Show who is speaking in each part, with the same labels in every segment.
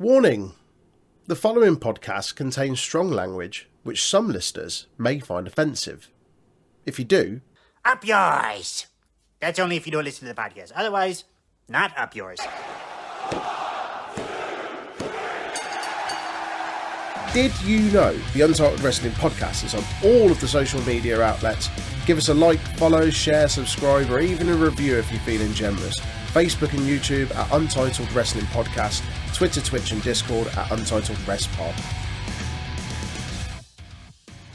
Speaker 1: Warning! The following podcast contains strong language which some listeners may find offensive. If you do,
Speaker 2: up yours! That's only if you don't listen to the podcast. Otherwise, not up yours.
Speaker 1: did you know the Untitled Wrestling Podcast is on all of the social media outlets? Give us a like, follow, share, subscribe, or even a review if you're feeling generous. Facebook and YouTube at Untitled Wrestling Podcast, Twitter, Twitch and Discord at Untitled Rest Pod.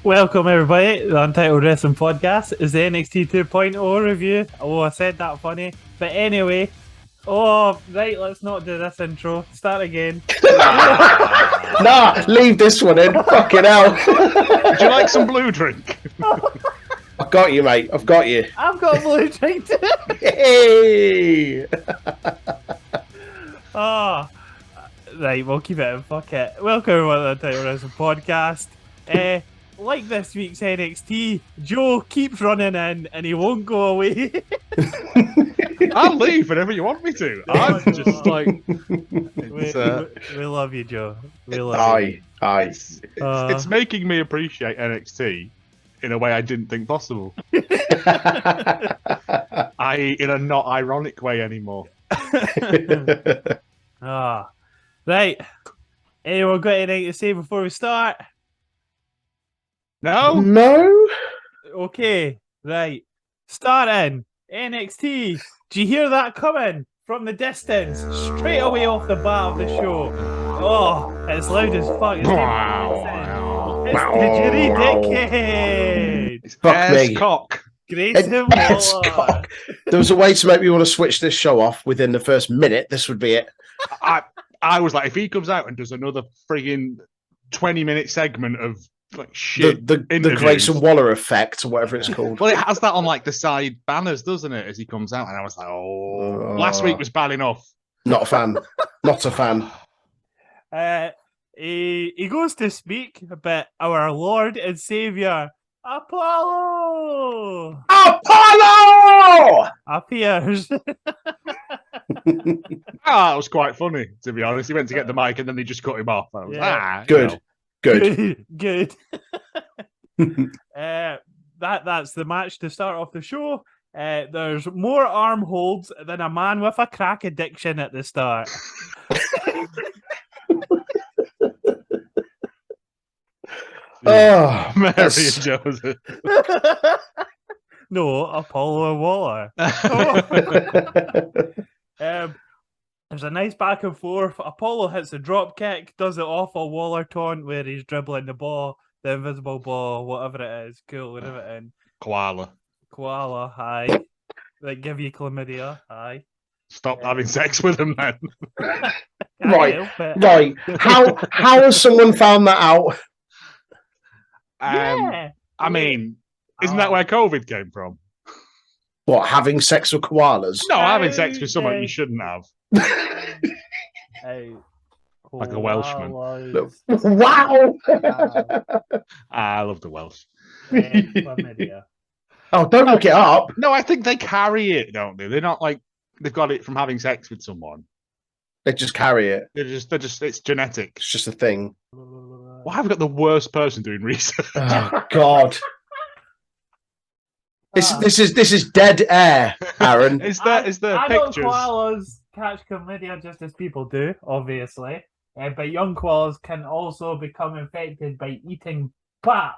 Speaker 3: Welcome everybody, the Untitled Wrestling Podcast is the NXT 2.0 review. Oh, I said that funny. But anyway, right, let's not do this intro. Start again.
Speaker 1: Nah, leave this one in. Fucking hell.
Speaker 4: Would you like some blue drink?
Speaker 1: I've got you, mate. I've got you.
Speaker 3: I've got blue drink too.
Speaker 1: Hey!
Speaker 3: Right, we'll keep it in. Fuck it. Welcome everyone to the Untitled Wrestling Podcast. Like this week's NXT, Joe keeps running in and he won't go away.
Speaker 4: I'll leave whenever you want me to. I'm just like...
Speaker 3: We love you, Joe. We love you.
Speaker 1: Aye.
Speaker 4: It's making me appreciate NXT in a way I didn't think possible. In a not ironic way anymore.
Speaker 3: Right. Anyone got anything to say before we start?
Speaker 4: No?
Speaker 3: Okay, right. Starting NXT. Do you hear that coming from the distance? Straight away off the bat of the show. Oh, it's loud as fuck. It's Didgeridoo.
Speaker 4: It's
Speaker 1: Fuck me.
Speaker 4: cock.
Speaker 3: Grayson
Speaker 1: It's
Speaker 3: Waller.
Speaker 1: cock. There was a way to make me want to switch this show off within the first minute. This would be it.
Speaker 4: I was like, if he comes out and does another friggin' 20-minute segment of like shit,
Speaker 1: The Grayson Waller effect, or whatever it's called.
Speaker 4: Well, it has that on like the side banners, doesn't it? As he comes out, and I was like, last week was bad enough.
Speaker 1: Not a fan. Not a fan.
Speaker 3: He goes to speak about our Lord and Savior Apollo appears.
Speaker 4: That was quite funny, to be honest. He went to get the mic and then they just cut him off. I was
Speaker 1: Good.
Speaker 3: Good. That's the match to start off the show. There's more arm holds than a man with a crack addiction at the start.
Speaker 4: Mary and Joseph.
Speaker 3: No, Apollo and Waller. There's a nice back and forth. Apollo hits a drop kick, does the awful Waller taunt where he's dribbling the ball, the invisible ball, whatever it is. Cool, and everything.
Speaker 4: Koala,
Speaker 3: hi. They give you chlamydia, hi.
Speaker 4: Stop having sex with him, then.
Speaker 1: Right. How has someone found that out?
Speaker 3: Yeah.
Speaker 4: I mean, isn't that where COVID came from?
Speaker 1: What, having sex with koalas?
Speaker 4: No, having sex with someone you shouldn't have. Like a Welshman.
Speaker 1: Wow!
Speaker 4: I love the Welsh.
Speaker 3: Chlamydia.
Speaker 1: Oh, don't look it up.
Speaker 4: No, I think they carry it, don't they? They're not like they've got it from having sex with someone.
Speaker 1: They just carry it.
Speaker 4: They're just it's genetic.
Speaker 1: It's just a thing.
Speaker 4: Why have we got the worst person doing research?
Speaker 1: Oh, God. This is dead air, Aaron.
Speaker 4: Is there
Speaker 3: I
Speaker 4: pictures?
Speaker 3: know koalas catch chlamydia just as people do, obviously. But young koalas can also become infected by eating pap.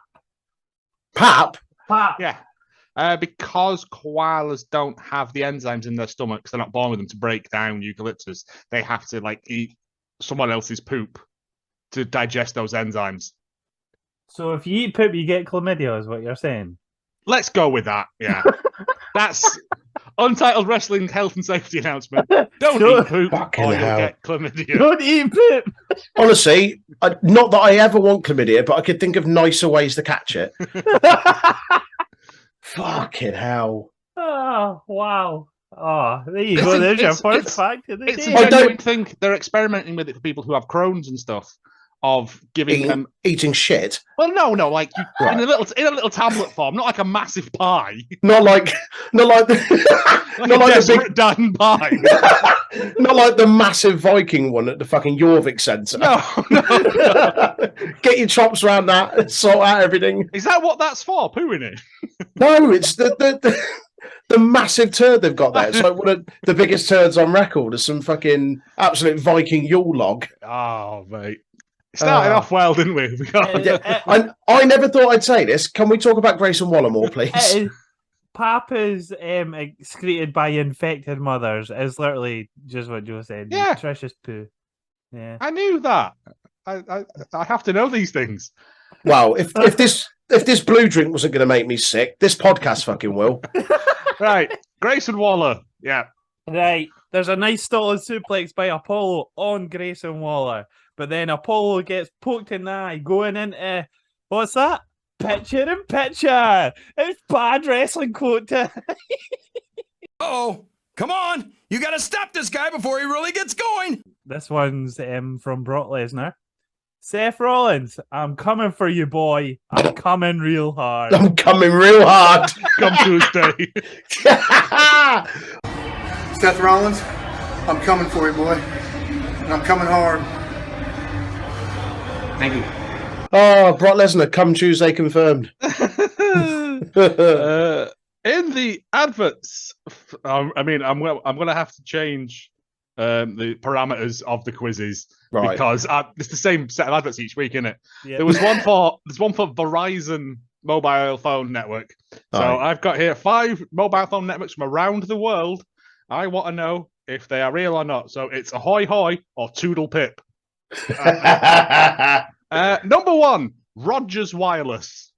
Speaker 1: Pap?
Speaker 3: Pap.
Speaker 4: Yeah. Because koalas don't have the enzymes in their stomachs, they're not born with them to break down eucalyptus. They have to like eat someone else's poop to digest those enzymes.
Speaker 3: So if you eat poop, you get chlamydia, is what you're saying?
Speaker 4: Let's go with that. Yeah. That's Untitled Wrestling Health and Safety announcement. Don't eat poop or you'll get chlamydia.
Speaker 3: Don't eat poop.
Speaker 1: Honestly, not that I ever want chlamydia, but I could think of nicer ways to catch it. Fucking hell.
Speaker 3: Oh, wow. Oh, there you go. There's your first fact of the
Speaker 4: It's
Speaker 3: day.
Speaker 4: a genuine thing. They're experimenting with it for people who have Crohn's and stuff of giving them.
Speaker 1: Eating shit.
Speaker 4: Well, no, like
Speaker 1: Right.
Speaker 4: in a little tablet form, not like a massive pie,
Speaker 1: Not like the
Speaker 4: like
Speaker 1: not
Speaker 4: a
Speaker 1: like the
Speaker 4: desperate Dan pie.
Speaker 1: big, not like the massive Viking one at the fucking Jorvik Centre.
Speaker 4: No.
Speaker 1: Get your chops around that and sort out everything.
Speaker 4: Is that what that's for? Pooing it?
Speaker 1: No, it's the massive turd they've got there. It's like one of the biggest turds on record. There's some fucking absolute Viking Yule log.
Speaker 4: Oh, mate. Started off well, didn't we?
Speaker 1: I never thought I'd say this. Can we talk about Grayson Waller more, please?
Speaker 3: Papa's excreted by infected mothers is literally just what Joe said.
Speaker 4: Yeah.
Speaker 3: Nutritious poo. Yeah.
Speaker 4: I knew that. I have to know these things.
Speaker 1: Wow, if this blue drink wasn't going to make me sick, this podcast fucking will.
Speaker 4: Right. Grayson Waller. Yeah.
Speaker 3: Right. There's a nice stolen suplex by Apollo on Grayson Waller. But then Apollo gets poked in the eye going into, what's that? Picture in picture. It's bad wrestling quote.
Speaker 5: Oh, come on. You got to stop this guy before he really gets going.
Speaker 3: This one's from Brock Lesnar. Seth Rollins, I'm coming for you, boy. I'm coming real hard.
Speaker 1: I'm coming real hard.
Speaker 4: Come Tuesday.
Speaker 6: Seth Rollins, I'm coming for you, boy. And I'm coming hard.
Speaker 7: Thank you.
Speaker 1: Oh, Brock Lesnar, come Tuesday confirmed.
Speaker 4: In the adverts, I'm going to have to change the parameters of the quizzes because it's the same set of adverts each week, isn't it?
Speaker 3: Yeah.
Speaker 4: There's one for Verizon mobile phone network. So I've got here 5 mobile phone networks from around the world. I want to know if they are real or not. So it's Ahoy Hoy or Toodle Pip. Number 1, Rogers Wireless.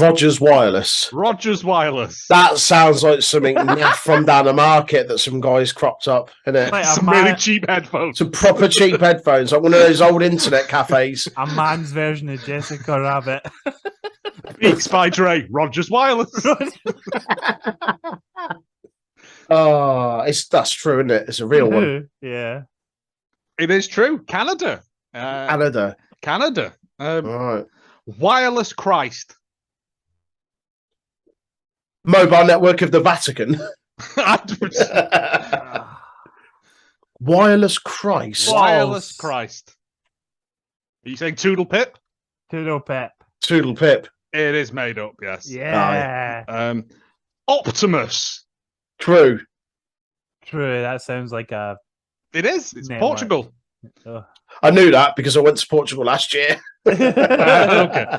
Speaker 1: Rogers Wireless.
Speaker 4: Rogers Wireless.
Speaker 1: That sounds like something naff from down the market that some guys cropped up, innit?
Speaker 3: Like
Speaker 4: Some really cheap headphones.
Speaker 1: Some proper cheap headphones, like one of those old internet cafes.
Speaker 3: A man's version of Jessica Rabbit.
Speaker 4: Beats by Dre. Rogers Wireless.
Speaker 1: Oh, that's true, isn't it? It's a real one.
Speaker 3: Yeah.
Speaker 4: It is true. Canada.
Speaker 1: Canada. All right.
Speaker 4: Wireless Christ.
Speaker 1: Mobile network of the Vatican. Wireless Christ.
Speaker 4: Wireless Christ. Are you saying Toodle Pip?
Speaker 3: Toodle Pip.
Speaker 1: Toodle Pip.
Speaker 4: It is made up, yes.
Speaker 3: Yeah.
Speaker 4: Optimus.
Speaker 1: True.
Speaker 3: True. That sounds like a.
Speaker 4: It is. It's
Speaker 3: network.
Speaker 4: Portugal.
Speaker 3: Oh.
Speaker 1: I knew that because I went to Portugal last year.
Speaker 4: Okay.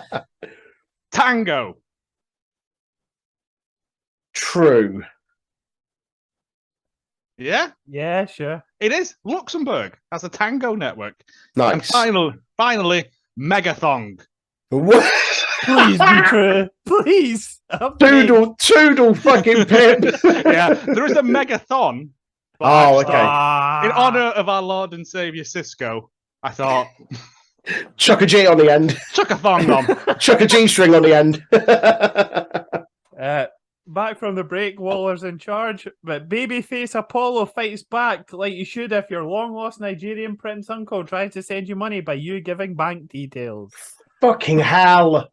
Speaker 4: Tango.
Speaker 1: True.
Speaker 4: Yeah,
Speaker 3: Yeah, sure.
Speaker 4: it is. Luxembourg has a Tango network. And
Speaker 1: Nice.
Speaker 4: finally, Megathong.
Speaker 1: What?
Speaker 3: Please be true. Please. I'm begging.
Speaker 1: Toodle fucking Pip.
Speaker 4: Yeah, there is a Megathon. but
Speaker 1: Oh,
Speaker 4: I
Speaker 1: okay.
Speaker 4: thought, in honor of our Lord and Savior Cisco, I thought,
Speaker 1: Chuck a G on the end.
Speaker 4: chuck a thong on.
Speaker 1: Chuck a G string on the end.
Speaker 3: Back from the break, Waller's in charge, but babyface Apollo fights back like you should if your long-lost Nigerian prince uncle tries to send you money by you giving bank details.
Speaker 1: Fucking hell.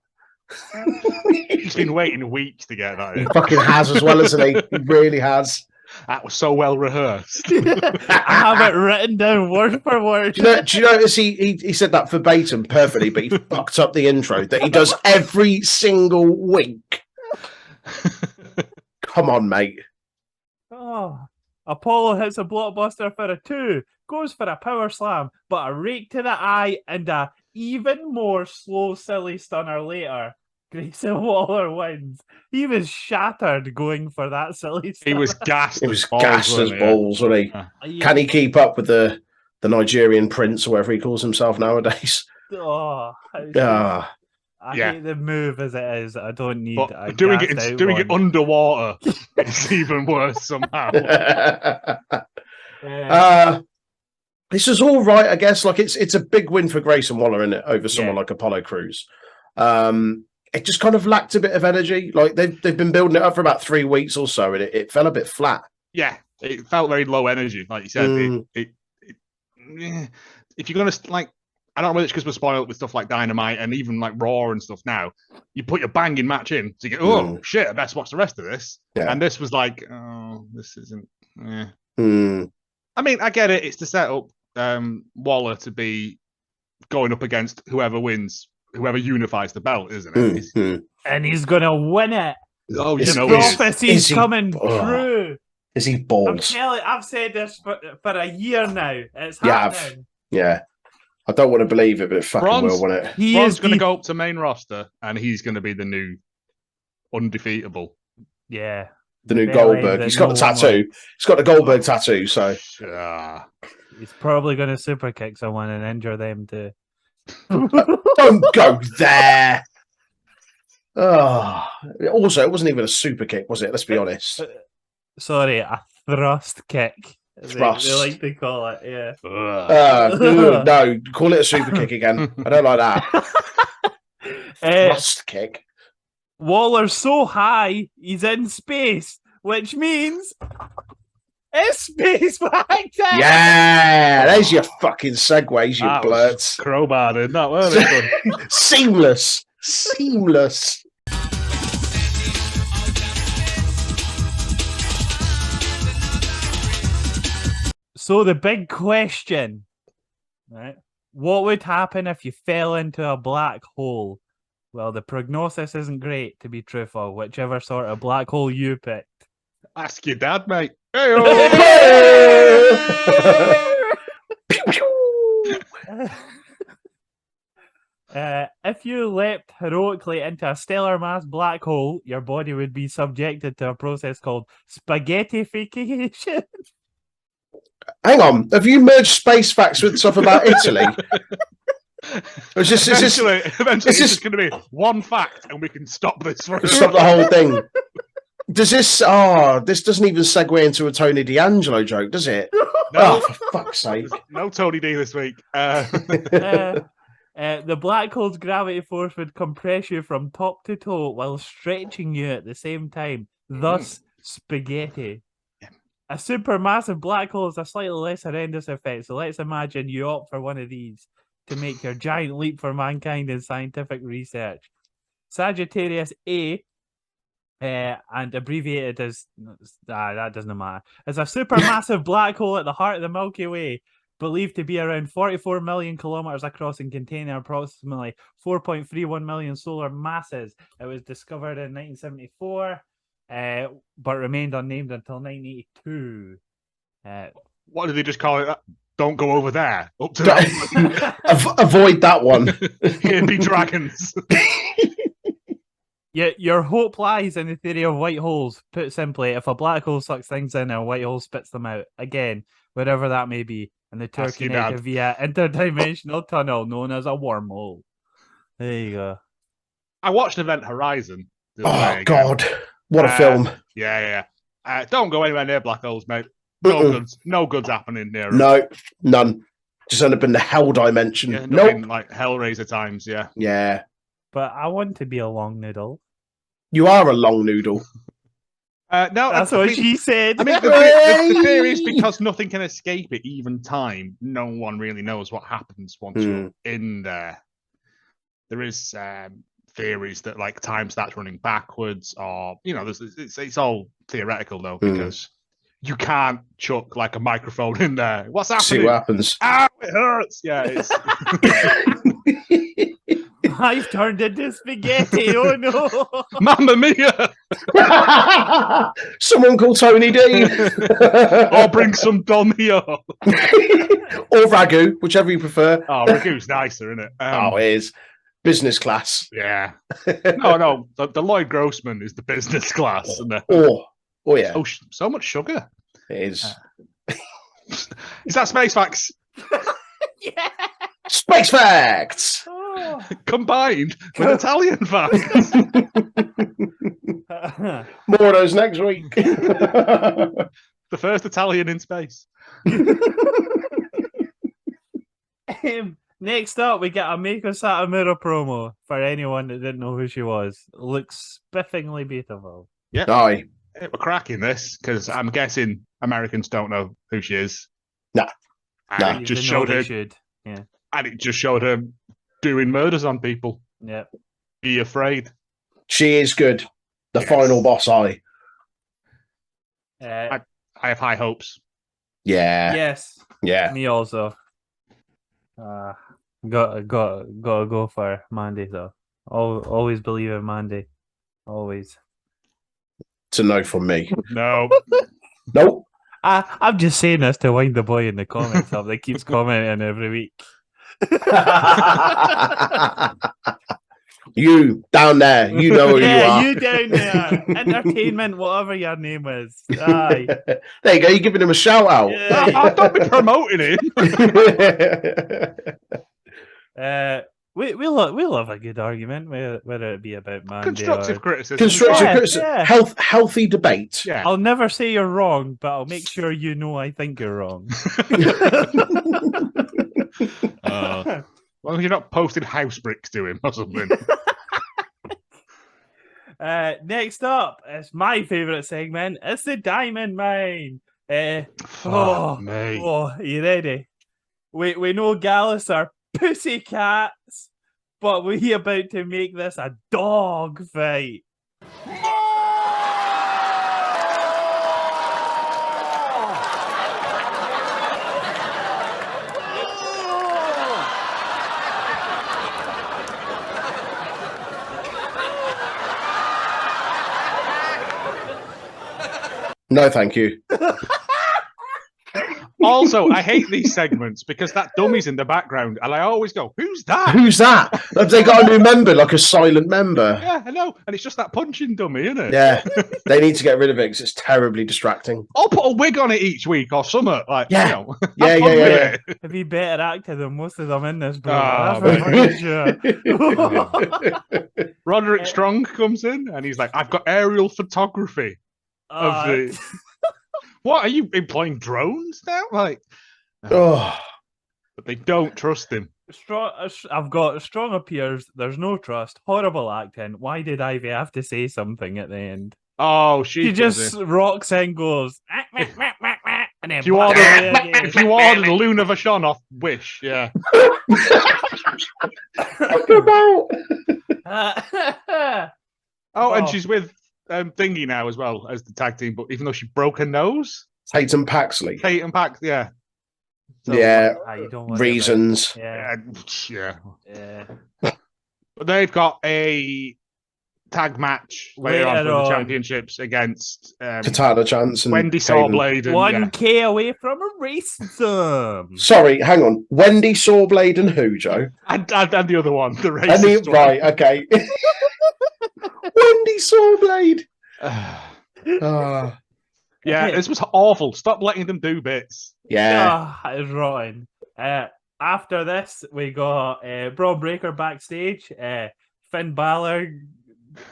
Speaker 4: He's been waiting weeks to get that
Speaker 1: He
Speaker 4: in.
Speaker 1: fucking has as well, isn't he? He really has.
Speaker 4: That was so well rehearsed.
Speaker 3: I have it written down word for word.
Speaker 1: Do you notice he said that verbatim perfectly, but he fucked up the intro that he does every single week. Come on, mate.
Speaker 3: Oh, Apollo hits a blockbuster for a 2, goes for a power slam, but a rake to the eye and a even more slow, silly stunner later. Grayson Waller wins. He was shattered going for that silly
Speaker 4: He
Speaker 3: stunner.
Speaker 4: was gassed.
Speaker 1: He was
Speaker 4: as balls,
Speaker 1: gassed as
Speaker 4: wasn't he?
Speaker 1: balls, wasn't he? Can he keep up with the Nigerian prince or whatever he calls himself nowadays?
Speaker 3: Oh,
Speaker 1: Ah.
Speaker 3: I
Speaker 4: Yeah.
Speaker 3: hate the move as it is. I don't need a
Speaker 4: But doing
Speaker 3: gassed
Speaker 4: it
Speaker 3: out
Speaker 4: doing it
Speaker 3: one.
Speaker 4: underwater is even worse somehow.
Speaker 1: This is all right, I guess. Like it's a big win for Grayson Waller, isn't it, over someone like Apollo Crews. It just kind of lacked a bit of energy. Like they've been building it up for about 3 weeks or so, and it fell a bit flat.
Speaker 4: Yeah, it felt very low energy, like you said.
Speaker 1: Mm.
Speaker 4: If you're gonna like I don't know whether it's because we're spoiled with stuff like Dynamite and even like Raw and stuff now. You put your banging match in, so you go, shit, I best watch the rest of this.
Speaker 1: Yeah.
Speaker 4: And this was like, oh, this isn't.
Speaker 1: Mm.
Speaker 4: I mean, I get it. It's to set up Waller to be going up against whoever wins, whoever unifies the belt, isn't it?
Speaker 3: And he's gonna win it.
Speaker 4: Oh, you
Speaker 1: Is-
Speaker 4: know,
Speaker 1: is-
Speaker 3: Prophecy's
Speaker 1: he-
Speaker 3: coming
Speaker 1: oh.
Speaker 3: true.
Speaker 1: Is he
Speaker 3: I'm
Speaker 1: balls?
Speaker 3: telling. I've said this for a year now. It's
Speaker 1: You have.
Speaker 3: happening.
Speaker 1: Yeah. I don't want to believe it, but it fucking
Speaker 4: Bronze-
Speaker 1: will, won't it?
Speaker 3: He
Speaker 4: Braun's
Speaker 3: is
Speaker 4: going to
Speaker 3: the-
Speaker 4: go up to main roster, and he's going to be the new undefeatable.
Speaker 3: Yeah.
Speaker 1: The new
Speaker 3: Barely
Speaker 1: Goldberg.
Speaker 3: that
Speaker 1: He's got the
Speaker 3: no one
Speaker 1: tattoo. He's got the Goldberg tattoo, so.
Speaker 4: Ah.
Speaker 3: He's probably going to super kick someone and injure them too.
Speaker 1: Don't go there. Oh. Also, it wasn't even a super kick, was it? Let's be honest.
Speaker 3: Sorry, a thrust kick.
Speaker 1: Thrust.
Speaker 3: They like to call it, yeah.
Speaker 1: No, call it a super kick again. I don't like that. Thrust kick.
Speaker 3: Waller's so high, he's in space, which means it's space back time.
Speaker 1: Yeah, there's your fucking segues, you
Speaker 4: That was
Speaker 1: blurts.
Speaker 4: crowbar in that, weren't it?
Speaker 1: Seamless. Seamless.
Speaker 3: So the big question, right? What would happen if you fell into a black hole? Well, the prognosis isn't great, to be truthful, whichever sort of black hole you picked.
Speaker 4: Ask your dad, mate.
Speaker 3: If you leapt heroically into a stellar mass black hole, your body would be subjected to a process called spaghettification.
Speaker 1: Hang on. Have you merged space facts with stuff about Italy? Or is this
Speaker 4: Eventually,
Speaker 1: is
Speaker 4: it's
Speaker 1: this-
Speaker 4: just going to be one fact, and we can stop this for
Speaker 1: stop the whole thing? Does this? Oh, this doesn't even segue into a Tony D'Angelo joke, does it? Oh, for fuck's sake!
Speaker 4: No Tony D this week.
Speaker 3: The black hole's gravity force would compress you from top to toe while stretching you at the same time, thus spaghetti. A supermassive black hole is a slightly less horrendous effect, so let's imagine you opt for one of these to make your giant leap for mankind in scientific research. Sagittarius A, and abbreviated as that doesn't matter, is a supermassive black hole at the heart of the Milky Way, believed to be around 44 million kilometers across and containing approximately 4.31 million solar masses. It was discovered in 1974, but remained unnamed until 1982.
Speaker 4: What did they just call it? Don't go over there. Up to that.
Speaker 1: Avoid that one.
Speaker 4: Here be dragons.
Speaker 3: Yeah, your hope lies in the theory of white holes. Put simply, if a black hole sucks things in and a white hole spits them out, again, wherever that may be, and the two are
Speaker 4: Ask your
Speaker 3: connected
Speaker 4: dad.
Speaker 3: via interdimensional tunnel known as a wormhole. There you go.
Speaker 4: I watched Event Horizon. the other
Speaker 1: Oh
Speaker 4: day again.
Speaker 1: God, what a film!
Speaker 4: Yeah. Don't go anywhere near black holes, mate. No
Speaker 1: Mm-mm.
Speaker 4: goods. No goods happening near 'em.
Speaker 1: No, none. Just end up in the hell dimension.
Speaker 4: Yeah,
Speaker 1: Nope.
Speaker 4: like Hellraiser times. Yeah.
Speaker 1: Yeah,
Speaker 3: But I want to be a long noodle.
Speaker 1: you are a long noodle.
Speaker 4: No,
Speaker 3: That's
Speaker 4: I
Speaker 3: what
Speaker 4: mean-
Speaker 3: she said.
Speaker 4: I mean, the theory is because nothing can escape it, even time. No one really knows what happens once you're in there. There is theories that like time starts running backwards, or it's all theoretical though, because you can't chuck like a microphone in there. What's
Speaker 1: See
Speaker 4: happening?
Speaker 1: what happens.
Speaker 4: Ow, it hurts. Yeah, it's
Speaker 3: I've turned into spaghetti. Oh no!
Speaker 4: Mamma Mia.
Speaker 1: Someone call Tony D.
Speaker 4: Or bring some Domio.
Speaker 1: Or Ragu, whichever you prefer.
Speaker 4: Oh, Ragu's nicer, isn't it?
Speaker 1: Oh, it is. Business class.
Speaker 4: Yeah. No. The Lloyd Grossman is the business class, isn't it?
Speaker 1: Oh yeah.
Speaker 4: Oh, so much sugar.
Speaker 1: It is.
Speaker 4: Is that Space Facts
Speaker 3: Yeah.
Speaker 1: Space facts.
Speaker 3: Oh.
Speaker 4: combined with Italian facts?
Speaker 1: More of those next week.
Speaker 4: The first Italian in space.
Speaker 3: Next up, we get a Meiko Satomura promo for anyone that didn't know who she was. Looks spiffingly beautiful.
Speaker 4: Yeah.
Speaker 1: Aye.
Speaker 4: We're cracking this because I'm guessing Americans don't know who she is.
Speaker 1: Nah.
Speaker 4: And
Speaker 1: Nah.
Speaker 4: it just
Speaker 3: They know
Speaker 4: showed
Speaker 3: they
Speaker 4: her.
Speaker 3: should. Yeah.
Speaker 4: And it just showed her doing murders on people.
Speaker 3: Yeah.
Speaker 4: Be afraid.
Speaker 1: She is good. The
Speaker 4: Yes.
Speaker 1: final boss,
Speaker 3: Uh,
Speaker 4: I have high hopes.
Speaker 1: Yeah.
Speaker 3: yes.
Speaker 1: Yeah.
Speaker 3: Me also. Gotta go for Mandy though. Always believe in Mandy. Always.
Speaker 1: It's a no from me.
Speaker 4: No.
Speaker 1: Nope.
Speaker 3: I'm just saying this to wind the boy in the comments up that keeps commenting every week.
Speaker 1: You down there, you know who
Speaker 3: Yeah,
Speaker 1: you
Speaker 3: you down there. Entertainment, whatever your name is. Aye.
Speaker 1: are. There you go. You're giving him a shout out.
Speaker 3: Yeah.
Speaker 4: Don't be promoting it.
Speaker 3: We love a good argument, whether it be about Mandy
Speaker 4: Constructive
Speaker 3: or...
Speaker 4: criticism.
Speaker 1: Constructive
Speaker 3: Yeah,
Speaker 1: criticism,
Speaker 3: yeah.
Speaker 1: healthy debate.
Speaker 4: Yeah.
Speaker 3: I'll never say you're wrong, but I'll make sure you know I think you're wrong.
Speaker 4: Well, you're not posting house bricks to him or something.
Speaker 3: Next up, it's my favourite segment. It's the Diamond Mine.
Speaker 4: Fuck me.
Speaker 3: Are you ready? We know Gallus are pussycats, but we about to make this a dog fight.
Speaker 1: No, thank you.
Speaker 4: Also, I hate these segments because that dummy's in the background, and I always go, "Who's that?"
Speaker 1: Who's that? Have they got a new member, like a silent member?
Speaker 4: Yeah, I know, and it's just that punching dummy, isn't it?
Speaker 1: Yeah, they need to get rid of it because it's terribly distracting.
Speaker 4: I'll put a wig on it each week or something. Like,
Speaker 1: Yeah.
Speaker 4: you know,
Speaker 1: Yeah,
Speaker 4: have fun
Speaker 1: yeah,
Speaker 4: with
Speaker 1: yeah.
Speaker 4: it.
Speaker 3: Have you better acted than most of them in this, bro?
Speaker 4: Oh,
Speaker 3: That's for fucking sure.
Speaker 4: Roderick Strong comes in, and he's like, "I've got aerial photography of the." What are you employing drones now? Like,
Speaker 1: Oh,
Speaker 4: but they don't trust him.
Speaker 3: I've got strong appears. There's no trust. Horrible acting. Why did Ivy have to say something at the end?
Speaker 4: Oh,
Speaker 3: She just rocks and goes. And then
Speaker 4: If you ordered,
Speaker 3: again.
Speaker 4: if you ordered Luna Vachon off Wish, yeah.
Speaker 1: talk about.
Speaker 4: Oh, and
Speaker 3: Oh.
Speaker 4: she's with Thingy now as well as the tag team, but even though she broke her nose,
Speaker 1: Tatum Paxley.
Speaker 4: Kate and Pac, yeah.
Speaker 3: So,
Speaker 1: Yeah,
Speaker 3: you don't want
Speaker 1: reasons.
Speaker 3: Yeah.
Speaker 4: Yeah.
Speaker 3: Yeah.
Speaker 4: But they've got a tag match later on for
Speaker 3: Later
Speaker 4: the
Speaker 3: on.
Speaker 4: championships against
Speaker 1: Katana Chance and
Speaker 4: Wendy
Speaker 1: Kayden.
Speaker 4: Sawblade. And,
Speaker 3: 1K away from a racism.
Speaker 1: Sorry, hang on. Wendy Sawblade and who, Joe?
Speaker 4: and the other one, the
Speaker 1: And
Speaker 4: racist one.
Speaker 1: right, okay. Wendy Sawblade. Ah,
Speaker 4: Yeah, this was awful. Stop letting them do bits.
Speaker 1: yeah.
Speaker 3: That is rotten. After this, we got Braun Breaker backstage. Finn Balor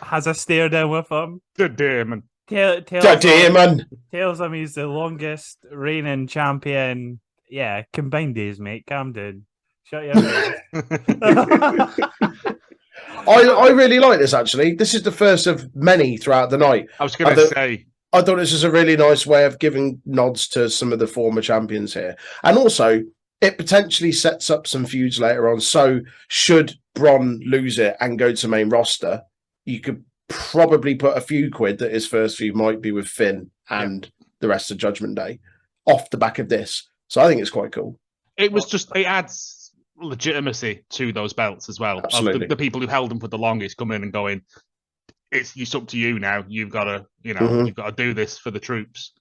Speaker 3: has a stare down with him.
Speaker 4: The demon.
Speaker 3: Tells him he's the longest reigning champion. Yeah, combined days, mate. Calm down. Shut your mouth.
Speaker 1: I really like this, actually. This is the first of many throughout the night.
Speaker 4: I was going
Speaker 1: I
Speaker 4: to
Speaker 1: don't-
Speaker 4: say,
Speaker 1: I thought this was a really nice way of giving nods to some of the former champions here. And also, it potentially sets up some feuds later on. So, should Bron lose it and go to main roster, you could probably put a few quid that his first feud might be with Finn and the rest of Judgment Day off the back of this. So, I think it's quite cool.
Speaker 4: it was just, it adds legitimacy to those belts as well. Of
Speaker 1: Absolutely.
Speaker 4: the people who held them for the longest coming in and going, it's up to you now. You've got to,
Speaker 1: Mhm.
Speaker 4: you've got to do this for the troops.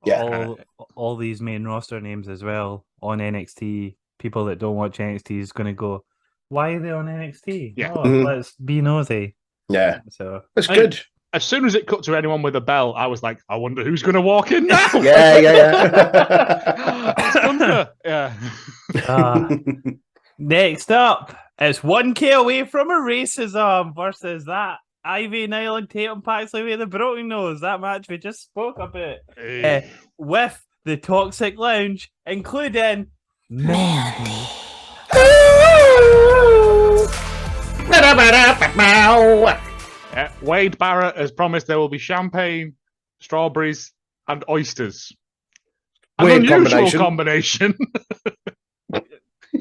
Speaker 1: Yeah.
Speaker 3: all these main roster names as well on NXT. People that don't watch NXT is going to go, why are they on NXT?
Speaker 4: Yeah.
Speaker 3: Oh,
Speaker 1: Mhm.
Speaker 3: let's be nosy.
Speaker 1: Yeah.
Speaker 3: So
Speaker 1: It's
Speaker 4: I-
Speaker 1: good.
Speaker 4: As soon as it cut to anyone with a belt, I was like, I wonder who's going to walk in now.
Speaker 1: Yeah.
Speaker 4: It's Gunther. Yeah.
Speaker 3: Next up, it's 1K away from a racism versus that Ivy Nile and Tatum Paxley with the broken nose. That match we just spoke about. With the Toxic Lounge, including Mandy.
Speaker 4: Wade Barrett has promised there will be champagne, strawberries, and oysters. An
Speaker 1: Weird
Speaker 4: unusual combination.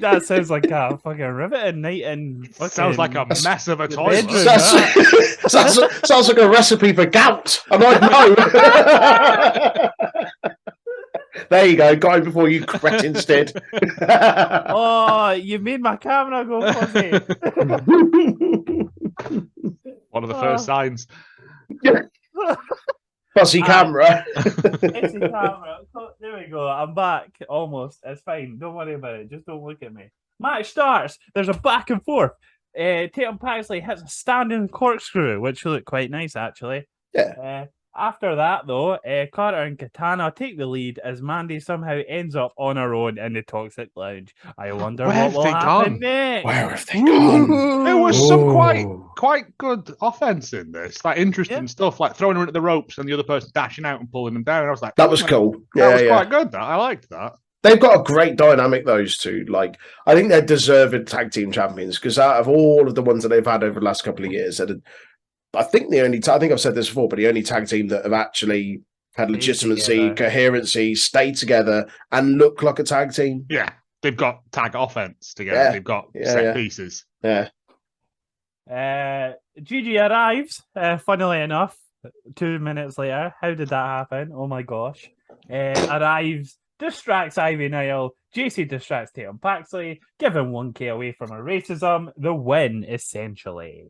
Speaker 3: That sounds like a fucking riveting night in
Speaker 4: Sounds like a mess of a toilet.
Speaker 3: bedroom.
Speaker 1: Sounds like a recipe for gout. And I know. There you go. Got him before you cretins did.
Speaker 3: Oh, you made my camera go fuzzy.
Speaker 4: One of the first signs.
Speaker 1: Fuzzy camera.
Speaker 3: It's a camera. There we go. I'm back. Almost. It's fine. Don't worry about it. Just don't look at me. Match starts. There's a back and forth. Tatum Paxley hits a standing corkscrew, which looked quite nice, actually.
Speaker 1: Yeah.
Speaker 3: After that, though, Carter and Katana take the lead as Mandy somehow ends up on her own in the Toxic Lounge. I wonder
Speaker 4: Where
Speaker 3: what
Speaker 4: have
Speaker 3: will
Speaker 4: they
Speaker 3: happen
Speaker 4: gone?
Speaker 3: next.
Speaker 1: Where have they gone?
Speaker 4: There was some
Speaker 1: Ooh.
Speaker 4: quite good offense in this, like interesting stuff, like throwing her into the ropes and the other person dashing out and pulling them down. I was like,
Speaker 1: That was cool.
Speaker 4: That was
Speaker 1: Yeah.
Speaker 4: quite good. That I liked that.
Speaker 1: They've got a great dynamic, those two. Like, I think they're deserved tag team champions because out of all of the ones that they've had over the last couple of years, I think the only I think I've said this before, but the only tag team that have actually had legitimacy,
Speaker 3: together.
Speaker 1: coherency, stay together, and look like a tag team.
Speaker 4: Yeah, they've got tag offense together.
Speaker 1: Yeah.
Speaker 4: They've got
Speaker 1: Yeah,
Speaker 4: set
Speaker 1: yeah.
Speaker 4: pieces.
Speaker 1: Yeah.
Speaker 3: Gigi arrives, funnily enough, 2 minutes later. How did that happen? Oh my gosh. Arrives, distracts Ivy Nile. JC distracts Tatum Paxley, giving 1K away from her racism. The win, essentially.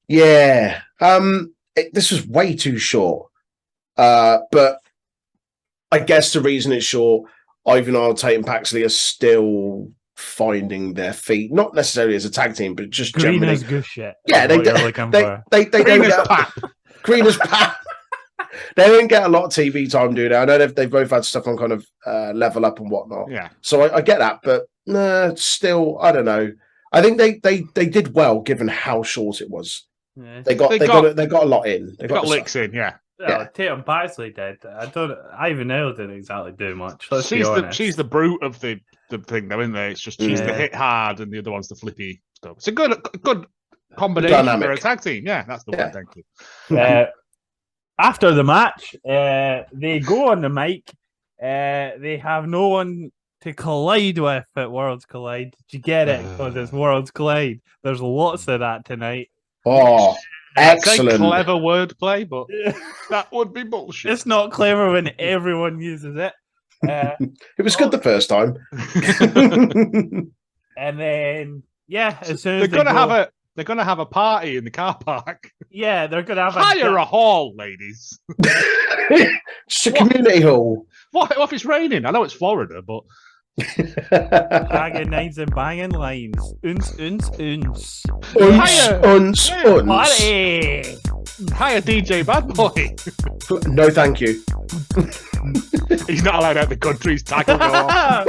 Speaker 1: Yeah. This was way too short. But I guess the reason it's short, Ivan and Tatum Paxley are still finding their feet, not necessarily as a tag team, but just
Speaker 3: Green
Speaker 1: generally.
Speaker 3: as good shit.
Speaker 1: Yeah,
Speaker 3: That's what you're looking for.
Speaker 1: they don't
Speaker 4: Green as
Speaker 1: get
Speaker 4: pap.
Speaker 1: green as pap. They don't get a lot of TV time, do they? I know they've both had stuff on kind of Level Up and whatnot.
Speaker 4: Yeah,
Speaker 1: So I get that, but still, I don't know. I think they did well given how short it was.
Speaker 3: Yeah.
Speaker 1: They got a lot in.
Speaker 4: they've got licks in. Yeah,
Speaker 3: Well, Tatum Paxley did. Ivan Nile didn't exactly do much. Let's be
Speaker 4: she's
Speaker 3: honest.
Speaker 4: she's the brute of the thing, though, isn't there? It's just she's the
Speaker 3: Yeah.
Speaker 4: hit hard, and the other one's the flippy stuff. It's a good combination
Speaker 1: Dynamic.
Speaker 4: for a tag team. Yeah, that's the
Speaker 1: Yeah.
Speaker 4: one. Thank you.
Speaker 3: After the match, they go on the mic. They have no one to collide with at Worlds Collide. Did you get it? Because it's Worlds Collide. There's lots of that tonight.
Speaker 1: Oh,
Speaker 4: I'd say
Speaker 1: excellent.
Speaker 4: clever wordplay, but that would be bullshit.
Speaker 3: It's not clever when everyone uses it.
Speaker 1: It was good the first time.
Speaker 3: And then, as soon as
Speaker 4: They're gonna have a party in the car park.
Speaker 3: yeah, they're gonna have
Speaker 4: Hire a hall, ladies.
Speaker 1: Just a community hall.
Speaker 4: What if it's raining? I know it's Florida, but
Speaker 3: banging nines and banging lines. Uns.
Speaker 1: Uns,
Speaker 4: Hire-
Speaker 1: uns.
Speaker 3: Party.
Speaker 4: hire DJ Bad Boy.
Speaker 1: No, thank you.
Speaker 4: He's not allowed out the country. He's tackled off.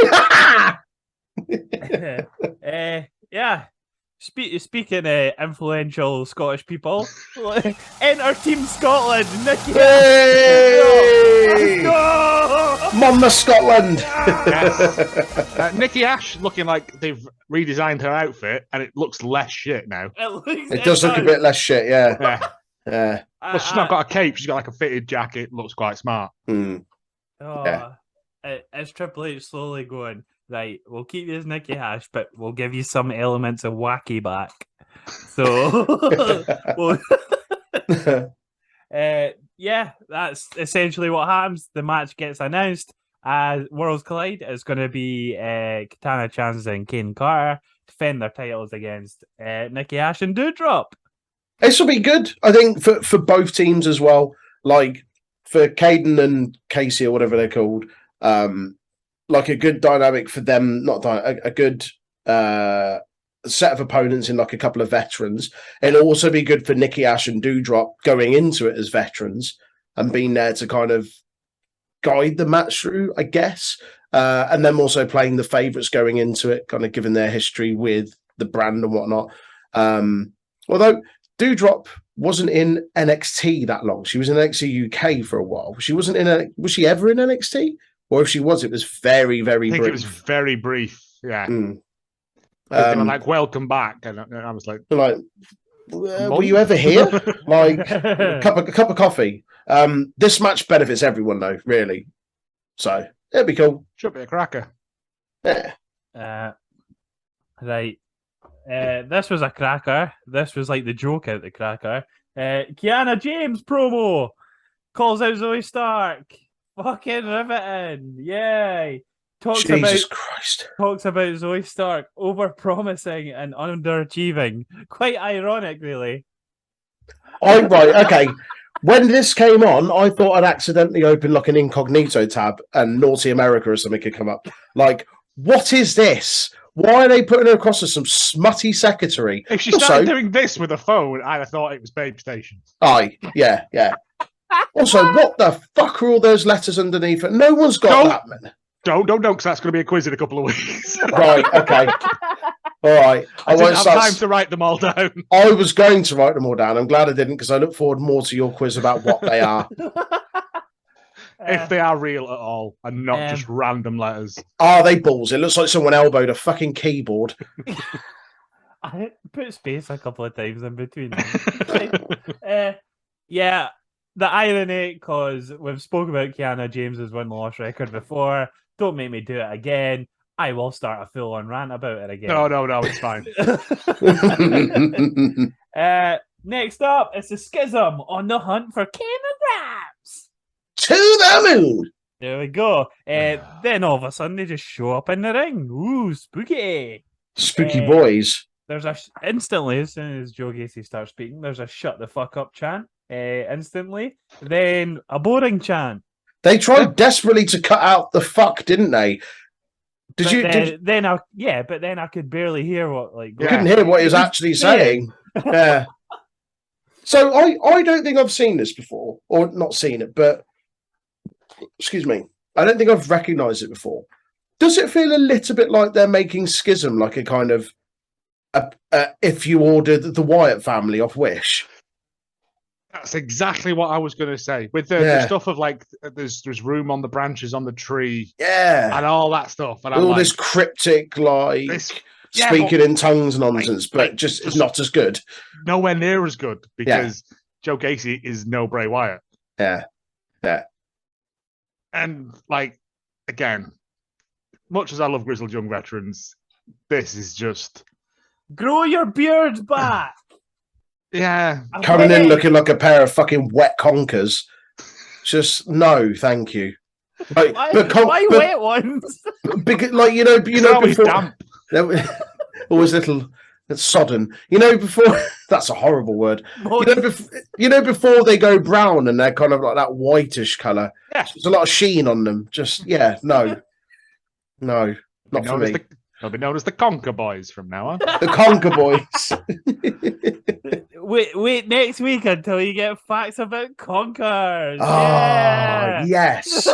Speaker 3: Speaking of influential Scottish people, enter Team Scotland. Nikki.
Speaker 1: Hey!
Speaker 3: No!
Speaker 1: Mama Scotland.
Speaker 4: Nikki Ash looking like they've redesigned her outfit, and it looks less shit now.
Speaker 1: It does look a bit less shit, yeah.
Speaker 4: Yeah.
Speaker 1: Yeah.
Speaker 4: But she's not got a cape. She's got like a fitted jacket. Looks quite smart.
Speaker 1: Hmm.
Speaker 3: It's Triple H slowly going, right, we'll keep you as Nikki Ash, but we'll give you some elements of wacky back. So, that's essentially what happens. The match gets announced as Worlds Collide. It's going to be Katana Chance and Kane Carter defend their titles against Nikki Ash and Doudrop.
Speaker 1: This will be good, I think, for both teams as well. Like for Caden and Casey or whatever they're called, like a good dynamic for them. A good set of opponents in like a couple of veterans. It'll also be good for Nikki Ash and Doudrop going into it as veterans and being there to kind of guide the match through, I guess. And them also playing the favourites going into it, kind of given their history with the brand and whatnot. Although Doudrop wasn't in NXT that long. She was in NXT UK for a while. She wasn't in was she ever in NXT? Or if she was, it was very, very
Speaker 4: I think
Speaker 1: brief.
Speaker 4: it was very brief. Yeah.
Speaker 1: Mm.
Speaker 4: They were like, welcome back. And I was like,
Speaker 1: were you ever here? Like a cup of coffee. This match benefits everyone though, really. So it'd be cool.
Speaker 4: should be a cracker.
Speaker 1: Yeah.
Speaker 3: Right. This was a cracker. This was like the joke out the cracker. Kiana James promo calls out Zoe Stark. Fucking riveting. Yay.
Speaker 1: Jesus Christ.
Speaker 3: Talks about Zoe Stark over-promising and underachieving. Quite ironic, really.
Speaker 1: Right, okay. When this came on, I thought I'd accidentally opened like an incognito tab and Naughty America or something could come up. Like, what is this? Why are they putting her across as some smutty secretary?
Speaker 4: If she started doing this with a phone, I'd have thought it was Babe Station.
Speaker 1: Aye, yeah. Also, what the fuck are all those letters underneath it? No one's got that, man.
Speaker 4: Don't, because that's going to be a quiz in a couple of weeks.
Speaker 1: Right, okay. All right.
Speaker 4: I didn't have time to write them all down.
Speaker 1: I was going to write them all down. I'm glad I didn't because I look forward more to your quiz about what they are.
Speaker 4: If they are real at all and not just random letters.
Speaker 1: Are they balls? It looks like someone elbowed a fucking keyboard.
Speaker 3: I put space a couple of times in between them. Yeah, the irony, because we've spoken about Kiana James's win-loss record before. Don't make me do it again. I will start a full-on rant about it again.
Speaker 4: No, it's fine.
Speaker 3: Next up, it's the Schism on the hunt for kilograms.
Speaker 1: To the moon.
Speaker 3: There we go. Then all of a sudden they just show up in the ring. Ooh, spooky.
Speaker 1: Spooky boys.
Speaker 3: There's instantly, as soon as Joe Gacy starts speaking, there's a shut the fuck up chant. Instantly. Then a boring chant.
Speaker 1: They tried desperately to cut out the fuck, didn't they?
Speaker 3: Then I could barely hear what
Speaker 1: you couldn't hear what he was actually saying. Yeah. So I don't think I've seen this before, or not seen it, but excuse me, I don't think I've recognised it before. Does it feel a little bit like they're making Schism like a kind of if you ordered the Wyatt family off Wish?
Speaker 4: That's exactly what I was going to say. With the stuff of like, there's room on the branches on the tree, and all that stuff, and
Speaker 1: all this cryptic speaking in tongues nonsense, but just it's not as good.
Speaker 4: Nowhere near as good because Joe Gacy is no Bray Wyatt.
Speaker 1: Yeah.
Speaker 4: And like again, much as I love grizzled young veterans, this is just
Speaker 3: grow your beard back.
Speaker 4: Yeah.
Speaker 1: Coming in looking like a pair of fucking wet conkers. Just no, thank you. Like,
Speaker 3: why wet ones?
Speaker 1: Because, like, you know, before
Speaker 4: damp.
Speaker 1: Always little sodden. You know, before that's a horrible word. Before they go brown and they're kind of like that whitish colour.
Speaker 4: Yeah.
Speaker 1: There's a lot of sheen on them. Just no, not for me.
Speaker 4: They'll be known as the Conker Boys from now on.
Speaker 1: The Conker Boys.
Speaker 3: Wait next week until you get facts about Conkers.
Speaker 1: Yes.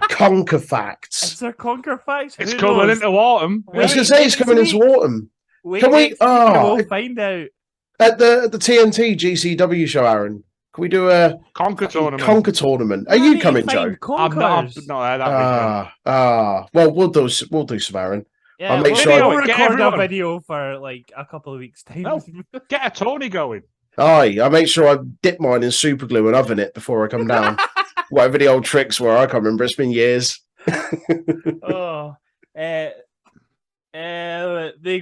Speaker 1: Conker facts.
Speaker 3: Is there Conker facts?
Speaker 4: It's coming into autumn.
Speaker 1: I was going to say it's coming into autumn. Can we?
Speaker 3: We'll find out.
Speaker 1: At the TNT GCW show, Aaron, can we do a
Speaker 4: Conker tournament?
Speaker 1: Conker tournament. Are you coming, Joe?
Speaker 4: I'm not that
Speaker 1: well, we'll do some, Aaron.
Speaker 3: Yeah,
Speaker 1: I'll make sure
Speaker 3: I'll record a video for like a couple of weeks' time.
Speaker 4: No, get a Tony going.
Speaker 1: Aye, I make sure I dip mine in super glue and oven it before I come down. Whatever the old tricks were, I can't remember. It's been years.
Speaker 3: They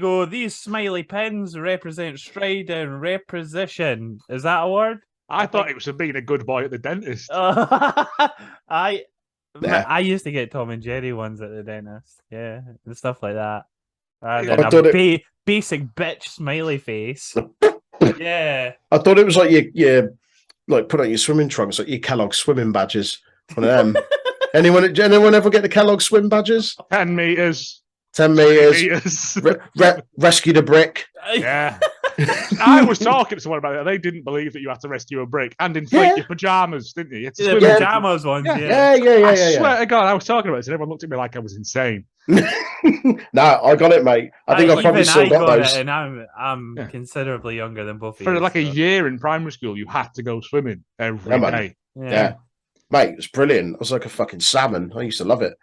Speaker 3: go, these smiley pins represent stride and reposition. Is that a word?
Speaker 4: I thought it was being a good boy at the dentist.
Speaker 3: I used to get Tom and Jerry ones at the dentist. Yeah, and stuff like that. Basic bitch smiley face. Yeah.
Speaker 1: I thought it was like you like put on your swimming trunks, like your Kellogg's swimming badges. One of them. Anyone ever get the Kellogg's swim badges?
Speaker 4: 10 meters.
Speaker 1: 10 meters. Rescue the brick.
Speaker 4: Yeah. I was talking to someone about it. They didn't believe that you had to rescue a brick and inflate your pajamas, didn't you?
Speaker 3: The pajamas ones.
Speaker 1: Yeah.
Speaker 4: I swear to God, I was talking about it, and everyone looked at me like I was insane.
Speaker 1: No, I got it, mate. I think I probably still got those.
Speaker 3: And I'm considerably younger than both of you.
Speaker 4: For like a year in primary school, you had to go swimming every day.
Speaker 1: Yeah. Mate, it was brilliant. I was like a fucking salmon. I used to love it.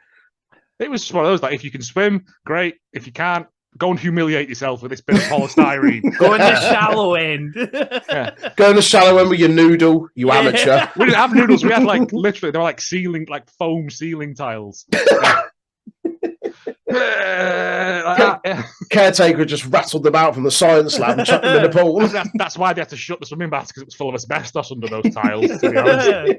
Speaker 4: It was one of those, like, if you can swim, great. If you can't, go and humiliate yourself with this bit of polystyrene.
Speaker 3: Go in the shallow end.
Speaker 1: Go in the shallow end with your noodle, you amateur.
Speaker 4: We didn't have noodles. We had, like, literally, they were like foam ceiling tiles.
Speaker 1: Caretaker just rattled them out from the science lab and chucked them in the pool.
Speaker 4: That's why they had to shut the swimming bath, because it was full of asbestos under those tiles, to be honest.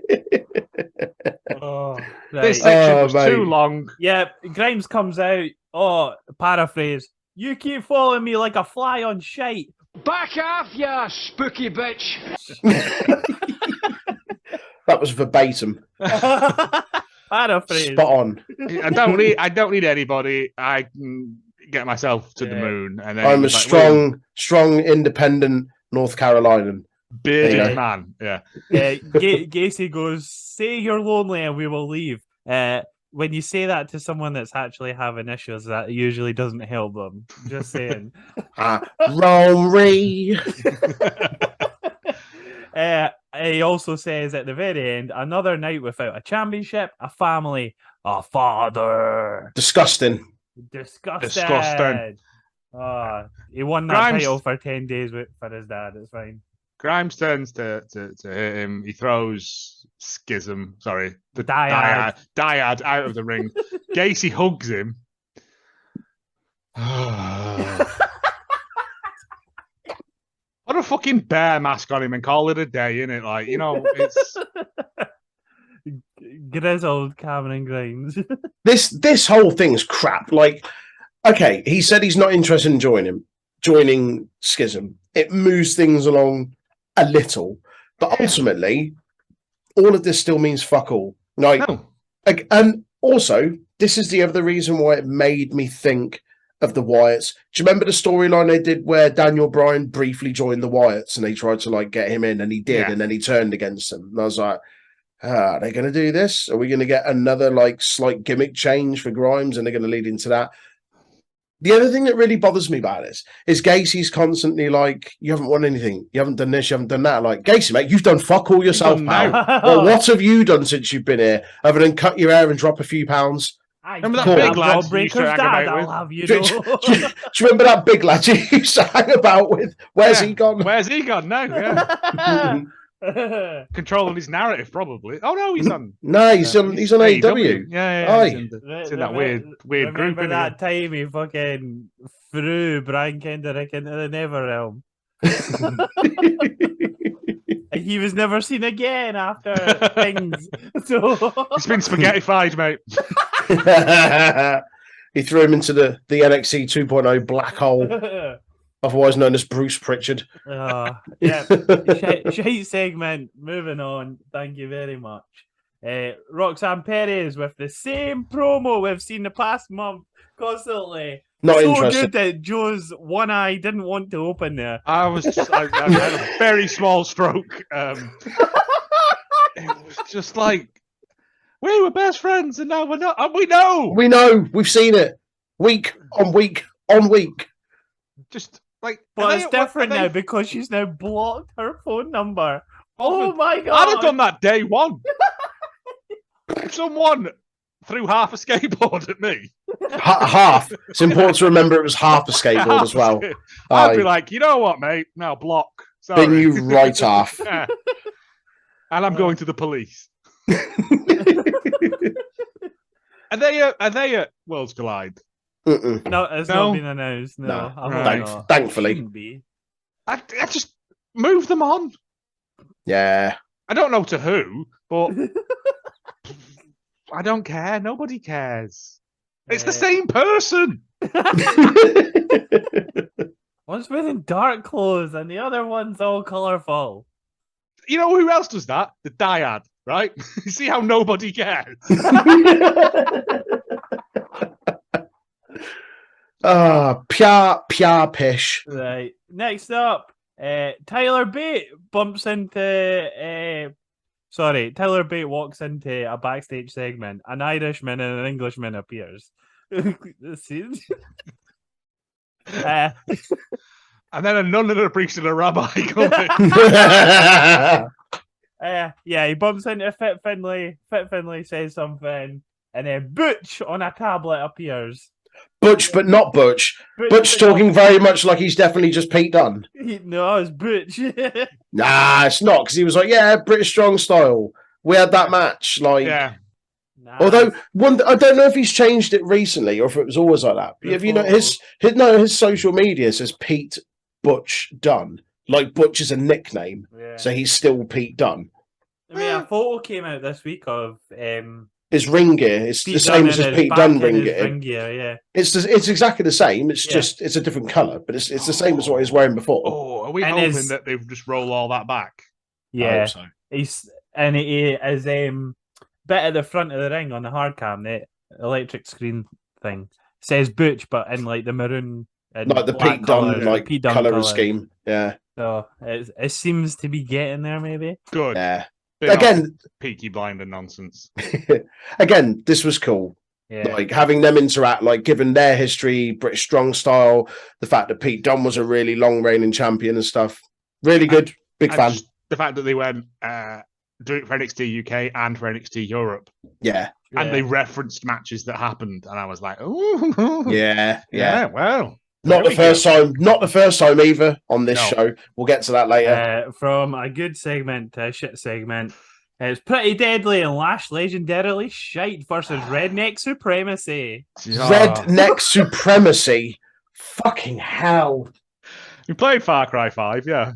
Speaker 3: Oh,
Speaker 4: This
Speaker 3: right.
Speaker 4: section
Speaker 1: Oh,
Speaker 4: was
Speaker 1: mate.
Speaker 4: too long.
Speaker 3: Yeah, Grimes comes out. Oh, paraphrase. You keep following me like a fly on shite.
Speaker 7: Back off, you spooky bitch!
Speaker 1: That was verbatim.
Speaker 3: Paraphrase.
Speaker 1: Spot on.
Speaker 4: I don't need anybody. I can get myself to the
Speaker 3: Yeah.
Speaker 4: moon. And then
Speaker 1: I'm
Speaker 4: he
Speaker 1: a
Speaker 4: was like, "Well,
Speaker 1: strong, independent North Carolinian.
Speaker 4: bearded
Speaker 1: Yeah.
Speaker 4: man." Yeah.
Speaker 3: Gacy goes, say you're lonely and we will leave. When you say that to someone that's actually having issues, that usually doesn't help them. Just saying.
Speaker 1: Rory.
Speaker 3: He also says at the very end, another night without a championship, a family, a father.
Speaker 1: Disgusting.
Speaker 3: Disgusting. He won that
Speaker 4: Grimes-
Speaker 3: title for 10 days for his dad. It's fine.
Speaker 4: Grimes turns to hit him. He throws Schism, sorry, the
Speaker 3: Dyad.
Speaker 4: Dyad out of the ring. Gacy hugs him. Put a fucking bear mask on him and call it a day, innit? Like, you know, it's
Speaker 3: Grizzled Cameron Grimes.
Speaker 1: This whole thing's crap. Like, okay, he said he's not interested in joining Schism. It moves things along a little, but ultimately, all of this still means fuck all. Like,
Speaker 4: no.
Speaker 1: and also, this is the other reason why it made me think of the Wyatts. Do you remember the storyline they did where Daniel Bryan briefly joined the Wyatts and they tried to like get him in, and he did,
Speaker 4: Yeah.
Speaker 1: and then he turned against them. And I was like, are they going to do this? Are we going to get another like slight gimmick change for Grimes, and they're going to lead into that? The other thing that really bothers me about this is Gacy's constantly like, you haven't won anything. You haven't done this. You haven't done that. Like, Gacy, mate, you've done fuck all yourself,
Speaker 4: done
Speaker 1: pal.
Speaker 4: now.
Speaker 1: Well, what have you done since you've been here other than cut your hair and drop a few pounds?
Speaker 4: Remember that
Speaker 1: Cool.
Speaker 4: big lad you used to
Speaker 3: Jawbreaker's
Speaker 4: hang
Speaker 3: dad,
Speaker 4: about
Speaker 3: I'll
Speaker 4: with?
Speaker 3: have you
Speaker 1: Do
Speaker 3: know.
Speaker 1: you remember that big lad you used to hang about with? Where's
Speaker 4: Yeah.
Speaker 1: he gone?
Speaker 4: Where's he gone now? Yeah. Controlling his narrative, probably. Oh no, he's on.
Speaker 1: No, he's on AEW.
Speaker 4: Yeah.
Speaker 1: Aye.
Speaker 4: He's in that weird group.
Speaker 3: Remember
Speaker 4: Isn't
Speaker 3: that time he fucking threw Brian Kendrick into the Never Realm? He was never seen again after things. So
Speaker 4: He's been spaghettified, mate.
Speaker 1: He threw him into the NXT 2.0 black hole, otherwise known as Bruce Pritchard.
Speaker 3: Yeah. Shite segment. Moving on. Thank you very much. Roxanne Perez with the same promo we've seen the past month constantly.
Speaker 1: Not
Speaker 3: so
Speaker 1: interested.
Speaker 3: good that Joe's one eye didn't want to open there.
Speaker 4: I had a very small stroke. It was just like, we were best friends and now we're not. And we know.
Speaker 1: We know. We've seen it. Week on week on week.
Speaker 4: Just like.
Speaker 3: But
Speaker 4: are
Speaker 3: it's
Speaker 4: they-
Speaker 3: different
Speaker 4: are they-
Speaker 3: now because she's now blocked her phone number. Oh my god!
Speaker 4: I'd have done that day one. If someone threw half a skateboard at me,
Speaker 1: Half. It's important to remember it was half a skateboard as well.
Speaker 4: I'd be
Speaker 1: Aye.
Speaker 4: like, you know what, mate? Now block. Sorry.
Speaker 1: Bin you right off.
Speaker 4: Yeah. And I'm going to the police. Are they at Worlds Collide?
Speaker 1: Mm-mm.
Speaker 3: No, it's
Speaker 4: No?
Speaker 3: not been announced. No,
Speaker 1: No.
Speaker 3: I hope
Speaker 4: Right.
Speaker 3: not.
Speaker 1: Thankfully.
Speaker 3: Shouldn't be.
Speaker 4: I just move them on.
Speaker 1: Yeah.
Speaker 4: I don't know to who, but I don't care. Nobody cares. It's the same person.
Speaker 3: One's wearing dark clothes and the other one's all colourful.
Speaker 4: You know who else does that? The Dyad, right? You see how nobody cares.
Speaker 1: Pia pish.
Speaker 3: Right. Next up, Tyler Bate bumps into. Tyler Bate walks into a backstage segment. An Irishman and an Englishman appears. See?
Speaker 4: And then a nun and a priest and a rabbi come in.
Speaker 3: Yeah, he bumps into Fit Finlay. Fit Finlay says something, and then Butch on a tablet appears.
Speaker 1: Butch, but not Butch. Butch
Speaker 3: but
Speaker 1: talking very much like he's definitely just Pete Dunne.
Speaker 3: No, it's Butch.
Speaker 1: Nah, it's not, because he was like, yeah, British Strong Style. We had that match. Like,
Speaker 4: Yeah.
Speaker 3: Nah.
Speaker 1: Although I don't know if he's changed it recently or if it was always like that. But have you know his social media says Pete Butch Dunn. Like Butch is a nickname,
Speaker 3: Yeah.
Speaker 1: so he's still Pete Dunn.
Speaker 3: I mean, a photo came out this week of
Speaker 1: His ring gear is
Speaker 3: Pete
Speaker 1: the same
Speaker 3: Dunne
Speaker 1: as
Speaker 3: in
Speaker 1: his
Speaker 3: his
Speaker 1: Pete
Speaker 3: back
Speaker 1: Dunne
Speaker 3: and
Speaker 1: ring
Speaker 3: his
Speaker 1: gear.
Speaker 3: ring gear, yeah.
Speaker 1: It's exactly the same. It's
Speaker 3: Yeah.
Speaker 1: just it's a different color, but it's the same as what he was wearing before.
Speaker 4: Oh, are we
Speaker 3: And
Speaker 4: hoping
Speaker 3: his-
Speaker 4: that they've just roll all that back?
Speaker 1: I
Speaker 3: Yeah.
Speaker 1: hope so.
Speaker 3: He is bit at the front of the ring on the hard cam, the electric screen thing says Butch, but in like the maroon and
Speaker 1: Like the
Speaker 3: black
Speaker 1: Pete Dunne
Speaker 3: colours,
Speaker 1: like
Speaker 3: Pete Dunne
Speaker 1: color
Speaker 3: colours.
Speaker 1: scheme. Yeah,
Speaker 3: So it seems to be getting there, maybe.
Speaker 4: Good.
Speaker 1: yeah.
Speaker 4: Bit of
Speaker 1: Again,
Speaker 4: Peaky Blinder nonsense.
Speaker 1: again, this was cool.
Speaker 3: Yeah.
Speaker 1: Like having them interact, like given their history, British strong style, the fact that Pete Dunne was a really long reigning champion and stuff. Really good. Big
Speaker 4: And
Speaker 1: fan.
Speaker 4: just the fact that they went do it for NXT UK and for NXT Europe,
Speaker 1: Yeah.
Speaker 4: and they referenced matches that happened, and I was like, oh,
Speaker 1: Yeah.
Speaker 4: well,
Speaker 1: Not
Speaker 4: there
Speaker 1: the first time. Not the first time either on this
Speaker 4: No.
Speaker 1: show. We'll get to that later.
Speaker 3: From a good segment to a shit segment. It's Pretty Deadly and Lash Legendarily Shite versus Redneck Supremacy.
Speaker 1: Redneck supremacy. Fucking hell.
Speaker 4: You played Far Cry 5, yeah.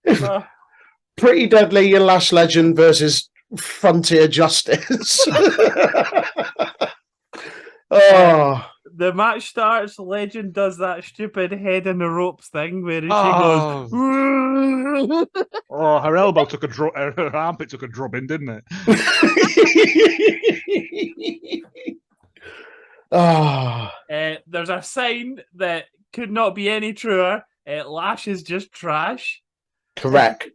Speaker 3: Uh,
Speaker 1: Pretty Deadly and Lash Legend versus Frontier Justice. Oh,
Speaker 3: the match starts. Legend does that stupid head in the ropes thing where she
Speaker 4: Oh.
Speaker 3: goes.
Speaker 4: Oh, her elbow took her armpit took a drubbing, didn't it?
Speaker 1: oh.
Speaker 3: There's a sign that could not be any truer. Lash is just trash.
Speaker 1: Correct.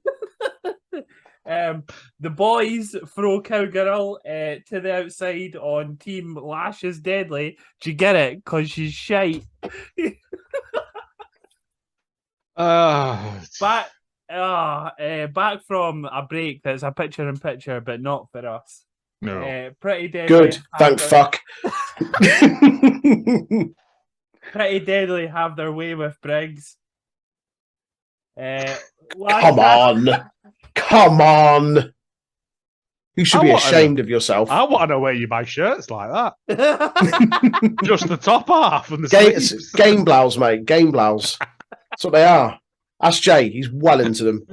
Speaker 3: The boys throw Cowgirl to the outside on Team Lash is Deadly. Do you get it? Because she's shite. Back from a break that's a picture-in-picture, but not for us.
Speaker 4: No.
Speaker 3: Pretty Deadly.
Speaker 1: Good.
Speaker 3: have
Speaker 1: Thank
Speaker 3: their-
Speaker 1: fuck.
Speaker 3: Pretty Deadly have their way with Briggs. Lash
Speaker 1: Come on. Come on. You should be
Speaker 4: I wanna
Speaker 1: ashamed of yourself.
Speaker 4: I want to know where you buy shirts like that. Just the top half and the sleeves.
Speaker 1: Game blouse, mate. Game blouse. That's what they are. Ask Jay. He's well into them.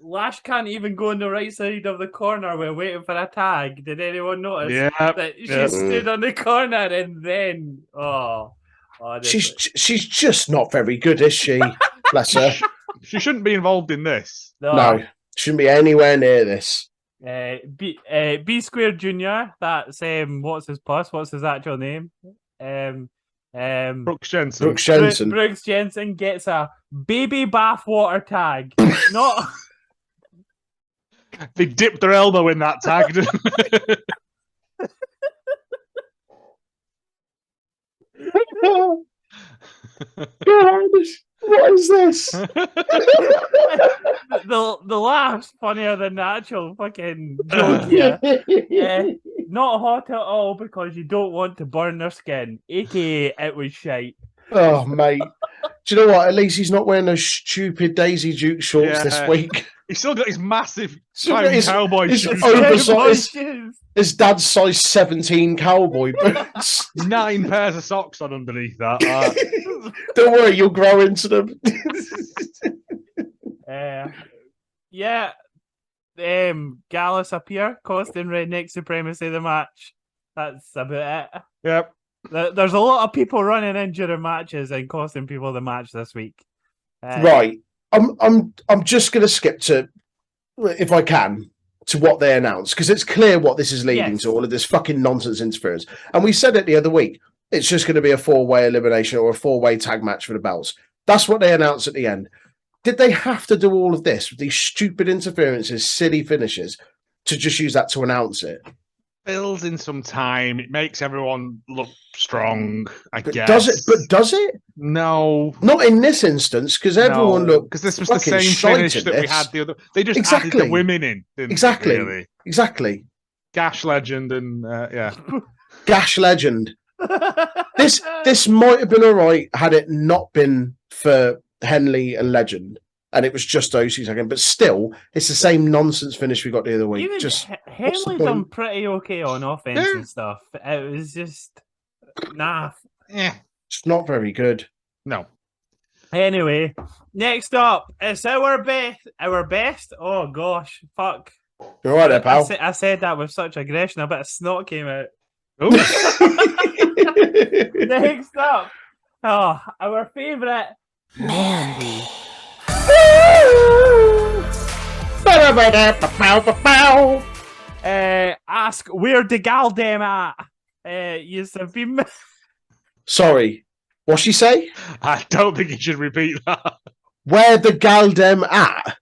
Speaker 3: Lash can't even go on the right side of the corner. We're waiting for a tag. Did anyone notice
Speaker 4: Yeah.
Speaker 3: that she
Speaker 4: yeah.
Speaker 3: stood on the corner and then
Speaker 1: She's just not very good, is she? Bless her.
Speaker 4: She shouldn't be involved in this.
Speaker 1: No, shouldn't be anywhere near this.
Speaker 3: B Squared Junior. That's what's his actual name?
Speaker 4: Brooks Jensen.
Speaker 1: Brooks Jensen.
Speaker 3: Brooks Jensen gets a baby bath water tag. Not
Speaker 4: They dipped their elbow in that tag. didn't they?
Speaker 1: God, what is this?
Speaker 3: the laugh's funnier than the actual fucking joke here. Not hot at all because you don't want to burn their skin. AKA it was shite.
Speaker 1: Oh, mate. Do you know what? At least he's not wearing those stupid Daisy Duke shorts this
Speaker 4: Yeah.
Speaker 1: week.
Speaker 4: He's still got his massive
Speaker 1: Still got
Speaker 4: tiny
Speaker 1: his-
Speaker 4: cowboy
Speaker 1: his
Speaker 4: shoes.
Speaker 1: oversized-
Speaker 3: Shoes.
Speaker 1: His dad's size 17 cowboy boots.
Speaker 4: 9 pairs of socks on underneath that.
Speaker 1: Don't worry, you'll grow into them.
Speaker 3: Gallus appear, costing Redneck Supremacy the match. That's about it.
Speaker 4: Yep.
Speaker 3: There's a lot of people running in during matches and costing people the match this week.
Speaker 1: Right. I'm just going to skip to, if I can, to what they announced because it's clear what this is leading
Speaker 3: Yes.
Speaker 1: to. All of this fucking nonsense interference, and we said it the other week. It's just going to be a 4-way elimination or a 4-way tag match for the belts. That's what they announced at the end. Did they have to do all of this with these stupid interferences, silly finishes, to just use that to announce it?
Speaker 4: Builds in some time. It makes everyone look strong, I
Speaker 1: But
Speaker 4: guess.
Speaker 1: does it? But does it?
Speaker 4: No.
Speaker 1: Not in this instance, because everyone looked
Speaker 4: because this was the
Speaker 1: fucking
Speaker 4: same
Speaker 1: shite
Speaker 4: finish
Speaker 1: in
Speaker 4: that we
Speaker 1: this.
Speaker 4: had the other. They just added
Speaker 1: Exactly.
Speaker 4: the women in. Didn't
Speaker 1: Exactly.
Speaker 4: They, really?
Speaker 1: exactly
Speaker 4: Gash Legend and yeah.
Speaker 1: Gash Legend. This might have been all right had it not been for Henley and Legend. and it was just OC second. But still, it's the same nonsense finish we got the other week.
Speaker 3: Even
Speaker 1: Just
Speaker 3: Henley
Speaker 1: point?
Speaker 3: done pretty okay on offense
Speaker 4: Yeah.
Speaker 3: and stuff. It was just naff.
Speaker 4: Yeah.
Speaker 1: it's not very good.
Speaker 4: No.
Speaker 3: Anyway, next up, it's our best. Oh gosh, fuck.
Speaker 1: You're all right there, pal.
Speaker 3: I said that with such aggression, a bit of snot came out.
Speaker 4: Ooh.
Speaker 3: Next up, our favourite Mandy. Ask where the gal dem at? You have been.
Speaker 1: Sorry, what's she say?
Speaker 4: I don't think you should repeat that.
Speaker 1: Where the Galdem at?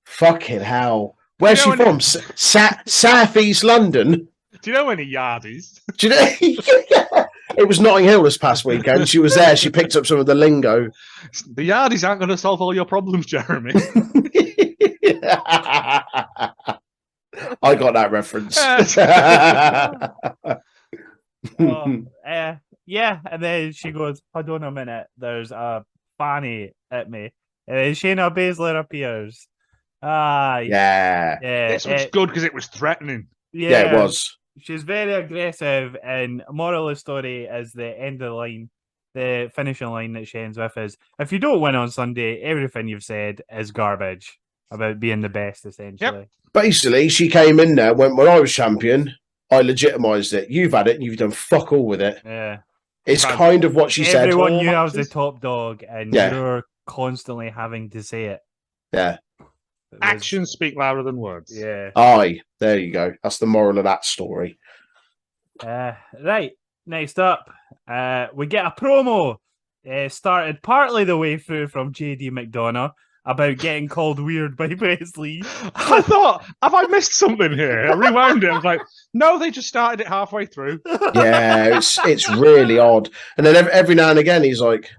Speaker 1: Fucking hell. Where's
Speaker 4: You
Speaker 1: she
Speaker 4: know
Speaker 1: from? South East London?
Speaker 4: Do you know any yardies?
Speaker 1: Do you know? It was Notting Hill this past weekend. She was there. She picked up some of the lingo.
Speaker 4: The yardies aren't going to solve all your problems, Jeremy.
Speaker 1: I got that reference.
Speaker 3: Yeah, and then she goes, hold on a minute, there's a fanny at me. And then Shayna Baszler appears.
Speaker 1: Yeah.
Speaker 4: This was good because it was threatening.
Speaker 1: Yeah, it was.
Speaker 3: She's very aggressive, and moral of the story is the end of the line, the finishing line that she ends with is, if you don't win on Sunday, everything you've said is garbage about being the best, essentially.
Speaker 1: Basically, she came in there, when I was champion, I legitimised it. You've had it, and you've done fuck all with it.
Speaker 3: Yeah.
Speaker 1: It's kind of what she said.
Speaker 3: Everyone knew I was the top dog, and
Speaker 1: Yeah.
Speaker 3: you're constantly having to say it.
Speaker 1: Yeah.
Speaker 3: It was-
Speaker 4: Actions speak louder than words.
Speaker 3: Yeah.
Speaker 1: Aye, there you go. That's the moral of that story.
Speaker 3: Right. Next up, we get a promo started partly the way through from JD McDonough about getting called weird by Wesley.
Speaker 4: I thought, have I missed something here? I rewound it. I was like, no, they just started it halfway through.
Speaker 1: Yeah, it's really odd. And then every now and again, he's like,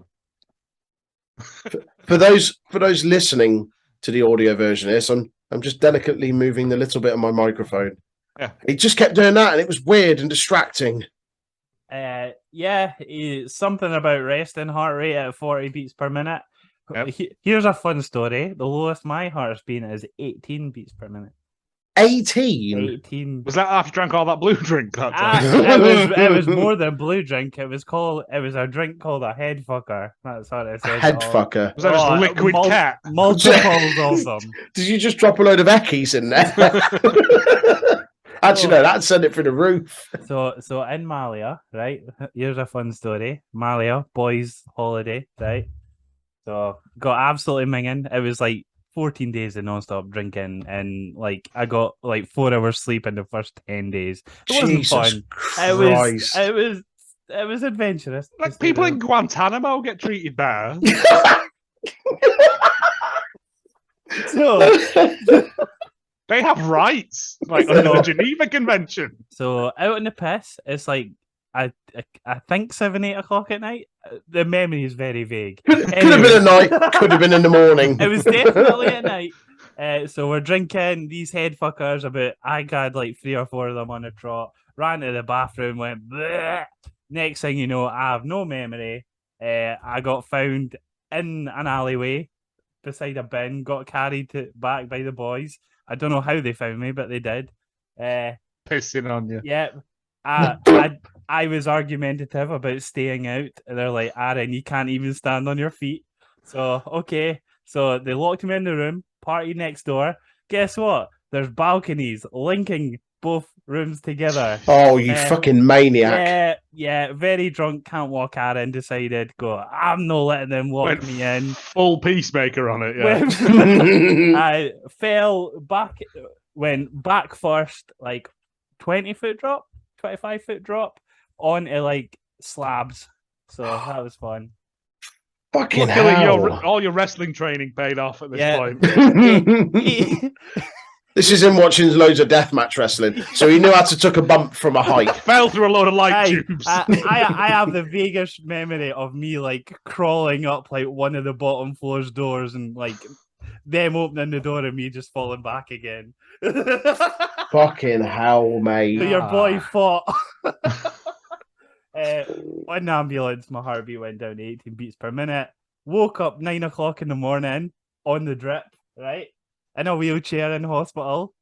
Speaker 1: for those listening to the audio version of this, I'm just delicately moving the little bit of my microphone.
Speaker 4: Yeah.
Speaker 1: He just kept doing that, and it was weird and distracting.
Speaker 3: Something about resting heart rate at 40 beats per minute.
Speaker 4: Yep.
Speaker 3: Here's a fun story. The lowest my heart's been is 18 beats per minute.
Speaker 1: 18.
Speaker 3: 18.
Speaker 4: Was that after you drank all that blue drink that time?
Speaker 3: It was more than blue drink. It was a drink called a head fucker. That's what it said.
Speaker 1: Head fucker.
Speaker 4: Was that just liquid cat?
Speaker 3: Multiples of them.
Speaker 1: Did you just drop a load of eckies in there? Actually, no, that'd send it through the roof.
Speaker 3: So in Malia, right? Here's a fun story. Malia, boys' holiday, right? So got absolutely minging. It was like 14 days of non-stop drinking, and like I got like 4 hours sleep in the first 10 days. It wasn't
Speaker 1: Jesus
Speaker 3: fun.
Speaker 1: Christ.
Speaker 3: It was adventurous.
Speaker 4: Like people in Guantanamo get treated better.
Speaker 3: So
Speaker 4: They have rights, like under the Geneva Convention.
Speaker 3: So out in the piss, it's like I think 7-8 o'clock at night. The memory is very vague.
Speaker 1: Could have been at night, could have been in the morning.
Speaker 3: It was definitely at night. So we're drinking these head fuckers. I had like 3 or 4 of them on a trot. Ran to the bathroom, went bleh. Next thing you know, I have no memory. I got found in an alleyway beside a bin. Got carried back by the boys. I don't know how they found me, but they did.
Speaker 4: Pissing on you.
Speaker 3: Yeah. I was argumentative about staying out. And they're like, Aaron, you can't even stand on your feet. So, okay. So they locked me in the room, party next door. Guess what? There's balconies linking both rooms together.
Speaker 1: Oh, you fucking maniac.
Speaker 3: Yeah, very drunk, can't walk Aaron, decided, I'm not letting them lock me in.
Speaker 4: Full peacemaker on it, yeah.
Speaker 3: I went back first, like 20-foot drop, 25-foot drop onto like slabs. So that was fun.
Speaker 1: Fucking
Speaker 4: Luckily,
Speaker 1: hell.
Speaker 4: all your wrestling training paid off at this point.
Speaker 1: This is him watching loads of deathmatch wrestling, so he knew how to took a bump from a height.
Speaker 4: Fell through a load of light tubes.
Speaker 3: I have the vaguest memory of me like crawling up like one of the bottom floor's doors and like them opening the door and me just falling back again.
Speaker 1: Fucking hell, mate.
Speaker 3: So your boy fought. On the ambulance, my heartbeat went down to 18 beats per minute. Woke up 9 o'clock in the morning. on the drip, right? In a wheelchair in hospital.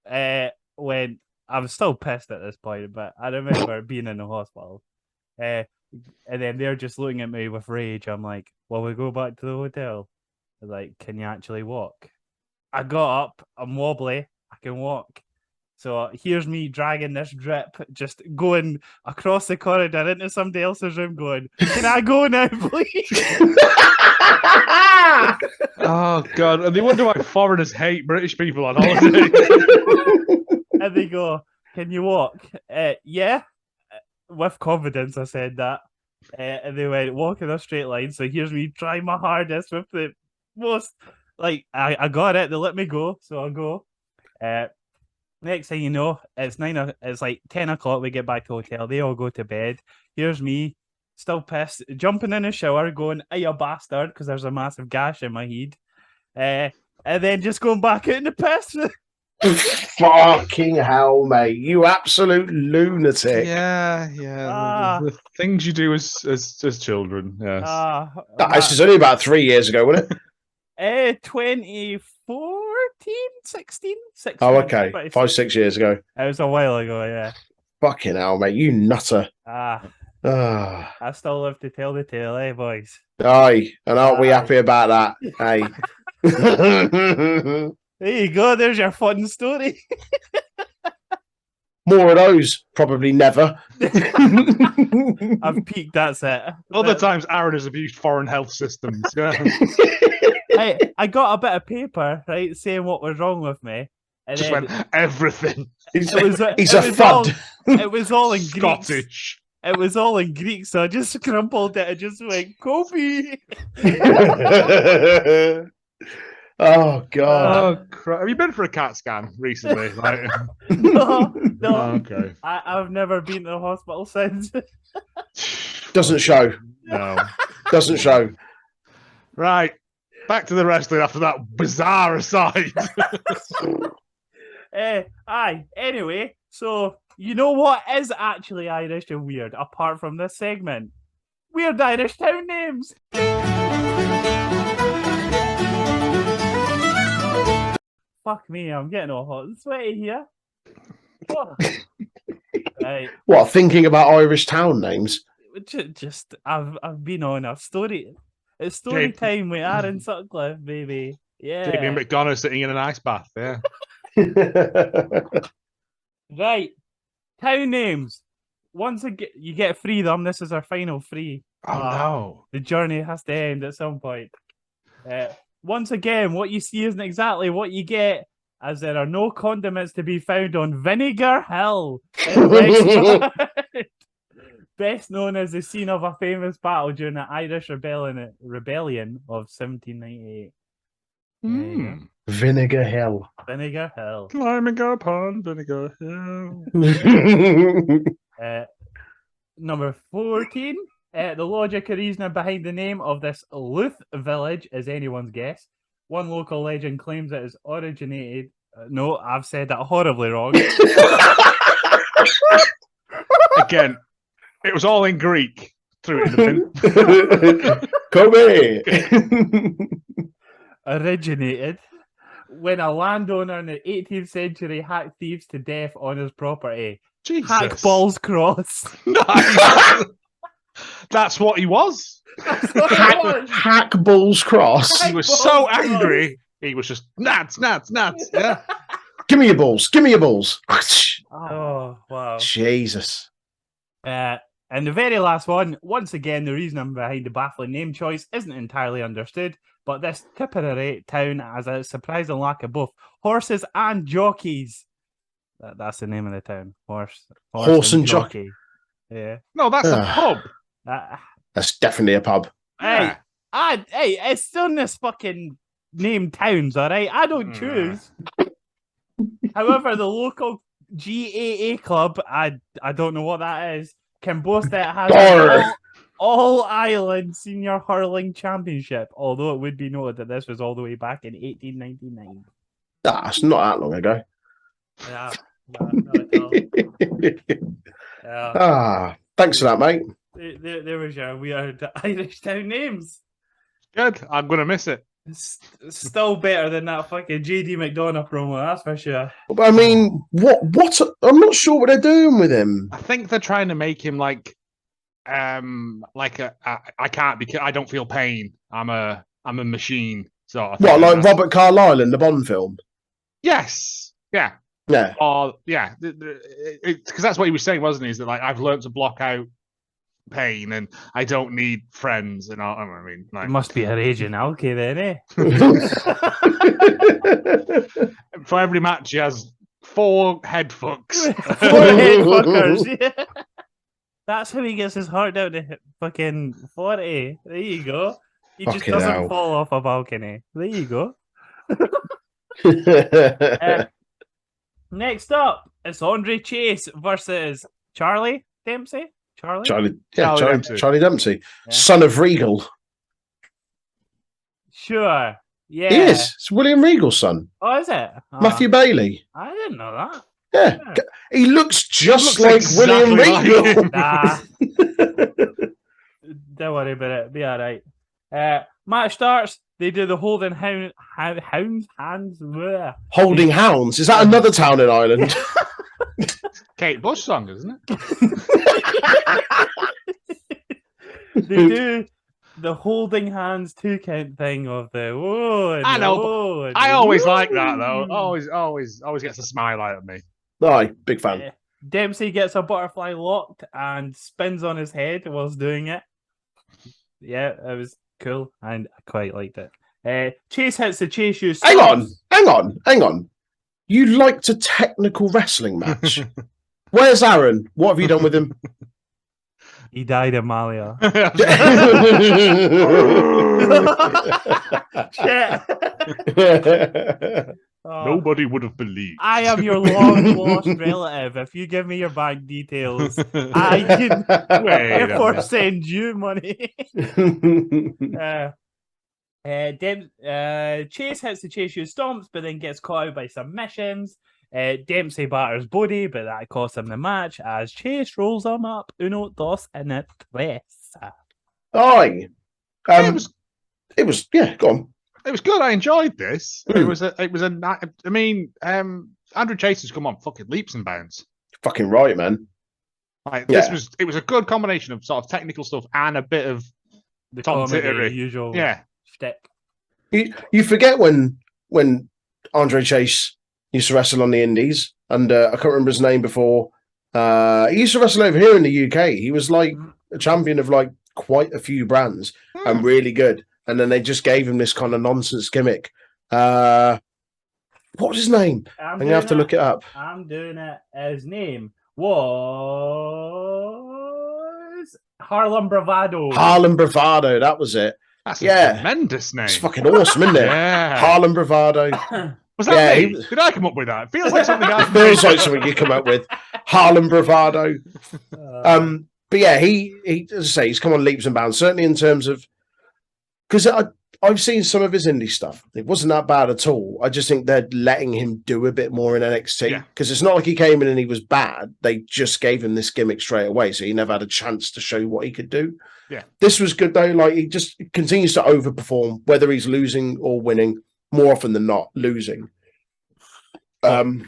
Speaker 3: When I was still pissed at this point, but I remember being in the hospital. And then they're just looking at me with rage. I'm like, well, we go back to the hotel. They're like, can you actually walk? I got up, I'm wobbly, I can walk. So here's me dragging this drip, just going across the corridor into somebody else's room going, can I go now, please?
Speaker 4: Oh, God. And they wonder why foreigners hate British people on holiday.
Speaker 3: And they go, can you walk? Yeah. With confidence, I said that. And they went, walk in a straight line. So here's me trying my hardest with the most, like, I got it. They let me go. So I go. Next thing you know, it's like 10 o'clock. We get back to the hotel. They all go to bed. Here's me, still pissed, jumping in the shower, going, "Hey, you bastard," because there's a massive gash in my head. And then just going back out in the piss.
Speaker 1: Fucking hell, mate! You absolute lunatic.
Speaker 4: Yeah. The things you do as children. Yes.
Speaker 1: This is only about 3 years ago, wasn't it?
Speaker 3: 2014, 16.
Speaker 1: Oh, okay. 5, 6 years ago.
Speaker 3: It was a while ago, yeah.
Speaker 1: Fucking hell, mate! You nutter.
Speaker 3: I still live to tell the tale, boys?
Speaker 1: Aye, and aren't we happy about that? Aye.
Speaker 3: There you go. There's your fun story.
Speaker 1: More of those, probably never.
Speaker 3: I've peaked. That's it.
Speaker 4: Other times, Aaron has abused foreign health systems. Yeah.
Speaker 3: I got a bit of paper, right, saying what was wrong with me. And
Speaker 4: Just
Speaker 3: then
Speaker 4: went everything.
Speaker 1: He's a fud.
Speaker 3: It was all in Greek.
Speaker 4: Scottish.
Speaker 3: It was all in Greek, so I just crumpled it and just went, Kobe.
Speaker 1: Oh, God.
Speaker 4: Oh, crap. Have you been for a CAT scan recently?
Speaker 3: No.
Speaker 4: Oh, okay.
Speaker 3: I've never been to the hospital since.
Speaker 1: Doesn't show.
Speaker 4: No.
Speaker 1: Doesn't show.
Speaker 4: Right. Back to the wrestling after that bizarre aside.
Speaker 3: Anyway, so you know what is actually Irish and weird, apart from this segment? Weird Irish town names. Fuck me, I'm getting all hot and sweaty here. Oh. Right.
Speaker 1: What, thinking about Irish town names?
Speaker 3: Just I've been on a story. It's story time with Aaron Sutcliffe, baby. Yeah.
Speaker 4: Damien McDonough sitting in an ice bath, yeah.
Speaker 3: Right. Town names. Once again, you get free them. This is our final free.
Speaker 4: Oh, no.
Speaker 3: The journey has to end at some point. Once again, what you see isn't exactly what you get, as there are no condiments to be found on Vinegar Hill. Best known as the scene of a famous battle during the Irish Rebellion of 1798.
Speaker 1: Vinegar Hill.
Speaker 3: Vinegar Hill.
Speaker 4: Climbing upon Vinegar Hill.
Speaker 3: Number 14. The logic or reasoning behind the name of this Louth village is anyone's guess. One local legend claims it is originated. No, I've said that horribly wrong.
Speaker 4: Again, it was all in Greek. Threw it in the
Speaker 1: Kobe!
Speaker 3: Originated when a landowner in the 18th century hacked thieves to death on his property.
Speaker 4: Jesus.
Speaker 3: Hack Balls Cross.
Speaker 4: That's what he was.
Speaker 1: Hack Balls Cross.
Speaker 4: He was so angry. He was just nuts. Yeah.
Speaker 1: Give me your balls. Give me your balls.
Speaker 3: Oh, wow.
Speaker 1: Jesus.
Speaker 3: And the very last one, once again, the reasoning behind the baffling name choice isn't entirely understood, but this Tipperary town has a surprising lack of both horses and jockeys. That's the name of the town. Horse and jockey. Yeah.
Speaker 4: No, that's a pub.
Speaker 1: That's definitely a pub.
Speaker 3: Hey, it's still in this fucking named towns, all right? I don't choose. However, the local GAA club, I don't know what that is, can boast that it has an all-Ireland Senior Hurling Championship, although it would be noted that this was all the way back in 1899.
Speaker 1: That's not that long ago.
Speaker 3: Yeah, not at all. Yeah.
Speaker 1: Thanks for that, mate.
Speaker 3: There was your weird Irish town names.
Speaker 4: Good. I'm going to miss it.
Speaker 3: It's still better than that fucking JD McDonough promo, that's for sure.
Speaker 1: I mean, what? I'm not sure what they're doing with him.
Speaker 4: I think they're trying to make him I can't because I don't feel pain. I'm a machine sort of thing.
Speaker 1: What, like Robert Carlyle in the Bond film?
Speaker 4: Yes. Yeah.
Speaker 1: Yeah.
Speaker 4: Or yeah, because that's what he was saying, wasn't he? Is that like I've learned to block out pain and I don't need friends and all. I mean, like,
Speaker 3: It must be a raging alky then, eh?
Speaker 4: for every match, he has 4 head fucks.
Speaker 3: 4 head fuckers. Yeah. That's how he gets his heart down to fucking 40. There you go. He just
Speaker 1: Fucking
Speaker 3: doesn't
Speaker 1: hell.
Speaker 3: fall off a balcony. There you go. Next up, it's Andre Chase versus Charlie Dempsey.
Speaker 1: Charlie
Speaker 4: Dempsey.
Speaker 1: Charlie Dempsey,
Speaker 3: Yeah.
Speaker 1: son of Regal.
Speaker 3: Sure. Yeah.
Speaker 1: He is. It's William Regal's son,
Speaker 3: Oh, is it? Oh,
Speaker 1: Matthew Bailey.
Speaker 3: I didn't know that.
Speaker 1: Yeah,
Speaker 3: Yeah.
Speaker 1: he looks just
Speaker 4: looks
Speaker 1: like William
Speaker 4: exactly like
Speaker 1: Regal.
Speaker 4: him.
Speaker 3: Nah. Don't worry about it. Be all right. Match starts. They do the holding hands. Bleh.
Speaker 1: Holding Hounds. Is that another town in Ireland?
Speaker 4: Kate Bush song, isn't it?
Speaker 3: They do the holding hands 2 count thing of the whoa. And
Speaker 4: I
Speaker 3: the
Speaker 4: know,
Speaker 3: whoa and
Speaker 4: I
Speaker 3: the
Speaker 4: always
Speaker 3: woo.
Speaker 4: like that though. Always gets a smile out of me.
Speaker 1: Aye, big fan.
Speaker 3: Yeah. Dempsey gets a butterfly locked and spins on his head whilst doing it. Yeah, it was cool and I quite liked it. Chase hits the Chase shoe.
Speaker 1: Hang on. You liked a technical wrestling match. Where's Aaron? What have you done with him?
Speaker 3: He died in Malia. Shit. Oh,
Speaker 4: Nobody would have believed.
Speaker 3: I am your long lost relative. If you give me your bank details, I can
Speaker 4: Wait a
Speaker 3: therefore
Speaker 4: minute.
Speaker 3: send you money. Chase hits the Chase shoe stomps, but then gets caught out by submissions. Dempsey batters Bodie, but that costs him the match as Chase rolls him up. 1, 2, and 3.
Speaker 1: Aye.
Speaker 4: It was
Speaker 1: Go on.
Speaker 4: it was good. I enjoyed this.
Speaker 1: Mm.
Speaker 4: It was a. I mean, Andrew Chase has come on fucking leaps and bounds.
Speaker 1: Fucking right, man.
Speaker 4: Like
Speaker 1: Yeah.
Speaker 4: it was a good combination of sort of technical stuff and a bit of
Speaker 3: The
Speaker 4: Tom
Speaker 3: comedy,
Speaker 4: Tittery.
Speaker 3: usual
Speaker 4: yeah.
Speaker 3: shtick.
Speaker 1: You forget when Andre Chase used to wrestle on the Indies, and I can't remember his name before. He used to wrestle over here in the UK. He was like a champion of like quite a few brands and really good. And then they just gave him this kind of nonsense gimmick. What was his name? I'm gonna have to look it up.
Speaker 3: I'm doing it. His name was Harlem Bravado.
Speaker 1: Harlem Bravado. That was it.
Speaker 4: That's
Speaker 1: Yeah.
Speaker 4: a tremendous name.
Speaker 1: It's fucking awesome, isn't it?
Speaker 4: Yeah.
Speaker 1: Harlem Bravado.
Speaker 4: Was that
Speaker 1: Yeah,
Speaker 4: me?
Speaker 1: he-
Speaker 4: Did I come up with that? It feels like something I
Speaker 1: Feels like something you come up with. Harlem Bravado. But yeah, he as I say, he's come on leaps and bounds. Certainly in terms of because I've seen some of his indie stuff. It wasn't that bad at all. I just think they're letting him do a bit more in NXT because it's not like he came in and he was bad. They just gave him this gimmick straight away, so he never had a chance to show what he could do.
Speaker 4: Yeah,
Speaker 1: this was good though. Like he just continues to overperform, whether he's losing or winning. More often than not, losing. But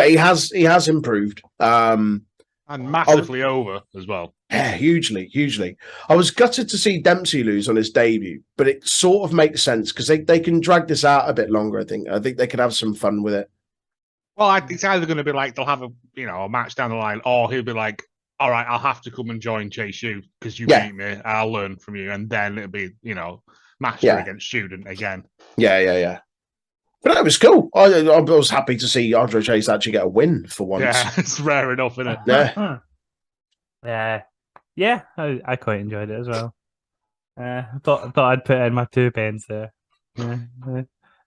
Speaker 1: he has improved.
Speaker 4: and massively over as well.
Speaker 1: Yeah, hugely. I was gutted to see Dempsey lose on his debut, but it sort of makes sense because they can drag this out a bit longer. I think they could have some fun with it.
Speaker 4: Well, it's either going to be like they'll have a match down the line, or he'll be like, "All right, I'll have to come and join Chase U because you beat me. I'll learn from you," and then it'll be Master against student again.
Speaker 1: Yeah. But that was cool. I was happy to see Andre Chase actually get a win for once.
Speaker 4: Yeah, it's rare enough, isn't it?
Speaker 1: Yeah.
Speaker 3: Yeah, I quite enjoyed it as well. Thought I'd put in my 2 pence there.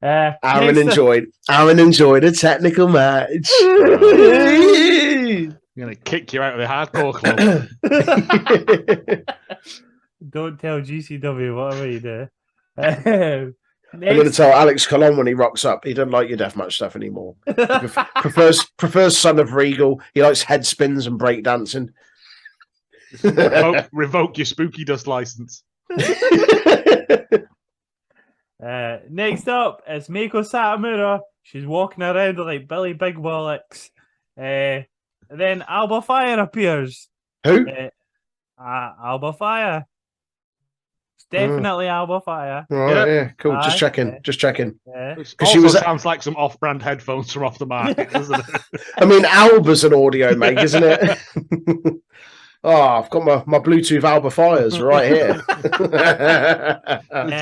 Speaker 1: Aaron enjoyed a technical match.
Speaker 4: I'm gonna kick you out of the hardcore club.
Speaker 3: Don't tell GCW whatever you do.
Speaker 1: I'm going to tell Alex Colon when he rocks up. He doesn't like your deathmatch stuff anymore. He prefers Son of Regal. He likes head spins and breakdancing.
Speaker 4: Revoke your spooky dust license.
Speaker 3: Next up is Mako Satomura. She's walking around like Billy Big Bollocks. Then Alba Fire appears.
Speaker 1: Who?
Speaker 3: Alba Fire. It's definitely Alba Fire.
Speaker 1: Right, yeah, cool. Just
Speaker 3: Aye,
Speaker 1: checking.
Speaker 3: yeah.
Speaker 1: Just checking.
Speaker 3: Yeah.
Speaker 4: Which
Speaker 1: 'Cause
Speaker 4: also
Speaker 1: she was-
Speaker 4: sounds like some off-brand headphones from off the market, doesn't it?
Speaker 1: I mean, Alba's an audio make, isn't it? Oh, I've got my Bluetooth Alba Fires right here.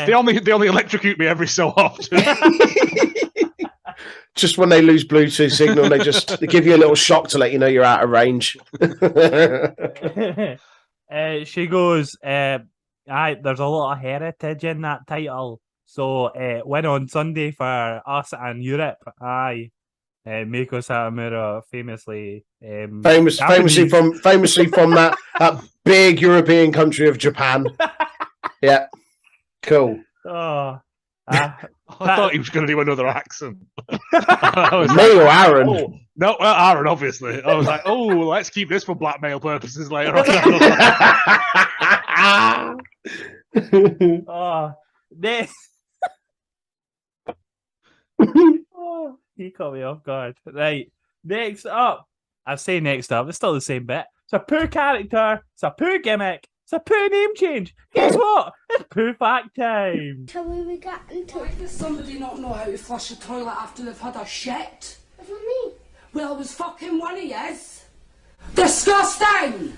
Speaker 4: They only electrocute me every so often.
Speaker 1: Just when they lose Bluetooth signal, they give you a little shock to let you know you're out of range.
Speaker 3: She goes, aye, there's a lot of heritage in that title. So win on Sunday for us and Europe. Aye. Mako Satomura famously
Speaker 1: famously from that big European country of Japan. Yeah. Cool.
Speaker 3: Oh,
Speaker 4: I thought he was going to do another accent. I was
Speaker 1: Me or Aaron?
Speaker 4: oh, no, well, Aaron, obviously. I was like, oh, let's keep this for blackmail purposes later on.
Speaker 3: oh, this. Oh, he caught me off guard. Right, next up. I say next up. It's still the same bit. It's a poor character. It's a poor gimmick. It's a poor name change. Guess what? It's poo fact time.
Speaker 8: Shall we get into
Speaker 9: Why does somebody not know how to flush a toilet after they've had a shit?
Speaker 8: it for me?
Speaker 9: Well, it was fucking one of yous. Disgusting!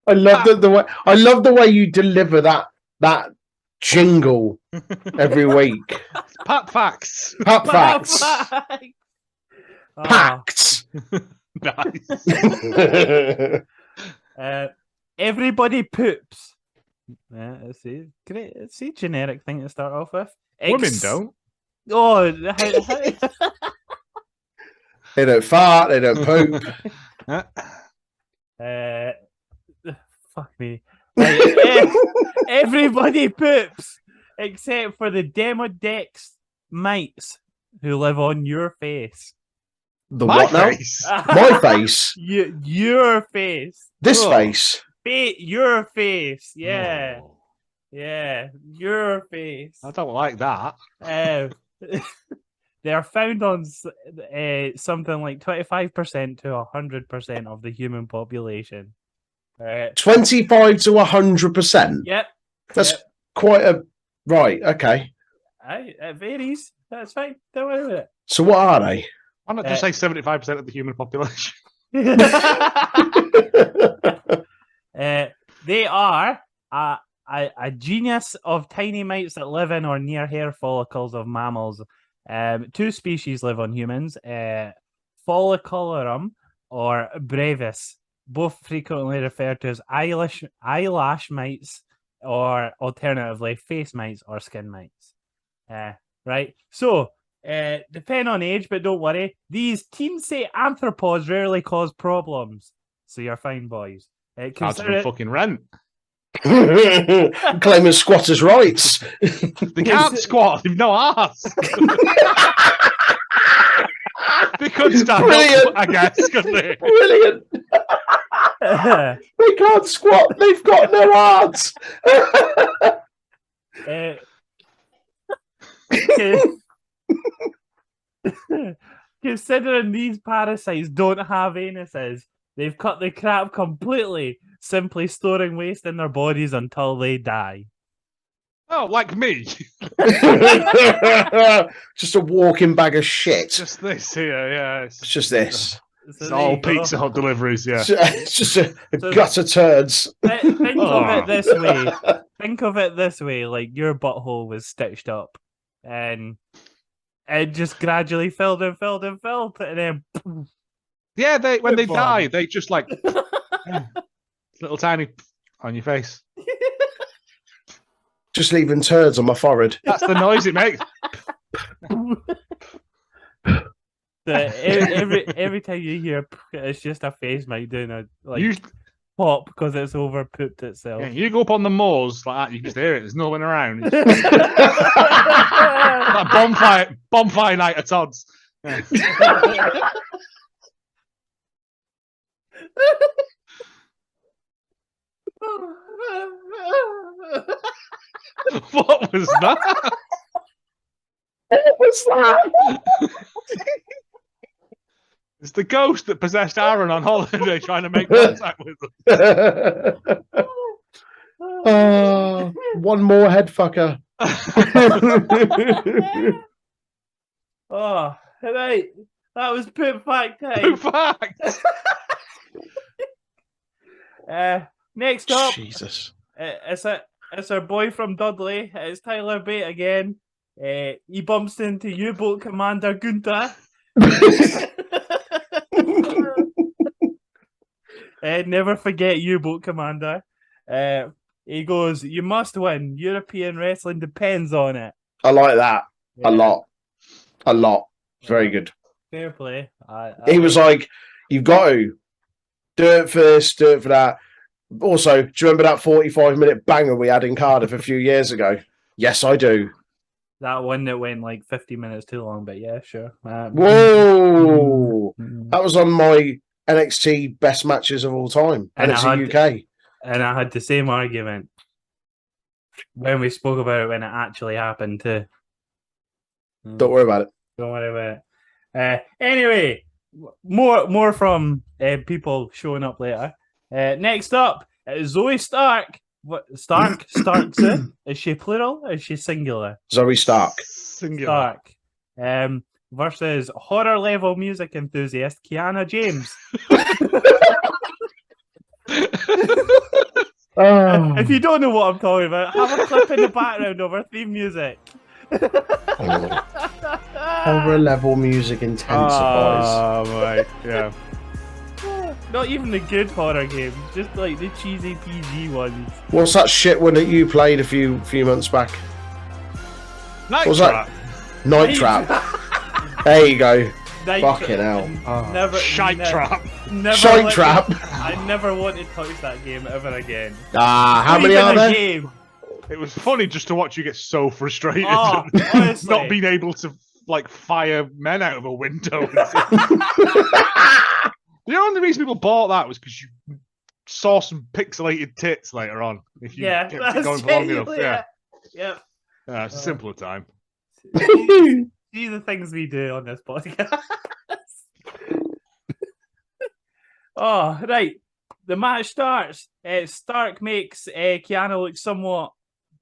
Speaker 1: I love the way you deliver that jingle every week.
Speaker 4: Pat facts.
Speaker 1: Pat facts.
Speaker 3: Oh,
Speaker 1: Facts.
Speaker 4: Nice.
Speaker 3: everybody poops. See, great. See, generic thing to start off with.
Speaker 4: Women don't.
Speaker 3: Oh,
Speaker 1: They don't fart. They don't poop.
Speaker 3: fuck me. Everybody poops except for the Demodex mites who live on your face.
Speaker 1: The
Speaker 4: My
Speaker 1: what now?
Speaker 4: face.
Speaker 1: My face.
Speaker 3: Your face.
Speaker 1: This
Speaker 4: Oh.
Speaker 1: face.
Speaker 3: Your face. Yeah.
Speaker 4: Oh,
Speaker 3: Yeah. Your face.
Speaker 4: I don't like that.
Speaker 3: They are found on something like 25% to 100% of the human population.
Speaker 1: 25 to 100%.
Speaker 3: Yep.
Speaker 1: That's
Speaker 3: Yep.
Speaker 1: quite a right. Okay.
Speaker 3: It varies. That's fine. Don't worry about
Speaker 1: So what are they?
Speaker 4: Why not just say 75% of the human population?
Speaker 3: it. They are a genus of tiny mites that live in or near hair follicles of mammals. Two species live on humans: Follicularum or brevis, both frequently referred to as eyelash mites, or alternatively face mites or skin mites. Right. So, depend on age, but don't worry. These teensy arthropods rarely cause problems, so you're fine, boys.
Speaker 4: Can't
Speaker 3: Consider
Speaker 4: even
Speaker 3: it,
Speaker 4: fucking rent.
Speaker 1: Claiming squatters' rights.
Speaker 4: They can't squat. They've no arse. They could stand
Speaker 1: Brilliant.
Speaker 4: up, I guess, couldn't they?
Speaker 1: Brilliant. They can't squat. They've got no arms.
Speaker 3: Considering these parasites don't have anuses, they've cut the crap completely, simply storing waste in their bodies until they die.
Speaker 4: Oh, like me.
Speaker 1: Just a walking bag of shit.
Speaker 4: Just this here, yeah.
Speaker 1: It's just this.
Speaker 3: So
Speaker 4: It's
Speaker 3: there
Speaker 4: all
Speaker 3: you go.
Speaker 4: Pizza Hut deliveries, yeah.
Speaker 1: It's just a
Speaker 3: So-
Speaker 1: gut of turds.
Speaker 3: Think of
Speaker 4: Oh.
Speaker 3: it this way. Think of it this way: like your butthole was stitched up, and it just gradually filled and filled and filled, and then
Speaker 4: Yeah, when they
Speaker 3: Good
Speaker 4: die,
Speaker 3: one.
Speaker 4: they just like little tiny on your face.
Speaker 1: Just leaving turds on my forehead.
Speaker 4: That's the noise it makes.
Speaker 3: every time you hear, it's just a face mate doing a like
Speaker 4: You,
Speaker 3: pop because it's over pooped itself.
Speaker 4: yeah, you go up on the moors like that, you just hear it. There's no one around. It's like bonfire night at Todd's. Yeah. What was that?
Speaker 1: What was that?
Speaker 4: It's the ghost that possessed Aaron on holiday trying to make contact with him.
Speaker 1: One more head fucker.
Speaker 3: Oh, right. That was poop fact
Speaker 4: In
Speaker 3: time.
Speaker 4: fact,
Speaker 3: Next up,
Speaker 1: Jesus.
Speaker 3: it's our boy from Dudley. It's Tyler Bate again. He bumps into U-boat Commander Gunta. Never forget U-boat Commander. He goes, "You must win. European wrestling depends on it."
Speaker 1: I like that
Speaker 3: Yeah,
Speaker 1: a lot. Very good.
Speaker 3: fair play.
Speaker 1: He was like, "You've got to do it for this, do it for that." Also, do you remember that 45-minute banger we had in Cardiff a few years ago? Yes, I do.
Speaker 3: that one that went like 50 minutes too long, but yeah, sure.
Speaker 1: Whoa! That was on my NXT best matches of all time.
Speaker 3: And
Speaker 1: NXT UK.
Speaker 3: And I had the same argument when we spoke about it when it actually happened too.
Speaker 1: Don't worry about it.
Speaker 3: Don't worry about it. Anyway, more from people showing up later. Next up, Zoe Stark. What Stark? Starkson? Is she plural? Or is she singular?
Speaker 1: Zoe Stark.
Speaker 4: singular.
Speaker 3: Stark. Versus horror level music enthusiast Kiana James. If you don't know what I'm talking about, have a clip in the background of our theme music.
Speaker 1: Horror level music intensifies.
Speaker 4: Oh my, yeah.
Speaker 3: Not even the good horror games, just like the cheesy PG ones.
Speaker 1: What's that shit one that you played a few months back?
Speaker 4: Night
Speaker 1: What's
Speaker 4: Trap.
Speaker 1: that? Night Trap. There you go. Fucking hell.
Speaker 3: Never,
Speaker 4: Shite Trap.
Speaker 3: Never
Speaker 1: Shite
Speaker 3: let
Speaker 1: Trap.
Speaker 3: me- I never want to touch that game ever again.
Speaker 1: How
Speaker 3: Not
Speaker 1: many
Speaker 3: even
Speaker 1: are
Speaker 3: a
Speaker 1: there?
Speaker 3: Game.
Speaker 4: It was funny just to watch you get so frustrated
Speaker 3: Oh, honestly.
Speaker 4: not being able to like fire men out of a window. The only reason people bought that was because you saw some pixelated tits later on. If you
Speaker 3: Yeah,
Speaker 4: kept it
Speaker 3: that's
Speaker 4: going for long enough,
Speaker 3: genuinely
Speaker 4: yeah,
Speaker 3: it. Yep.
Speaker 4: It's a simpler time.
Speaker 3: See the things we do on this podcast. Oh, right. The match starts. Stark makes Kiana look somewhat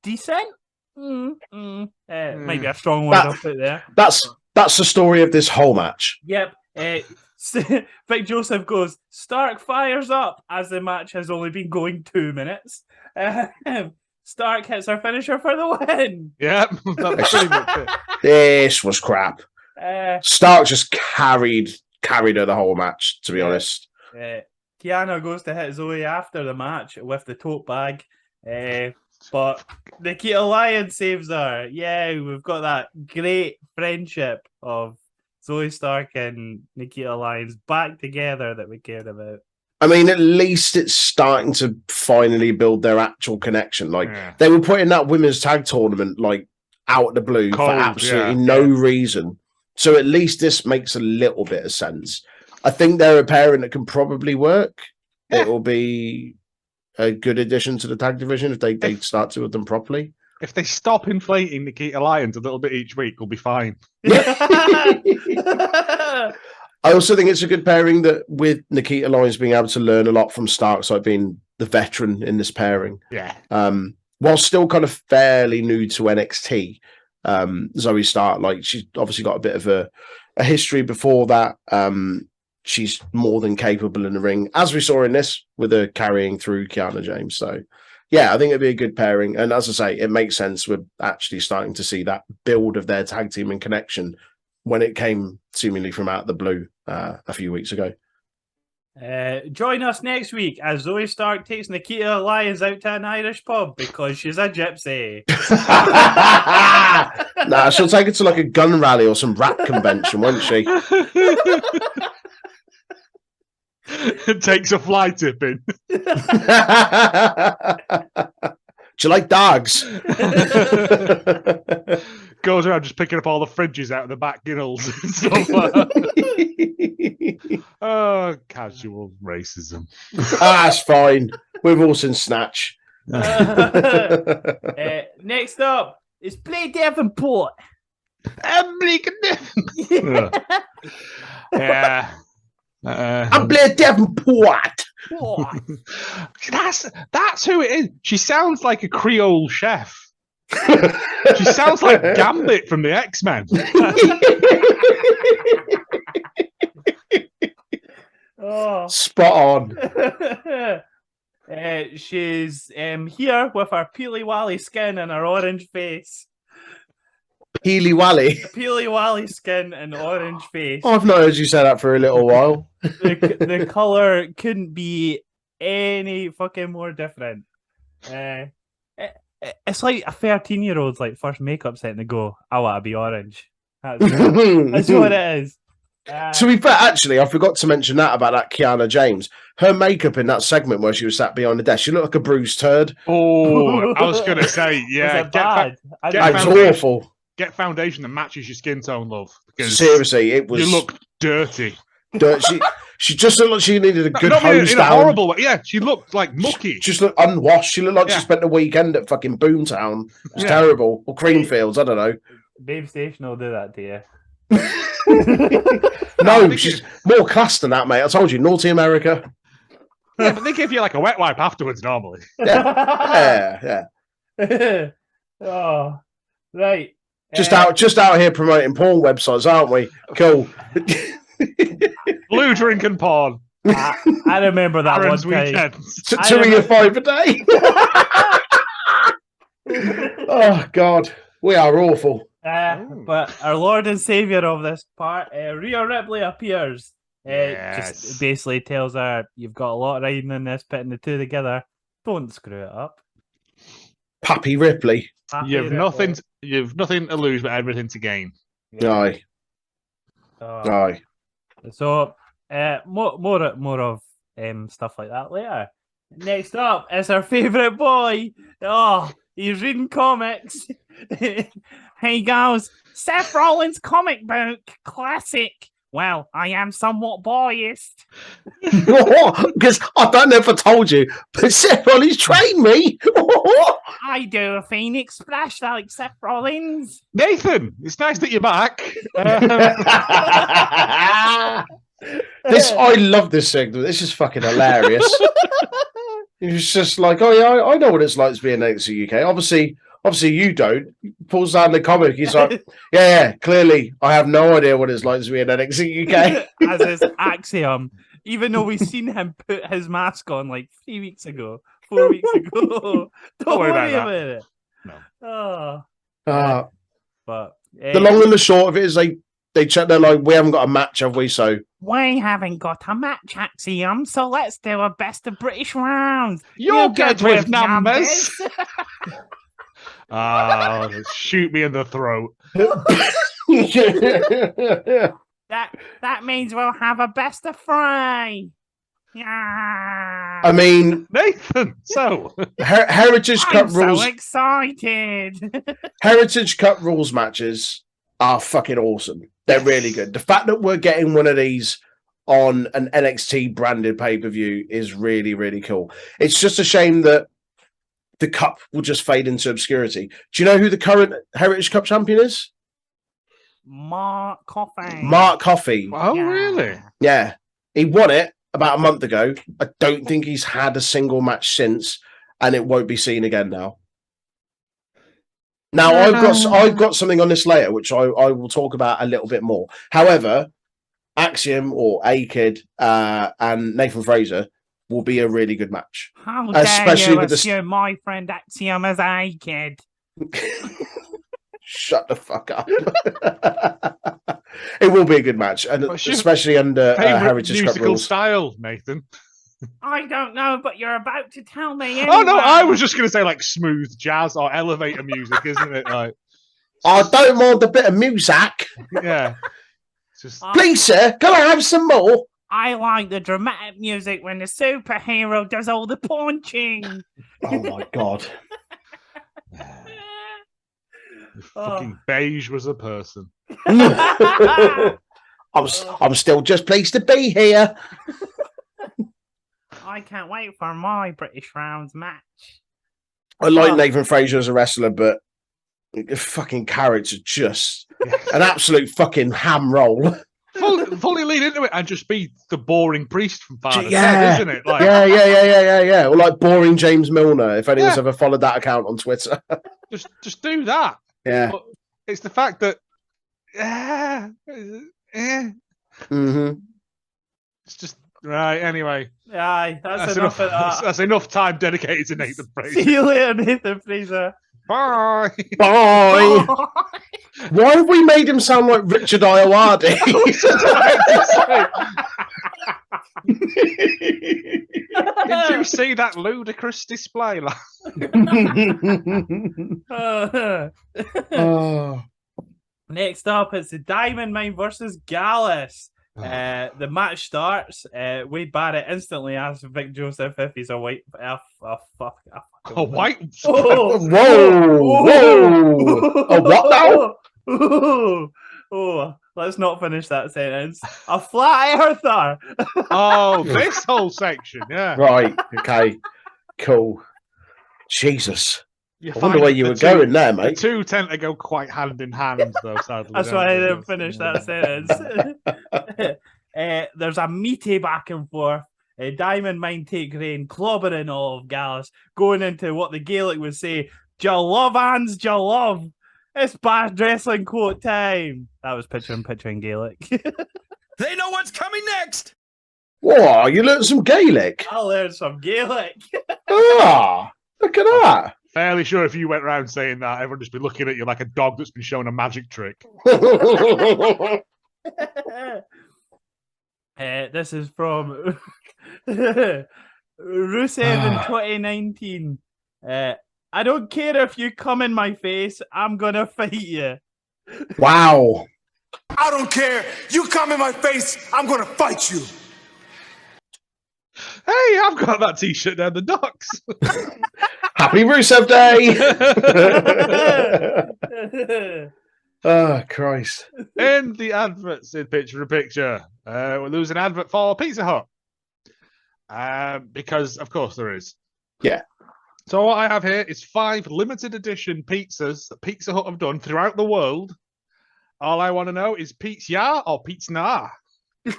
Speaker 3: decent. Might be a strong word I'll put there.
Speaker 1: That's the story of this whole match.
Speaker 3: Yep. Vic Joseph goes, Stark fires up as the match has only been going 2 minutes. Stark hits her finisher for the win.
Speaker 4: Yeah, that's pretty much it.
Speaker 1: This was crap.
Speaker 3: Uh,
Speaker 1: Stark just carried her the whole match, to be honest.
Speaker 3: Kiana goes to hit Zoe after the match with the tote bag. But Nikita Lyons saves her. Yeah, we've got that great friendship of Zoe Stark and Nikita Lyons back together that we cared about.
Speaker 1: I mean, at least it's starting to finally build their actual connection. Like, they were putting that women's tag tournament, like, out of the blue for absolutely no reason. So at least this makes a little bit of sense. I think they're a pairing that can probably work. It will be a good addition to the tag division if they start to with them properly.
Speaker 4: If they stop inflating Nikita Lyons a little bit each week, we'll be fine.
Speaker 1: I also think it's a good pairing that with Nikita Lyons being able to learn a lot from Stark, so being the veteran in this pairing.
Speaker 4: Yeah.
Speaker 1: While still kind of fairly new to NXT, Zoe Stark, like she's obviously got a bit of a history before that. She's more than capable in the ring, as we saw in this with her carrying through Kiana James. So, yeah, I think it'd be a good pairing. And as I say, it makes sense. We're actually starting to see that build of their tag team and connection when it came seemingly from out of the blue a few weeks ago.
Speaker 3: Join us next week as Zoe Stark takes Nikita Lyons out to an Irish pub because she's a gypsy.
Speaker 1: Nah, she'll take it to like a gun rally or some rap convention, won't she?
Speaker 4: It takes a fly tipping.
Speaker 1: Do you like dogs?
Speaker 4: Goes around just picking up all the fridges out of the back ginnels and stuff. Oh, casual racism.
Speaker 1: That's fine. We've all seen Snatch.
Speaker 3: Next up, It's Blade Davenport.
Speaker 4: Emily Yeah.
Speaker 1: I'm Blair Davenport.
Speaker 3: Oh,
Speaker 4: That's who it is. She sounds like a Creole chef. She sounds like Gambit from the X-Men.
Speaker 3: oh.
Speaker 1: Spot on.
Speaker 3: She's here with her peely wally skin and her orange face.
Speaker 1: Peely Wally.
Speaker 3: Peely wally skin and orange face.
Speaker 1: I've not heard you say that for a little while.
Speaker 3: The color couldn't be any fucking more different. It's like a 13-year-old's like first makeup set and they go, I want to be orange. That's what it is.
Speaker 1: To be fair, actually, I forgot to mention that about that Kiana James. Her makeup in that segment where she was sat behind the desk, she looked like a bruised turd.
Speaker 4: Oh, I was going to say, yeah.
Speaker 3: Was it bad?
Speaker 1: It was awful.
Speaker 4: Get foundation that matches your skin tone, love. Because
Speaker 1: seriously, it was.
Speaker 4: You look dirty.
Speaker 1: She just looked like she needed a good
Speaker 4: Not
Speaker 1: hose
Speaker 4: in
Speaker 1: down.
Speaker 4: a horrible way. Yeah, she looked like mucky.
Speaker 1: She just looked unwashed. She looked like she spent the weekend at fucking Boomtown. It was terrible. Or Creamfields, I don't know.
Speaker 3: Babe Station will do that to you.
Speaker 1: No, she's more class than that, mate. I told you, Naughty America.
Speaker 4: Yeah, but they give you like a wet wipe afterwards normally.
Speaker 1: Yeah.
Speaker 3: Oh, right.
Speaker 1: Just out here promoting porn websites, aren't we? Cool.
Speaker 4: Blue drink and porn.
Speaker 3: I remember that
Speaker 4: Aaron's
Speaker 3: one time.
Speaker 4: weekends.
Speaker 1: 2 of your 5 a day. Oh God, we are awful.
Speaker 3: But our Lord and Savior of this part, Rhea Ripley appears. Just basically tells her, you've got a lot riding in this, putting the two together. Don't screw it up.
Speaker 1: Pappy Ripley.
Speaker 4: You've nothing to lose but everything to gain.
Speaker 1: Aye.
Speaker 3: Aye. So more of stuff like that later. Next up is our favourite boy. Oh, he's reading comics. He goes, Seth Rollins comic book classic. Well, I am somewhat biased.
Speaker 1: Because I don't know if I told you, but Seth Rollins trained me.
Speaker 3: I do a Phoenix splash like Seth Rollins.
Speaker 4: Nathan, it's nice that you're back.
Speaker 1: I love this segment. This is fucking hilarious. It's just like, oh yeah, I know what it's like to be in NXT UK. Obviously you don't. Pulls down the comic. He's like, yeah, clearly I have no idea what it's like to be in NXT UK.
Speaker 3: As is Axiom. Even though we've seen him put his mask on like 4 weeks ago. Don't worry about it. No. But
Speaker 1: the long and the short of it is they check. They're like, we haven't got a match, have we? So
Speaker 3: we haven't got a match, Axiom. So let's do a best of British round.
Speaker 4: You're good with numbers. Shoot me in the throat.
Speaker 3: That means we'll have a best of 3. Yeah.
Speaker 1: I mean,
Speaker 4: Nathan. So
Speaker 1: Heritage Cup rules.
Speaker 3: So excited.
Speaker 1: Heritage Cup rules matches are fucking awesome. They're really good. The fact that we're getting one of these on an NXT branded pay-per-view is really, really cool. It's just a shame that the cup will just fade into obscurity. Do you know who the current Heritage Cup champion is?
Speaker 3: Mark Coffey.
Speaker 1: Mark Coffey.
Speaker 4: Oh, really?
Speaker 1: Yeah. He won it about a month ago. I don't think he's had a single match since, and it won't be seen again now. Now, I've got something on this later, which I will talk about a little bit more. However, Axiom or A-Kid and Nathan Fraser will be a really good match.
Speaker 3: How dare you assume my friend Axiom as A-Kid?
Speaker 1: Shut the fuck up. It will be a good match, and especially under Heritage Cup rules.
Speaker 4: Style, Nathan.
Speaker 3: I don't know, but you're about to tell me.
Speaker 4: Anyway. Oh no, I was just going to say like smooth jazz or elevator music, isn't it? Like,
Speaker 1: I don't mind a bit of music.
Speaker 4: Yeah.
Speaker 1: Please, sir, can I have some more?
Speaker 3: I like the dramatic music when the superhero does all the punching.
Speaker 1: Oh my god.
Speaker 4: Fucking beige was a person.
Speaker 1: I'm still just pleased to be here.
Speaker 3: I can't wait for my British rounds match.
Speaker 1: I like Nathan Fraser as a wrestler, but The fucking carrots are just an absolute fucking ham roll.
Speaker 4: Fully lead into it and just be the boring priest from Father
Speaker 1: Yeah.
Speaker 4: Ted, isn't it? Like,
Speaker 1: Yeah. Or like boring James Milner, if anyone's ever followed that account on Twitter.
Speaker 4: just do that.
Speaker 1: Yeah.
Speaker 4: But it's the fact that
Speaker 1: Mm-hmm.
Speaker 4: it's just right. Anyway,
Speaker 3: Aye, that's enough of that.
Speaker 4: That's enough time dedicated to Nathan Fraser.
Speaker 3: See you later, Nathan Fraser.
Speaker 4: Bye.
Speaker 1: Bye. Why have we made him sound like Richard Ayoade?
Speaker 4: Did you see that ludicrous display?
Speaker 1: Oh.
Speaker 3: Next up, it's the Diamond Mine versus Gallus. The match starts. Wade Barrett instantly asks Vic Joseph if he's a white. Fuck.
Speaker 4: A white.
Speaker 1: Whoa! A what now?
Speaker 3: Oh, let's not finish that sentence. A flat earther.
Speaker 4: Oh, this whole section, yeah.
Speaker 1: Right. Okay. Cool. Jesus.
Speaker 4: You
Speaker 1: I wonder
Speaker 4: find
Speaker 1: where you
Speaker 4: the
Speaker 1: were
Speaker 4: two-
Speaker 1: going there,
Speaker 4: The
Speaker 1: mate.
Speaker 4: two tend to go quite hand in hand, though. Sadly,
Speaker 3: That's
Speaker 4: don't
Speaker 3: why I
Speaker 4: they?
Speaker 3: didn't finish that sentence. There's a meaty back and forth. Diamond Mine take reign, clobbering all of Gallus, going into what the Gaelic would say, "Ja love hands, ja love." It's bad wrestling quote time. That was picture-in-picture Gaelic.
Speaker 5: They know what's coming next.
Speaker 1: Whoa, you learned some Gaelic.
Speaker 3: I learned some Gaelic.
Speaker 1: Ah, look at that.
Speaker 4: Fairly sure if you went around saying that, everyone would just be looking at you like a dog that's been shown a magic trick.
Speaker 3: This is from Rusev in 2019. I don't care if you come in my face, I'm gonna fight you.
Speaker 1: Wow.
Speaker 5: I don't care. You come in my face, I'm gonna fight you.
Speaker 4: Hey, I've got that T-shirt down the docks.
Speaker 1: Happy Rusev Day. Oh, Christ.
Speaker 4: In the adverts in picture-in-picture, we're losing an advert for Pizza Hut. Because, of course, there is.
Speaker 1: Yeah.
Speaker 4: So what I have here is 5 limited edition pizzas that Pizza Hut have done throughout the world. All I want to know is pizza or pizza nah?
Speaker 3: Come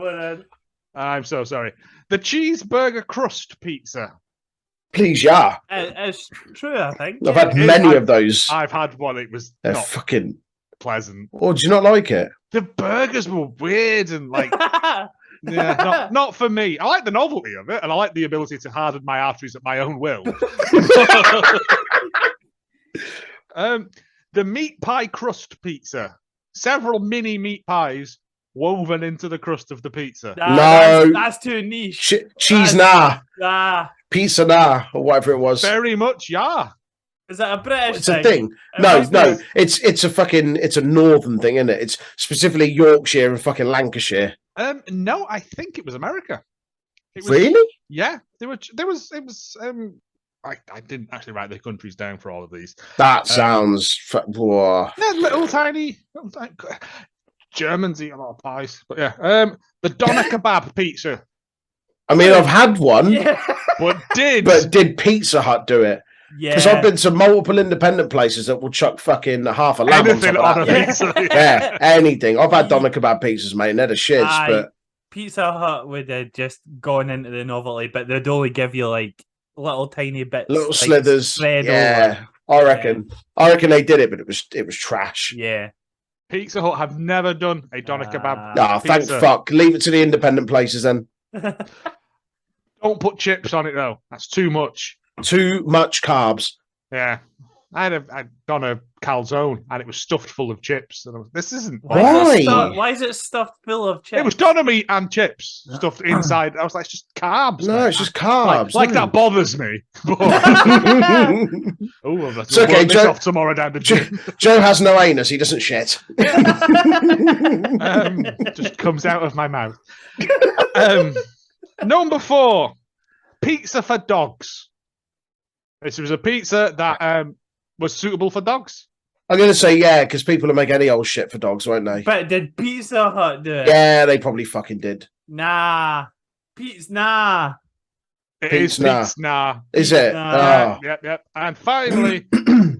Speaker 3: on, Ed.
Speaker 4: I'm so sorry. The cheeseburger crust pizza.
Speaker 1: Please, yeah.
Speaker 3: It's true, I think.
Speaker 1: I've had many of those.
Speaker 4: I've had one. It was
Speaker 1: They're
Speaker 4: not
Speaker 1: fucking.
Speaker 4: pleasant.
Speaker 1: Oh, do you not like it?
Speaker 4: The burgers were weird and like, yeah, not for me. I like the novelty of it, and I like the ability to harden my arteries at my own will. The meat pie crust pizza. Several mini meat pies woven into the crust of the pizza.
Speaker 1: No.
Speaker 3: That's too niche.
Speaker 1: Cheese nah.
Speaker 3: Ah,
Speaker 1: Pizza nah, or whatever it was.
Speaker 4: Very much, yeah.
Speaker 3: is that a British
Speaker 1: It's a
Speaker 3: thing?
Speaker 1: thing.
Speaker 3: It
Speaker 1: No,
Speaker 3: must
Speaker 1: no.
Speaker 3: be.
Speaker 1: It's a northern thing, isn't it? It's specifically Yorkshire and fucking Lancashire.
Speaker 4: No, I think it was America. It was,
Speaker 1: Really?
Speaker 4: Yeah. It was. I didn't actually write the countries down for all of these.
Speaker 1: That sounds. Whoa.
Speaker 4: Yeah, little tiny Germans eat a lot of pies, but yeah. The doner kebab pizza,
Speaker 1: I mean, I've had one,
Speaker 3: Yeah.
Speaker 4: but
Speaker 1: did Pizza Hut do it? Because I've been to multiple independent places that will chuck fucking half a lamb on
Speaker 4: anything
Speaker 1: top
Speaker 4: on
Speaker 1: of
Speaker 4: a
Speaker 1: that.
Speaker 4: pizza?
Speaker 1: Yeah, anything. I've had doner kebab pizzas, mate, and they're the shits,
Speaker 3: Aye.
Speaker 1: but
Speaker 3: Pizza Hut would have just gone into the novelty, but they'd only give you like little tiny bits,
Speaker 1: little
Speaker 3: like,
Speaker 1: slithers.
Speaker 3: spread
Speaker 1: Yeah,
Speaker 3: over.
Speaker 1: I reckon. I reckon they did it, but it was trash.
Speaker 3: Yeah.
Speaker 4: Pizza Hut have never done a doner kebab.
Speaker 1: Ah, thank
Speaker 4: pizza.
Speaker 1: fuck. Leave it to the independent places then.
Speaker 4: Don't put chips on it though. That's too much.
Speaker 1: Too much carbs.
Speaker 4: Yeah. I'd done a calzone and it was stuffed full of chips. And I was, this isn't.
Speaker 3: Why is it stuffed full of chips?
Speaker 4: It was doner meat and chips stuffed inside. I was like, it's just carbs.
Speaker 1: No,
Speaker 4: mate.
Speaker 1: it's just carbs.
Speaker 4: Like
Speaker 1: no.
Speaker 4: that bothers me. Oh, I'll
Speaker 1: It's okay,
Speaker 4: work this
Speaker 1: Joe.
Speaker 4: off tomorrow down the gym.
Speaker 1: Joe has no anus. He doesn't shit.
Speaker 4: Just comes out of my mouth. Number 4, pizza for dogs. This was a pizza that was suitable for dogs.
Speaker 1: I'm going to say yeah, because people will make any old shit for dogs, won't they?
Speaker 3: But did Pizza Hut do it?
Speaker 1: Yeah, they probably fucking did.
Speaker 3: Nah. Nah.
Speaker 4: It
Speaker 1: Pete's
Speaker 4: is
Speaker 1: Nah.
Speaker 4: Pete's Nah.
Speaker 1: Is it?
Speaker 3: Nah.
Speaker 1: Oh.
Speaker 4: Yep. And finally,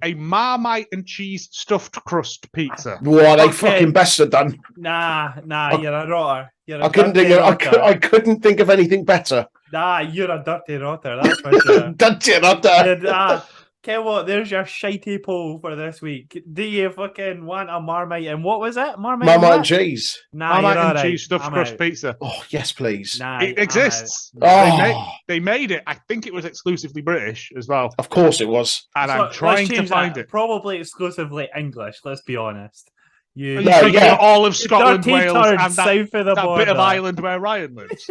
Speaker 4: a Marmite and cheese stuffed crust pizza.
Speaker 1: What they
Speaker 3: Okay.
Speaker 1: fucking best have done.
Speaker 3: Nah,
Speaker 1: I-
Speaker 3: you're a rotter. You're a
Speaker 1: I couldn't
Speaker 3: dirty
Speaker 1: think of,
Speaker 3: rotter.
Speaker 1: I couldn't think of anything better.
Speaker 3: Nah, you're a dirty rotter, that's for sure.
Speaker 1: That's it, not that.
Speaker 3: Tell what, there's your shitey poll for this week. Do you fucking want a Marmite and what was it? Marmite
Speaker 1: Marmite
Speaker 3: what?
Speaker 1: and cheese.
Speaker 3: Nah,
Speaker 4: Marmite
Speaker 3: you're
Speaker 4: and
Speaker 3: alright.
Speaker 4: cheese stuffed
Speaker 3: I'm
Speaker 4: crust
Speaker 3: out.
Speaker 4: pizza.
Speaker 1: Oh, yes, please.
Speaker 3: Nah,
Speaker 4: It
Speaker 3: I'm
Speaker 4: exists.
Speaker 1: Oh,
Speaker 4: They made it. I think it was exclusively British as well.
Speaker 1: of course it was.
Speaker 4: And
Speaker 3: out.
Speaker 4: I'm trying to
Speaker 3: change
Speaker 4: find
Speaker 3: that.
Speaker 4: it.
Speaker 3: Probably exclusively English, let's be honest. You
Speaker 4: You
Speaker 1: No,
Speaker 4: think
Speaker 1: yeah.
Speaker 4: all of Scotland,
Speaker 3: dirty
Speaker 4: Wales,
Speaker 3: turd
Speaker 4: and that
Speaker 3: south of the
Speaker 4: bit
Speaker 3: border.
Speaker 4: of Ireland where Ryan lives.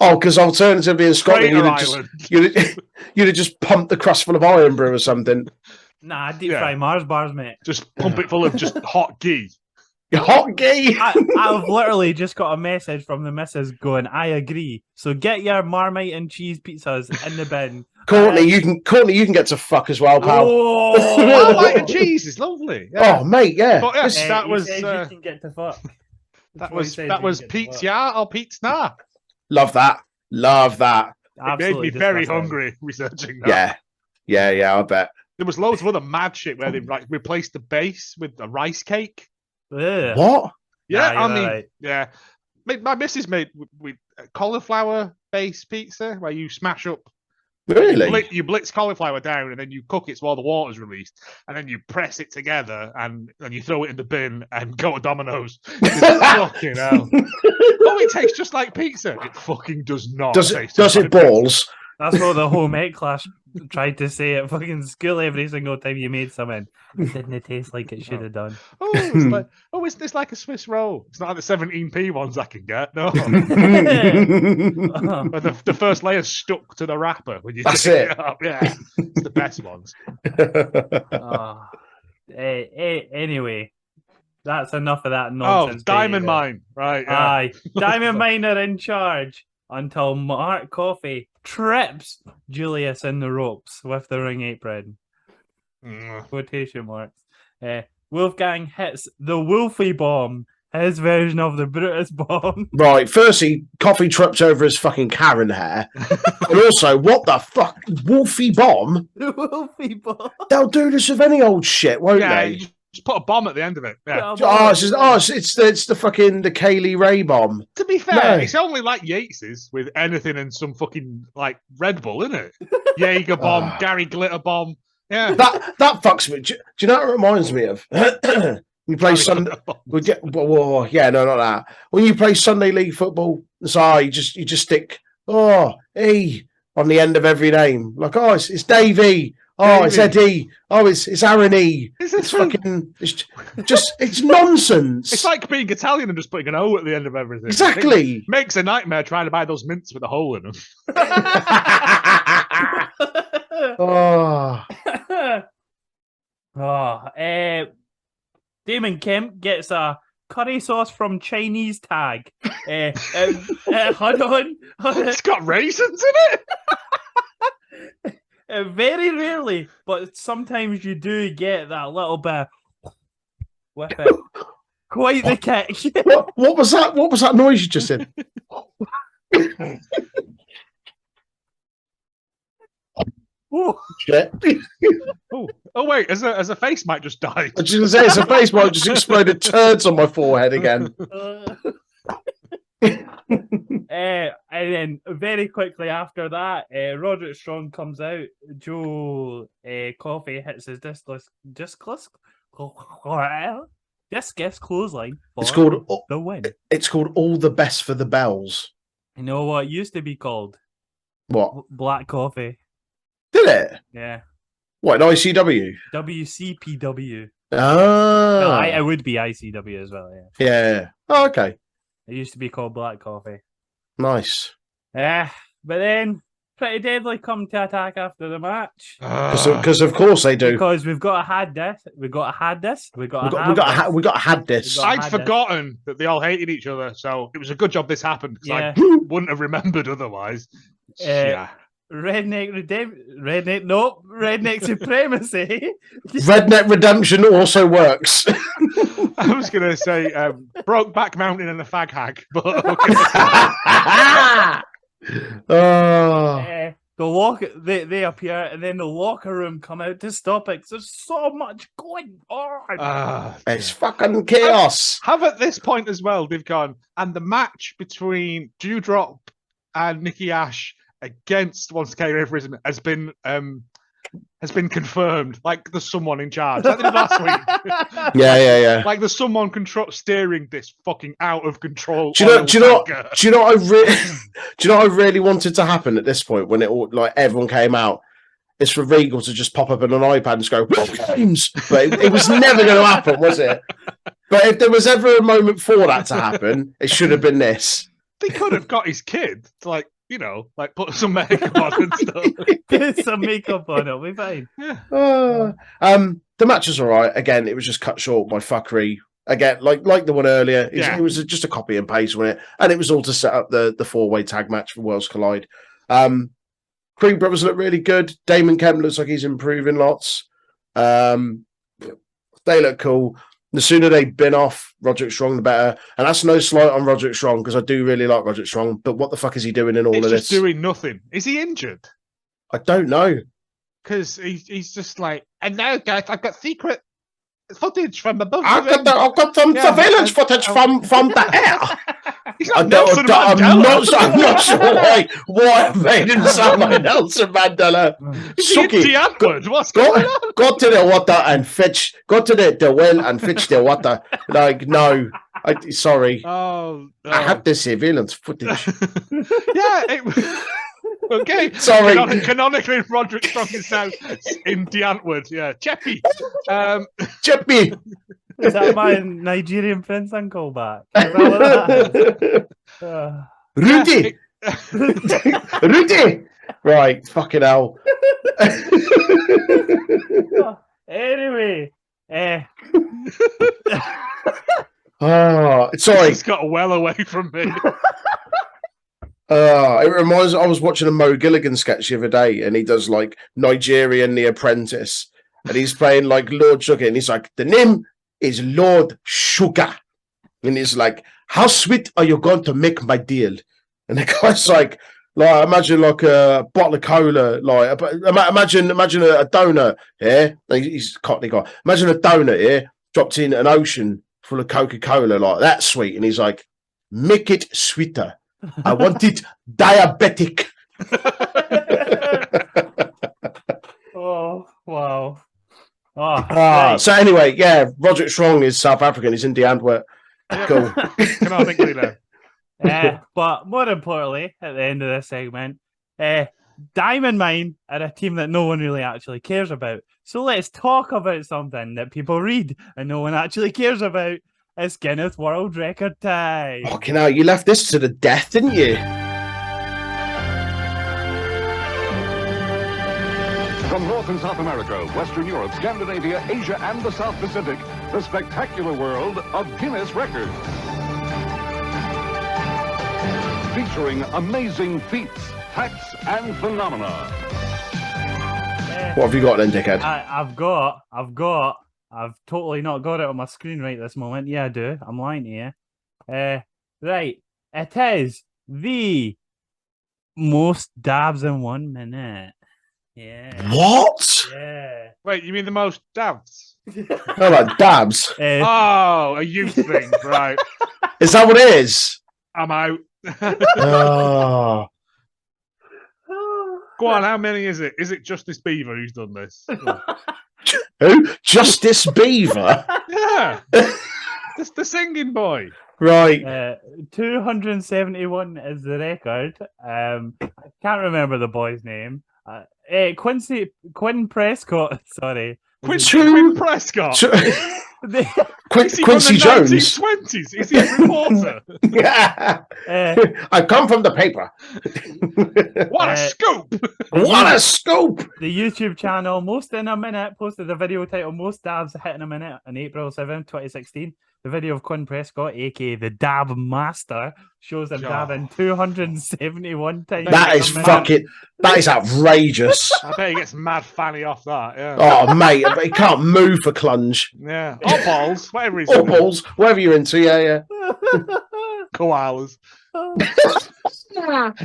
Speaker 1: Oh, because alternatively in Scotland,
Speaker 4: Greater
Speaker 1: you'd have,
Speaker 4: Ireland.
Speaker 1: you'd have just pumped the crust full of iron brew or something.
Speaker 3: Nah, deep
Speaker 4: Yeah.
Speaker 3: fry Mars bars, mate.
Speaker 4: Just pump it full of just hot ghee.
Speaker 1: Hot ghee.
Speaker 3: I've literally just got a message from the missus going, I agree. So get your Marmite and cheese pizzas in the bin.
Speaker 1: Courtney, you can get to fuck as well, pal.
Speaker 3: Oh,
Speaker 4: Marmite and cheese is lovely. Yeah.
Speaker 1: Oh, mate, yeah.
Speaker 4: But yes,
Speaker 3: Hey,
Speaker 4: that
Speaker 3: he
Speaker 4: was
Speaker 3: says
Speaker 4: uh,
Speaker 3: you can get to fuck.
Speaker 4: that
Speaker 3: That's what he
Speaker 4: was
Speaker 3: says
Speaker 4: that
Speaker 3: you
Speaker 4: was
Speaker 3: can get to
Speaker 4: Pete's
Speaker 3: fuck.
Speaker 4: Yeah or Pete's Nah.
Speaker 1: Love that. Love that.
Speaker 4: It made
Speaker 3: Absolutely
Speaker 4: me very
Speaker 3: disgusting.
Speaker 4: hungry researching that.
Speaker 1: Yeah, I bet.
Speaker 4: There was loads of other mad shit where they like replaced the base with a rice cake.
Speaker 3: Ugh.
Speaker 1: What?
Speaker 4: Yeah,
Speaker 3: Nah,
Speaker 4: I
Speaker 3: you're
Speaker 4: mean,
Speaker 3: right.
Speaker 4: yeah. My missus made with cauliflower based pizza where you smash up.
Speaker 1: Really?
Speaker 4: You blitz cauliflower down and then you cook it while the water's released, and then you press it together and you throw it in the bin and go to Domino's. Fucking hell! Oh, it tastes just like pizza. It fucking does not.
Speaker 1: Does
Speaker 4: taste
Speaker 1: it
Speaker 4: just like
Speaker 1: balls?
Speaker 3: That's what the whole mate class tried to say at fucking school every single time you made something. It didn't taste like it should have done.
Speaker 4: Oh, it's like, it's like a Swiss roll. It's not like the 17p ones I can get. No, but the first layer's stuck to the wrapper when you
Speaker 1: That's
Speaker 4: take
Speaker 1: it.
Speaker 4: up. Yeah, it's the best ones.
Speaker 3: Oh. Anyway, that's enough of that
Speaker 4: Oh,
Speaker 3: nonsense.
Speaker 4: Diamond
Speaker 3: baby.
Speaker 4: Mine, right? Yeah.
Speaker 3: Aye, Diamond Mine are in charge until Mark Coffey trips Julius in the ropes with the ring apron.
Speaker 4: Mm.
Speaker 3: Quotation marks. Wolfgang hits the Wolfie bomb, his version of the Brutus bomb.
Speaker 1: Right, firstly, Coffee tripped over his fucking Karen hair. And also, what the fuck? Wolfie bomb?
Speaker 3: The Wolfie bomb.
Speaker 1: They'll do this with any old shit, won't
Speaker 4: Yeah,
Speaker 1: they?
Speaker 4: you just put a bomb at the end of it. Yeah.
Speaker 1: It's the fucking the Kaylee Ray bomb.
Speaker 4: To be fair,
Speaker 1: No.
Speaker 4: it's only like Yates's with anything and some fucking like Red Bull, isn't it? Jaeger bomb,
Speaker 1: Ah.
Speaker 4: Gary Glitter bomb. Yeah.
Speaker 1: That fucks me. Do you know what it reminds me of? You play
Speaker 4: Gary
Speaker 1: Sunday.
Speaker 4: Glitter bomb.
Speaker 1: Yeah, no, not that. When you play Sunday League football, so you just stick E on the end of every name. Like it's Davey. Oh, it's
Speaker 4: Davey.
Speaker 1: Eddie. Oh, it's Aaron E.
Speaker 4: Is it
Speaker 1: It's
Speaker 4: true?
Speaker 1: fucking. It's nonsense.
Speaker 4: It's like being Italian and just putting an O at the end of everything.
Speaker 1: Exactly.
Speaker 4: It makes a nightmare trying to buy those mints with a hole in them.
Speaker 1: Oh,
Speaker 3: Damon Kemp gets a curry sauce from Chinese tag. Hold on.
Speaker 4: It's got raisins in it.
Speaker 3: Very rarely, but sometimes you do get that little bit with it. Quite the kick.
Speaker 1: what was that? What was that noise you just did?
Speaker 3: Oh,
Speaker 1: Shit.
Speaker 4: Oh wait, as a face might just die.
Speaker 1: I was just gonna say it's a baseball just exploded turds on my forehead again.
Speaker 3: and then very quickly after that, Roderick Strong comes out. Joe Coffey hits his discus clothesline.
Speaker 1: It's
Speaker 3: for
Speaker 1: called
Speaker 3: the win.
Speaker 1: It's called All the Best for the Bells.
Speaker 3: You know what it used to be called?
Speaker 1: What
Speaker 3: Black Coffee.
Speaker 1: did it?
Speaker 3: Yeah.
Speaker 1: What an ICW?
Speaker 3: WCPW.
Speaker 1: Ah,
Speaker 3: Well, it would be ICW as well. Yeah.
Speaker 1: yeah. Oh, okay,
Speaker 3: It used to be called Black Coffee.
Speaker 1: nice.
Speaker 3: But then Pretty Deadly come to attack after the match.
Speaker 1: Because of course they do.
Speaker 3: Because we've got a had this. We got a had this. We got a
Speaker 1: We got had this.
Speaker 3: We got-
Speaker 4: I'd
Speaker 3: had
Speaker 4: forgotten that they all hated each other, so it was a good job this happened because
Speaker 3: Yeah.
Speaker 4: I wouldn't have remembered otherwise. Yeah.
Speaker 3: Redneck supremacy.
Speaker 1: Redneck Redemption also works.
Speaker 4: I was going to say Brokeback Mountain and a fag hag, but okay.
Speaker 1: Oh,
Speaker 3: They appear, and then the locker room come out to stop it. 'Cause there's so much going on.
Speaker 1: it's fucking chaos.
Speaker 4: Have at this point as well, they've gone, and the match between Dewdrop and Nikki Ash against Once K Prison has been confirmed. Like there's someone in charge. Like they did last week.
Speaker 1: Yeah.
Speaker 4: Like there's someone steering this fucking out of control.
Speaker 1: Do you know what I really wanted to happen at this point when it all like everyone came out? It's for Regal to just pop up on an iPad and just go, games. But it was never going to happen, was it? But if there was ever a moment for that to happen, it should have been this.
Speaker 4: They could have got his kid to like put some makeup on and stuff.
Speaker 3: Get some makeup on, it'll be fine.
Speaker 4: Yeah.
Speaker 1: The match was all right. Again, it was just cut short by fuckery. Again, like the one earlier, it was just a copy and paste on it, and it was all to set up the 4-way tag match for Worlds Collide. Creed Brothers look really good. Damon Kemp looks like he's improving lots. They look cool. The sooner they bin off Roderick Strong, the better. And that's no slight on Roderick Strong because I do really like Roderick Strong. But what the fuck is he doing in all of this?
Speaker 4: He's just doing nothing. Is he injured?
Speaker 1: I don't know.
Speaker 4: Because he's just like, and now, guys, I've got secret footage from above.
Speaker 1: I've got some surveillance footage from the air.
Speaker 4: He's not Nelson Mandela.
Speaker 1: I'm not sure why I made him sound like Nelson Mandela.
Speaker 4: Is he in Antwoord? What's going on?
Speaker 1: Go to the water and fetch. Go to the well and fetch the water. Like, no. Sorry.
Speaker 4: Oh,
Speaker 1: I have the surveillance footage.
Speaker 4: Okay.
Speaker 1: Sorry.
Speaker 4: Canonically, Roderick Strong is now in Antwoord. Yeah. Cheppy.
Speaker 1: Cheppy.
Speaker 3: Is that my Nigerian prince uncle back? Is that what
Speaker 1: Rudy! Rudy! Right, fucking hell.
Speaker 3: Anyway.
Speaker 1: Oh, sorry.
Speaker 4: It's got well away from me.
Speaker 1: It reminds. I was watching a Mo Gilligan sketch the other day, and he does like Nigerian The Apprentice, and he's playing like Lord Sugar, and he's like, the name is Lord Sugar, and he's like, how sweet are you going to make my deal? And the guy's like imagine like a bottle of cola, like imagine a donut, yeah. He's a Cockney guy. Imagine a donut, yeah, dropped in an ocean full of Coca-Cola, like that's sweet, and he's like, make it sweeter. I want it diabetic.
Speaker 3: Oh, wow.
Speaker 1: So anyway, yeah, Roderick Strong is South African. He's in Antwoord. Cool.
Speaker 4: Canonically now.
Speaker 3: But more importantly, at the end of this segment, Diamond Mine are a team that no one really actually cares about. So let's talk about something that people read and no one actually cares about. It's Guinness World Record time.
Speaker 1: Fucking hell, you left this to the death, didn't you?
Speaker 8: From North and South America, Western Europe, Scandinavia, Asia, and the South Pacific, the spectacular world of Guinness Records. Featuring amazing feats, facts, and phenomena.
Speaker 1: What have you got then, dickhead?
Speaker 3: I've totally not got it on my screen right this moment. Yeah, I do. I'm lying to you. Right. It is the most dabs in 1 minute. Yeah.
Speaker 1: What?
Speaker 3: Yeah.
Speaker 4: Wait, you mean the most dabs?
Speaker 1: No, like dabs.
Speaker 4: Oh, a youth thing, right?
Speaker 1: Is that what it is?
Speaker 4: I'm out.
Speaker 1: Oh.
Speaker 4: Go on, how many is it? Is it Justice Beaver who's done this?
Speaker 1: Who? Justice Beaver?
Speaker 4: Yeah. That's the singing boy.
Speaker 1: Right.
Speaker 3: 271 is the record. I can't remember the boy's name. Quinn Prescott. Sorry.
Speaker 4: Quinn Prescott.
Speaker 1: Quincy Jones.
Speaker 4: 1920s. Is he a reporter?
Speaker 1: Yeah. I come from the paper.
Speaker 4: What a scoop!
Speaker 1: What a scoop!
Speaker 3: The YouTube channel Most in a Minute posted a video titled Most Dabs Hit in a Minute on April 7, 2016. The video of Quinn Prescott, aka the Dab Master, shows him dabbing 271 times.
Speaker 1: That is outrageous.
Speaker 4: I bet he gets mad fanny off that. Yeah.
Speaker 1: Oh, mate, he can't move for clunge.
Speaker 4: Yeah. Or balls, whatever he's
Speaker 1: Or balls, whatever you're into, yeah.
Speaker 4: koalas.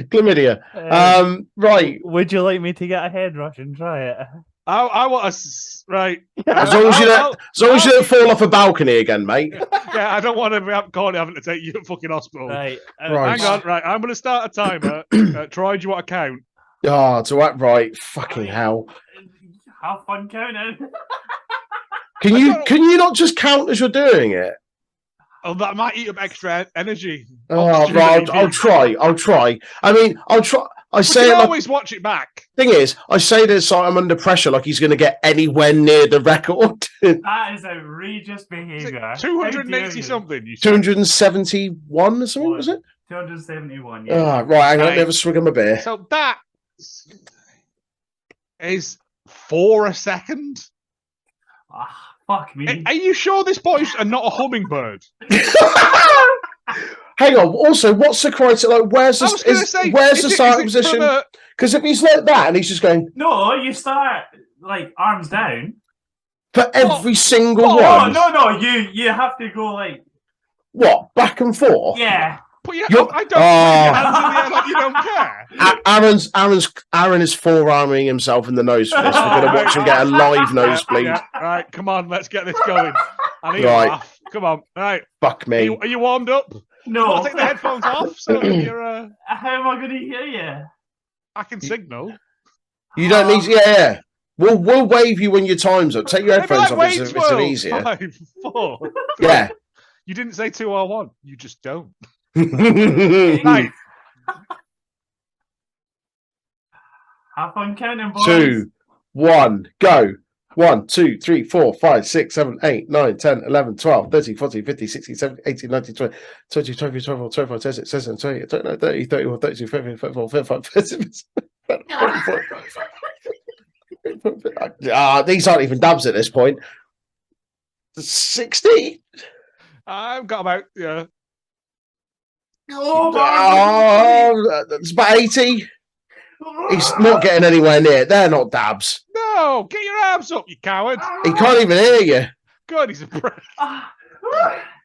Speaker 1: Chlamydia. Right.
Speaker 3: Would you like me to get a head rush and try it?
Speaker 4: I want to right.
Speaker 1: As long as you don't fall off a balcony again, mate.
Speaker 4: Yeah, I don't want to be caught having to take you to fucking hospital.
Speaker 3: Right.
Speaker 1: Right.
Speaker 4: Hang on. Right, I'm going to start a timer. Troy, do you want to count?
Speaker 1: Oh, to act right. Fucking hell.
Speaker 3: Have fun counting.
Speaker 1: Can you not just count as you're doing it?
Speaker 4: Oh, that might eat up extra energy.
Speaker 1: Oh, right. I'll try. I mean, I'll try. I say
Speaker 4: can
Speaker 1: it like,
Speaker 4: always watch it back.
Speaker 1: thing is, I say this like I'm under pressure, like he's going to get anywhere near the record.
Speaker 3: That is outrageous behaviour.
Speaker 4: 280 something. You said.
Speaker 1: 271 or something, was it?
Speaker 3: 271.
Speaker 1: Oh,
Speaker 3: Yeah.
Speaker 1: right, I'm going to have a swig of my beer.
Speaker 4: So that is 4 a second.
Speaker 3: Fuck me.
Speaker 4: Are you sure this boy's not a hummingbird?
Speaker 1: Hang on. Also, what's the criteria? Like, where's the starting position? Because if he's like that and he's just going
Speaker 3: No, you start like arms down
Speaker 1: for every single one.
Speaker 3: No. You have to go like
Speaker 1: what, back and forth?
Speaker 3: yeah.
Speaker 4: But yeah, I don't. Like you don't care.
Speaker 1: Aaron is forearming himself in the nose for this. We're going to watch him get a live nosebleed.
Speaker 4: Yeah. Right, come on, let's get this going. I need
Speaker 1: Right.
Speaker 4: a laugh. Come on, right.
Speaker 1: Fuck me.
Speaker 4: Are you warmed up?
Speaker 3: No.
Speaker 4: I'll take the headphones off so that you're.
Speaker 3: How am I going to hear you?
Speaker 4: I can signal.
Speaker 1: You don't need. Yeah. We'll wave you when your time's up. Take your headphones off. It's easier.
Speaker 4: 5, 4.
Speaker 1: Yeah.
Speaker 4: You didn't say 2 or 1. You just don't.
Speaker 1: Right.
Speaker 3: Have fun counting, boys.
Speaker 1: 2, 1, go. 1, 2, 3, 4, 5, 6, 7, 8, 9, 10, 11, 12, 13, 14, 15, 16, 17, 18, 19, 20, 22, 23, 24, 25, 26, 27, 28, 29, 30, 31, 32, 33, 34, 35, 36. These aren't even dabs at this point. 60.
Speaker 4: I've got about
Speaker 1: it's about 80. He's not getting anywhere near. They're not dabs.
Speaker 4: No, get your arms up, you coward.
Speaker 1: He can't even hear you.
Speaker 4: God, he's a prick.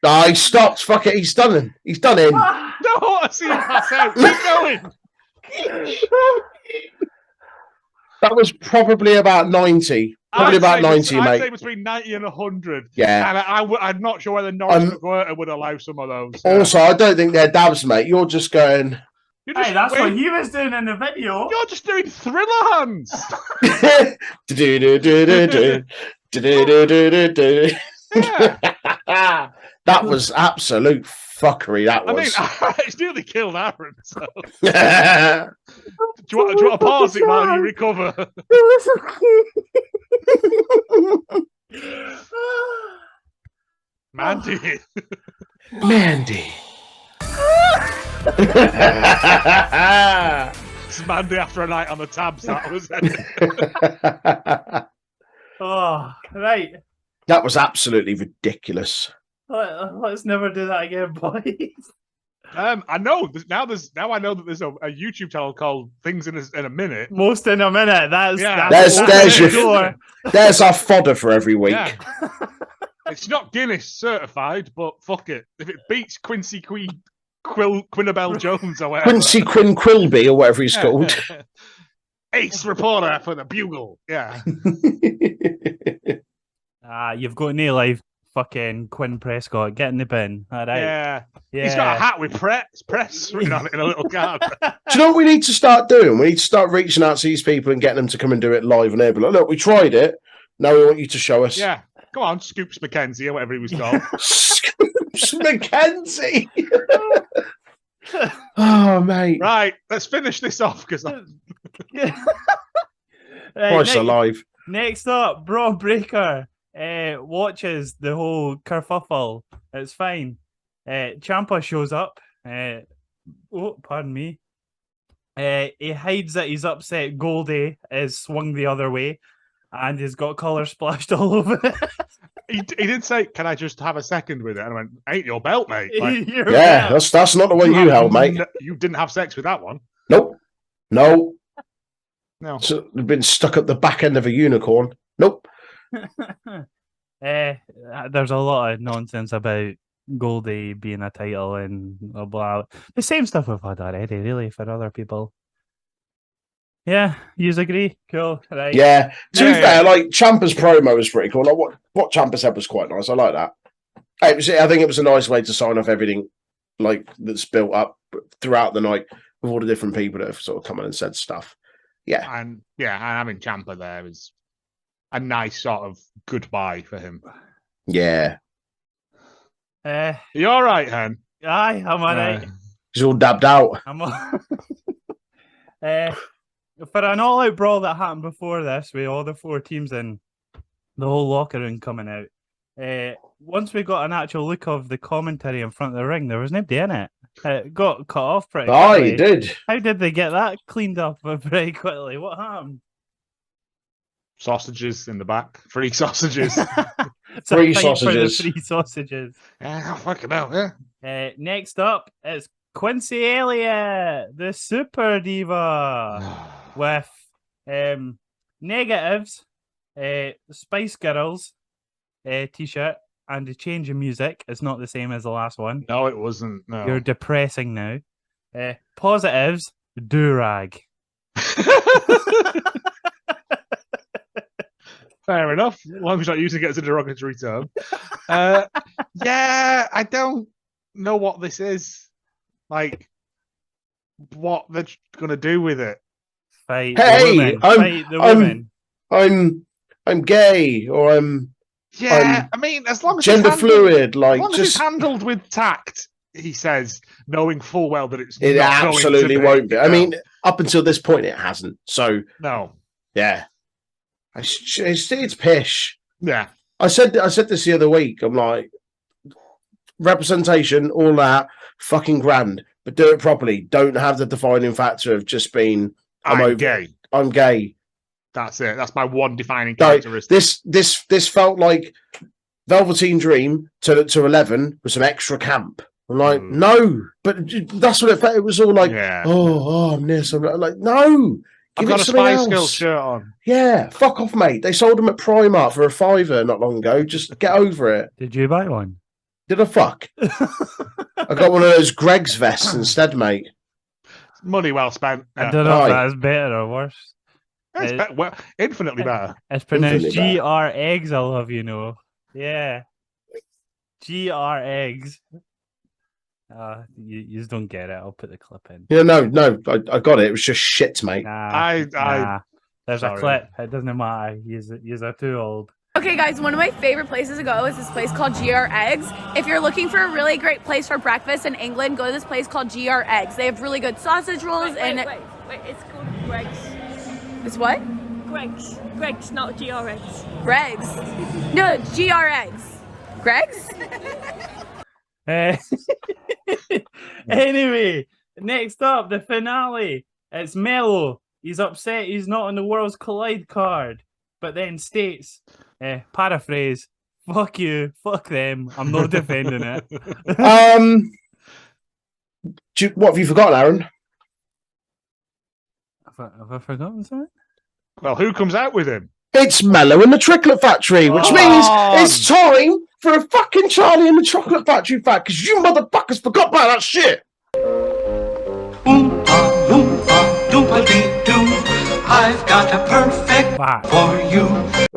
Speaker 1: No, he stopped. Fuck it. He's done. He's done in.
Speaker 4: No, I see him pass out. Keep going.
Speaker 1: That was probably about 90. Probably about 90, mate.
Speaker 4: I'd say between 90 and 100.
Speaker 1: Yeah.
Speaker 4: And I'm not sure whether Norris McWhirter would allow some of those.
Speaker 1: Also, I don't think they're dabs, mate. You're just going...
Speaker 3: Hey, that's what he was doing in the video.
Speaker 4: You're just doing thriller hands.
Speaker 1: That was absolute fuckery. That was.
Speaker 4: I mean, it's nearly killed Aaron. So. do you want to pause it while you recover? Mandy.
Speaker 1: Mandy.
Speaker 4: It's Mandy after a night on the tabs. That was it.
Speaker 3: Oh, right.
Speaker 1: That was absolutely ridiculous.
Speaker 3: Let's never do that again, boys.
Speaker 1: I
Speaker 4: know now I know that there's a YouTube channel called Things in a Minute.
Speaker 3: Most in a minute. There's
Speaker 1: our fodder for every week.
Speaker 4: Yeah. It's not Guinness certified, but fuck it. If it beats Quincy Quinabelle Jones or whatever.
Speaker 1: Quincy Quinn Quilby or whatever he's called.
Speaker 4: Ace reporter for the Bugle. Yeah.
Speaker 3: You've got Neil Live. Fucking Quinn Prescott, get in the bin. All right.
Speaker 4: Yeah. He's got a hat with press written on it in a little card.
Speaker 1: Do you know what we need to start doing? We need to start reaching out to these people and getting them to come and do it live and able. Look, we tried it. Now we want you to show us.
Speaker 4: Yeah. Come on, Scoops McKenzie or whatever he was called.
Speaker 1: Scoops McKenzie. Oh, mate.
Speaker 4: Right, let's finish this off because
Speaker 1: Christ alive.
Speaker 3: Next up, Braun Breaker watches the whole kerfuffle. It's fine. Ciampa shows up. Pardon me. He hides that he's upset Goldie is swung the other way and he's got colour splashed all over it.
Speaker 4: He did say, "Can I just have a second with it?" And I went, "Ain't your belt, mate." Like,
Speaker 1: yeah, that's not the one you held, mate.
Speaker 4: You didn't have sex with that one.
Speaker 1: Nope. No.
Speaker 4: So
Speaker 1: they've been stuck up the back end of a unicorn. Nope.
Speaker 3: There's a lot of nonsense about Goldie being a title and blah, blah. The same stuff we've had already, really, for other people. Yeah, you agree? Cool. Right.
Speaker 1: Yeah. To be
Speaker 4: Yeah,
Speaker 1: fair, like Ciampa's promo was pretty cool. Like what Ciampa said was quite nice. I like that. I think it was a nice way to sign off everything like that's built up throughout the night with all the different people that have sort of come in and said stuff. Yeah.
Speaker 4: And having Ciampa there is a nice sort of goodbye for him.
Speaker 1: Yeah.
Speaker 4: You all right, Hen?
Speaker 3: Aye, I'm all right.
Speaker 1: He's all dabbed out.
Speaker 3: I'm all... For an all-out brawl that happened before this, with all the 4 teams in, the whole locker room coming out, once we got an actual look of the commentary in front of the ring, there was nobody in it. It got cut off pretty quickly.
Speaker 1: He did.
Speaker 3: How did they get that cleaned up very quickly? What happened?
Speaker 4: Sausages in the back. Free sausages.
Speaker 1: Free
Speaker 3: Fight for the
Speaker 1: sausages.
Speaker 3: free sausages.
Speaker 4: Yeah, fucking hell, yeah.
Speaker 3: Next up, it's Quincy Elliott, the Super Diva, with negatives, Spice Girls t-shirt, and the change in music. It's not the same as the last one.
Speaker 4: No, it wasn't. No.
Speaker 3: You're depressing now. Positives, do-rag.
Speaker 4: Fair enough. As long as you're not using it as a derogatory term. Yeah, I don't know what this is. Like, what they're going to do with it.
Speaker 3: Fight
Speaker 1: Hey,
Speaker 3: the women. Fight the women.
Speaker 1: I'm gay, or I'm
Speaker 4: I mean, as long as
Speaker 1: gender
Speaker 4: it's
Speaker 1: fluid. Like,
Speaker 4: as long as
Speaker 1: just
Speaker 4: it's handled with tact, he says, knowing full well that it's
Speaker 1: it
Speaker 4: not
Speaker 1: absolutely
Speaker 4: going to
Speaker 1: won't be. I
Speaker 4: No.
Speaker 1: mean, up until this point, it hasn't. So
Speaker 4: No.
Speaker 1: yeah, it's pish.
Speaker 4: Yeah.
Speaker 1: I said this the other week. I'm like, representation, all that, fucking grand, but do it properly. Don't have the defining factor of just being
Speaker 4: I'm gay.
Speaker 1: I'm gay.
Speaker 4: That's it. That's my one defining
Speaker 1: Like,
Speaker 4: characteristic.
Speaker 1: this felt like Velveteen Dream to 11 with some extra camp. I'm like, no, but that's what it felt. It was all like, I'm this. I'm like, no.
Speaker 4: I've
Speaker 1: Give
Speaker 4: got
Speaker 1: it
Speaker 4: a
Speaker 1: something
Speaker 4: Spice
Speaker 1: else.
Speaker 4: Girls shirt on.
Speaker 1: Yeah, fuck off, mate. They sold them at Primark for $5 not long ago. Just get over it.
Speaker 3: Did you buy one?
Speaker 1: Did I fuck? I got one of those Greg's vests instead, mate.
Speaker 4: Money well spent.
Speaker 3: I don't know if that's better or worse.
Speaker 4: It's well, infinitely better.
Speaker 3: It's pronounced
Speaker 1: Infinitely better.
Speaker 3: GR eggs, I'll have you know. Yeah. GR eggs. You just don't get it. I'll put the clip in.
Speaker 1: Yeah, no, I got it. It was just shit, mate.
Speaker 3: Nah. There's
Speaker 4: Sorry.
Speaker 3: a clip. It doesn't matter. You're too old.
Speaker 10: Okay, guys, one of my favorite places to go is this place called GR Eggs. If you're looking for a really great place for breakfast in England, go to this place called GR Eggs. They have really good sausage rolls
Speaker 11: Wait, it's called Greg's.
Speaker 10: It's what?
Speaker 11: Greg's, not GR Eggs.
Speaker 10: Greg's. No, GR Eggs. Greg's?
Speaker 3: Anyway, next up, the finale. It's Mello. He's upset he's not on the Worlds Collide card, but then states, paraphrase, fuck you, fuck them, I'm not defending it.
Speaker 1: What have you forgotten, Aaron?
Speaker 3: Have I forgotten something?
Speaker 4: Well, who comes out with him?
Speaker 1: It's Mello and the Chocolate Factory, which means it's time for a fucking Charlie and the Chocolate Factory fact, because you motherfuckers forgot about that shit.
Speaker 12: I've got a perfect for you.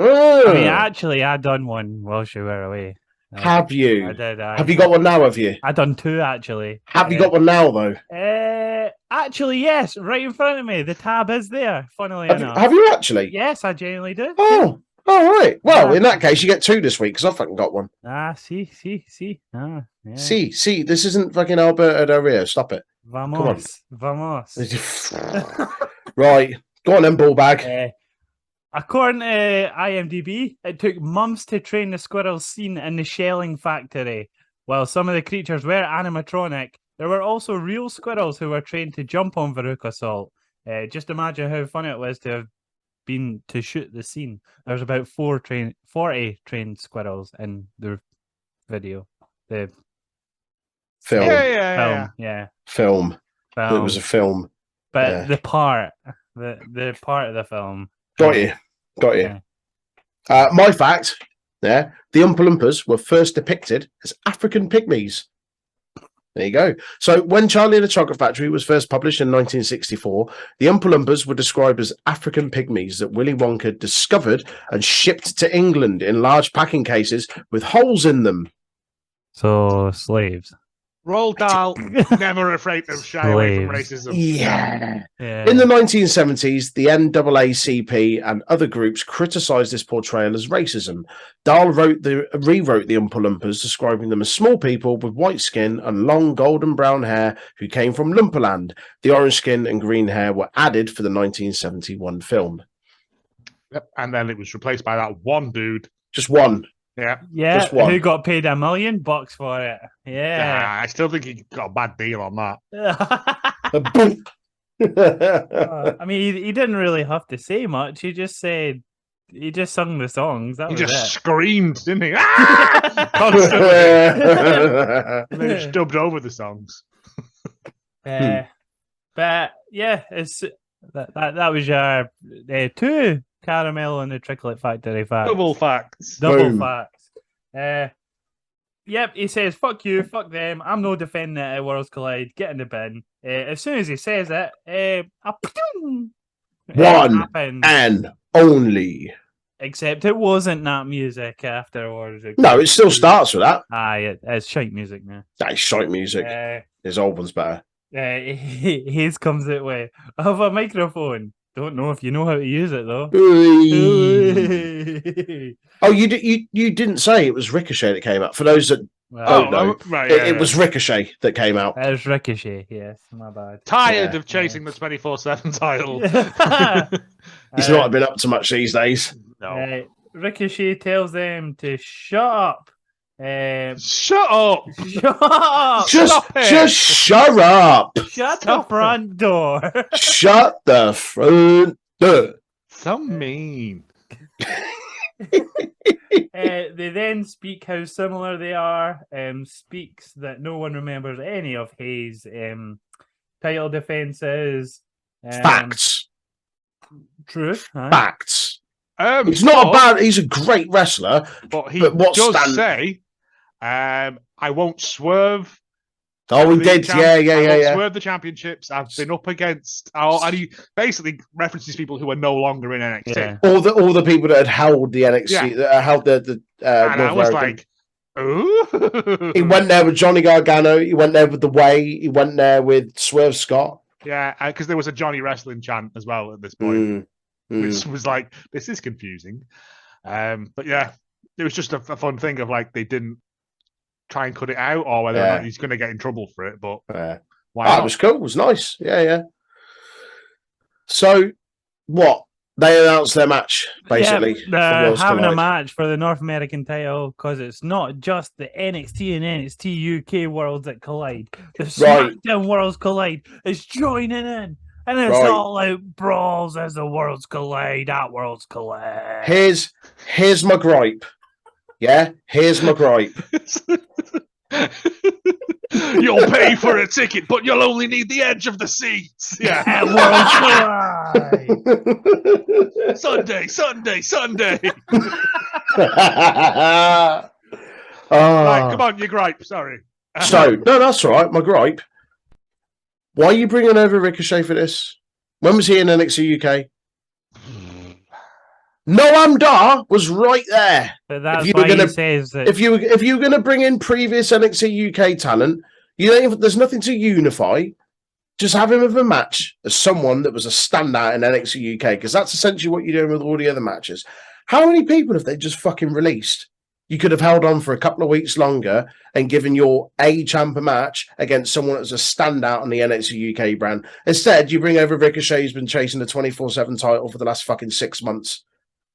Speaker 3: I mean, actually, I done one whilst you were away.
Speaker 1: Have you?
Speaker 3: I did.
Speaker 1: Have you got one now, have you?
Speaker 3: I done 2, actually.
Speaker 1: Have you got one now, though?
Speaker 3: Actually, yes, right in front of me. The tab is there, funnily enough.
Speaker 1: Have you actually?
Speaker 3: Yes, I genuinely do.
Speaker 1: Oh, all right. Well, in that case, you get 2 this week, because I fucking got one.
Speaker 3: See. Yeah.
Speaker 1: See, this isn't fucking Alberto Del Rio. Stop it.
Speaker 3: Vamos.
Speaker 1: Right. Go on then, ball bag.
Speaker 3: According to IMDb, it took months to train the squirrels seen in the shelling factory. While some of the creatures were animatronic, there were also real squirrels who were trained to jump on Veruca Salt. Just imagine how fun it was to have been to shoot the scene. There's about 40 trained squirrels in the video. The
Speaker 1: Film.
Speaker 3: Film.
Speaker 1: It was a film.
Speaker 3: But the part of the film.
Speaker 1: Got you. My fact Yeah, the Oompa Loompas were first depicted as African pygmies. There you go. So when Charlie and the Chocolate Factory was first published in 1964, the Oompa Loompas were described as African pygmies that Willy Wonka discovered and shipped to England in large packing cases with holes in them.
Speaker 3: So slaves.
Speaker 4: Roald Dahl, never afraid to shy away from racism.
Speaker 1: Yeah. In the 1970s, the NAACP and other groups criticised this portrayal as racism. Dahl rewrote the Oompa Loompas, describing them as small people with white skin and long golden brown hair who came from Loompaland. The orange skin and green hair were added for the 1971 film.
Speaker 4: Yep. And then it was replaced by that one dude.
Speaker 1: Just one.
Speaker 3: Yeah, who got paid $1 million for it. Yeah.
Speaker 4: I still think he got a bad deal on that.
Speaker 3: I mean, he didn't really have to say much. He just sung the songs. He
Speaker 4: just screamed, didn't he? Constantly. And then he just dubbed over the songs.
Speaker 3: But yeah, it's that was your 2 Caramel and the Chocolate Factory facts.
Speaker 4: Double facts.
Speaker 3: Double facts. Yep, he says, fuck you, fuck them. I'm no defending it at Worlds Collide. Get in the bin. As soon as he says it,
Speaker 1: one and only.
Speaker 3: Except it wasn't that music afterwards.
Speaker 1: No, it still starts with that.
Speaker 3: It's shite music now.
Speaker 1: That is shite music. His old one's better.
Speaker 3: His comes that way. I have a microphone. Don't know if you know how to use it though.
Speaker 1: Oh, you didn't say it was Ricochet that came out. For those that don't know, it was Ricochet that came out.
Speaker 3: It was Ricochet. Yes, my bad.
Speaker 4: Tired of chasing the 24/7 title.
Speaker 1: He's not been up to much these days.
Speaker 4: No.
Speaker 3: Ricochet tells them to shut up.
Speaker 4: Shut up!
Speaker 3: Shut up!
Speaker 1: Just shut up!
Speaker 3: Shut the front door!
Speaker 1: Shut the front door!
Speaker 4: So mean.
Speaker 3: They then speak how similar they are. Speaks that no one remembers any of his title defenses.
Speaker 1: Facts.
Speaker 3: True.
Speaker 1: Facts. He's not a bad. He's a great wrestler,
Speaker 4: but he does say, "I won't swerve."
Speaker 1: Oh, he did. Yeah.
Speaker 4: Swerve the championships. I've been up against. And he basically references people who are no longer in NXT.
Speaker 1: Yeah. All the people that had held the NXT, that held the
Speaker 4: and I was like, ooh.
Speaker 1: He went there with Johnny Gargano. He went there with The Way. He went there with Swerve Scott.
Speaker 4: Yeah, because there was a Johnny Wrestling chant as well at this point. Which was like, this is confusing. But yeah, it was just a fun thing of like, they didn't try and cut it out or whether or not he's going to get in trouble for it. But why not?
Speaker 1: It was cool. It was nice. Yeah. So, what? They announced their match, basically.
Speaker 3: They're having a match for the North American title because it's not just the NXT and NXT UK worlds that collide. The SmackDown worlds collide. It's joining in. And it's all out brawls as the worlds collide, at Worlds Collide.
Speaker 1: Here's my gripe. Yeah? Here's my gripe.
Speaker 4: You'll pay for a ticket, but you'll only need the edge of the seats. Yeah.
Speaker 3: At Worlds
Speaker 4: Sunday.
Speaker 3: Collide.
Speaker 4: Right, come on, your gripe. Sorry.
Speaker 1: No, that's all right. My gripe. Why are you bringing over Ricochet for this? When was he in NXT UK? Noam Dar was right there.
Speaker 3: But that's why he says that
Speaker 1: if you were going to bring in previous NXT UK talent, there's nothing to unify. Just have him with a match as someone that was a standout in NXT UK, because that's essentially what you're doing with all the other matches. How many people have they just fucking released? You could have held on for a couple of weeks longer and given your champ a match against someone that's a standout on the NXT UK brand. Instead, you bring over Ricochet, who's been chasing the 24/7 title for the last fucking 6 months.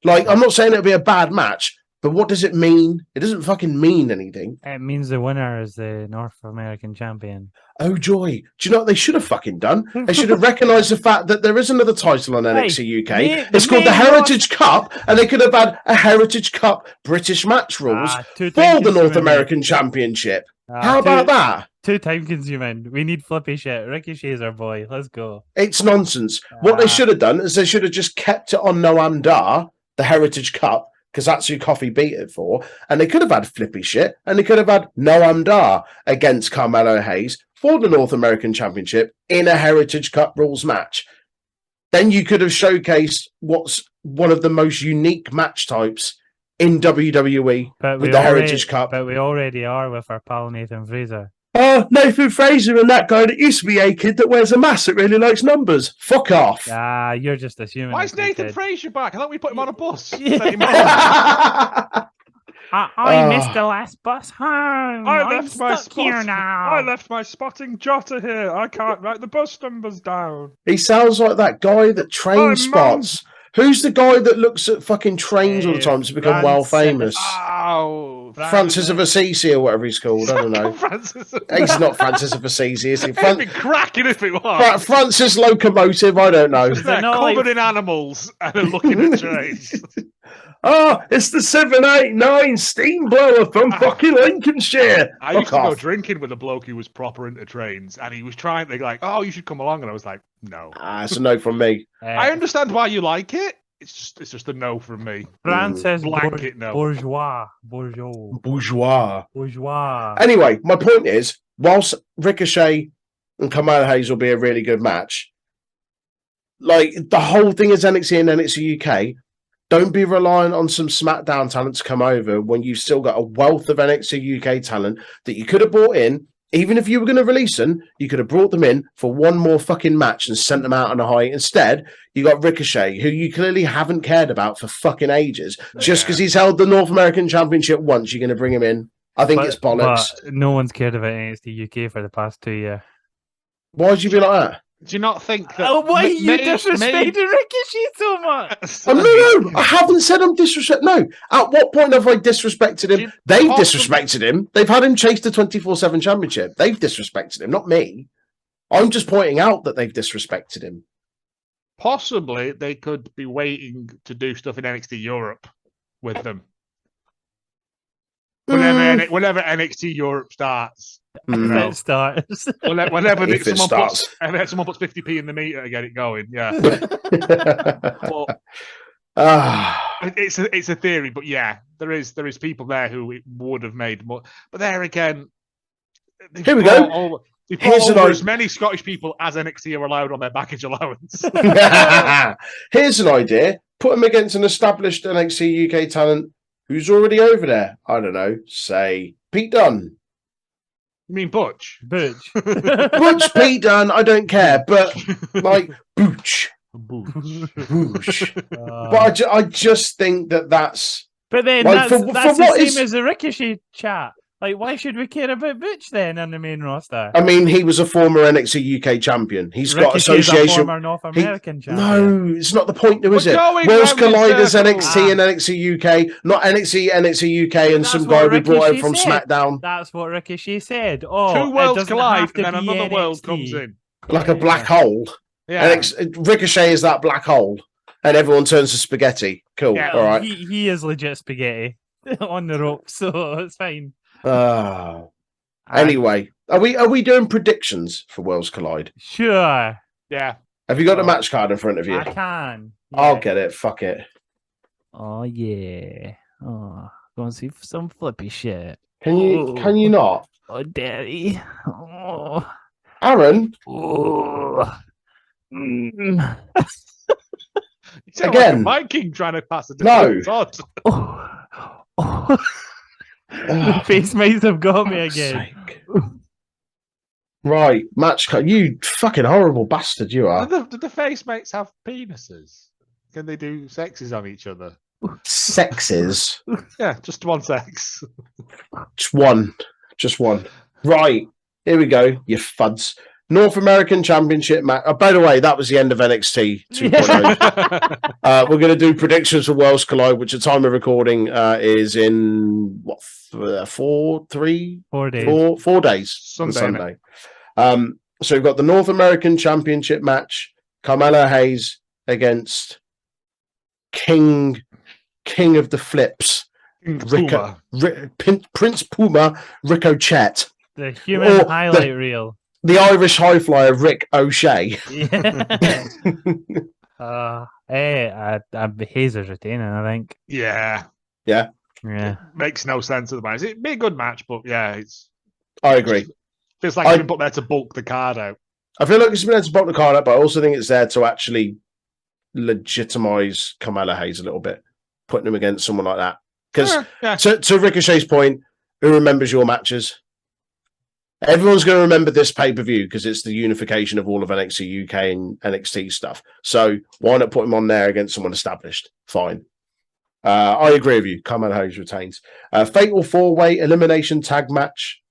Speaker 1: Like, I'm not saying it'll be a bad match, but what does it mean? It doesn't fucking mean anything.
Speaker 3: It means the winner is the North American champion.
Speaker 1: Oh, joy. Do you know what they should have fucking done? They should have recognised the fact that there is another title on NXT UK. It's called the Heritage Cup, and they could have had a Heritage Cup British match rules for the North American Championship. How about that?
Speaker 3: Too time consuming. We need flippy shit. Ricochet's our boy. Let's go.
Speaker 1: It's nonsense. What they should have done is they should have just kept it on Noam Dar, the Heritage Cup, because that's who Coffey beat it for. And they could have had flippy shit, and they could have had Noam Dar against Carmelo Hayes for the North American Championship in a Heritage Cup rules match. Then you could have showcased what's one of the most unique match types in WWE with the Heritage Cup.
Speaker 3: But we already are with our pal Nathan Fraser.
Speaker 1: Oh, Nathan Fraser and that guy that used to be a kid that wears a mask that really likes numbers. Fuck off.
Speaker 3: Ah, you're just assuming.
Speaker 4: Why is Nathan Fraser back? I thought we put him on a bus.
Speaker 3: I missed the last bus home.
Speaker 4: I
Speaker 3: left
Speaker 4: my spotting jotter here. I can't write the bus numbers down.
Speaker 1: He sounds like that guy that train spots. Who's the guy that looks at fucking trains all the time to become world famous?
Speaker 4: Oh,
Speaker 1: Francis of Assisi or whatever he's called. I don't know. He's not Francis of Assisi, is he?
Speaker 4: It'd be cracking if it was.
Speaker 1: Francis Locomotive, I don't know.
Speaker 4: They're covered in animals and they're looking at trains.
Speaker 1: Oh, it's the 789 steam blower from fucking Lincolnshire.
Speaker 4: I used to go drinking with a bloke who was proper into trains, and he was trying to like, oh, you should come along, and I was like, no.
Speaker 1: It's a no from me.
Speaker 4: I understand why you like it. It's just a no from me.
Speaker 3: Francis
Speaker 4: blanket no.
Speaker 3: Bourgeois.
Speaker 1: Anyway, my point is, whilst Ricochet and Carmelo Hayes will be a really good match, like the whole thing is NXT and NXT UK. Don't be reliant on some SmackDown talent to come over when you've still got a wealth of NXT UK talent that you could have brought in. Even if you were going to release them, you could have brought them in for one more fucking match and sent them out on a high. Instead, you got Ricochet, who you clearly haven't cared about for fucking ages. Just because he's held the North American Championship once, you're going to bring him in. I think it's bollocks.
Speaker 3: But no one's cared about NXT UK for the past 2 years.
Speaker 1: Why would you be like that?
Speaker 4: Do you not think that?
Speaker 3: Oh, why are you disrespecting Ricochet so much?
Speaker 1: No, I haven't said I'm disrespect. No, at what point have I disrespected him? They've disrespected him. They've had him chase the 24/7 championship. They've disrespected him, not me. I'm just pointing out that they've disrespected him.
Speaker 4: Possibly they could be waiting to do stuff in NXT Europe with them. Whenever NXT Europe starts.
Speaker 3: It starts.
Speaker 4: Whenever someone puts 50p in the meter to get it going, yeah. It's a theory, but yeah, there is people there who it would have made more. But there again,
Speaker 1: here we go.
Speaker 4: Here's as many Scottish people as NXT are allowed on their baggage allowance.
Speaker 1: Here's an idea: put them against an established NXT UK talent who's already over there. I don't know, say Pete Dunne.
Speaker 4: You mean Butch?
Speaker 3: Butch,
Speaker 1: Pete Dunne, I don't care, but like Booch. But I just think that's.
Speaker 3: But then
Speaker 1: like,
Speaker 3: that's
Speaker 1: for
Speaker 3: the same as the Ricochet chat. Like, why should we care about Butch then on the main roster?
Speaker 1: I mean, he was a former NXT UK champion. He's got association.
Speaker 3: A former North American champion.
Speaker 1: No, it's not the point, though, is it? Worlds Collide is NXT and NXT UK, not NXT UK, and some guy we brought in from SmackDown.
Speaker 3: That's what Ricochet said. Oh,
Speaker 4: two worlds collide, and then another world comes in,
Speaker 1: like a black hole.
Speaker 4: Yeah,
Speaker 1: Ricochet is that black hole, and everyone turns to spaghetti. Cool.
Speaker 3: Yeah,
Speaker 1: all right.
Speaker 3: He is legit spaghetti on the rope, so it's fine.
Speaker 1: Anyway, are we doing predictions for Worlds Collide?
Speaker 3: Sure.
Speaker 4: Yeah.
Speaker 1: Have you got a match card in front of you?
Speaker 3: I can. Yeah.
Speaker 1: I'll get it. Fuck it.
Speaker 3: Oh yeah. Oh, go and see some flippy shit.
Speaker 1: Can you not?
Speaker 3: Oh, daddy. Oh.
Speaker 1: Aaron.
Speaker 3: Oh.
Speaker 1: Again.
Speaker 4: Like a Viking trying to pass it.
Speaker 1: No.
Speaker 3: The face mates have got me again.
Speaker 1: Right, match cut. You fucking horrible bastard, you are.
Speaker 4: Do the face mates have penises? Can they do sexes on each other?
Speaker 1: Sexes?
Speaker 4: Yeah, just one sex.
Speaker 1: Just one. Right, here we go, you fuds. North American Championship match. Oh, by the way, that was the end of NXT 2.0. We're going to do predictions for Worlds Collide, which at time of recording is in 4 days. 4 days. Sunday. So we've got the North American Championship match. Carmelo Hayes against King of the Flips. Prince Puma Ricochet.
Speaker 3: The human highlight reel.
Speaker 1: The Irish high flyer, Rick O'Shea.
Speaker 3: Yeah. Hayes is retaining, I think.
Speaker 4: Yeah.
Speaker 1: Yeah.
Speaker 4: Makes no sense otherwise. It'd be a good match, but yeah,
Speaker 1: I agree.
Speaker 4: Feels like it's been put there to bulk the card out.
Speaker 1: I feel like it's been there to bulk the card out, but I also think it's there to actually legitimize Carmelo Hayes a little bit, putting him against someone like that. Because to Ricochet's point, who remembers your matches? Everyone's going to remember this pay-per-view because it's the unification of all of NXT UK and NXT stuff. So why not put him on there against someone established? Fine. I agree with you. Carmelo Hayes retains. Fatal 4-way elimination tag match,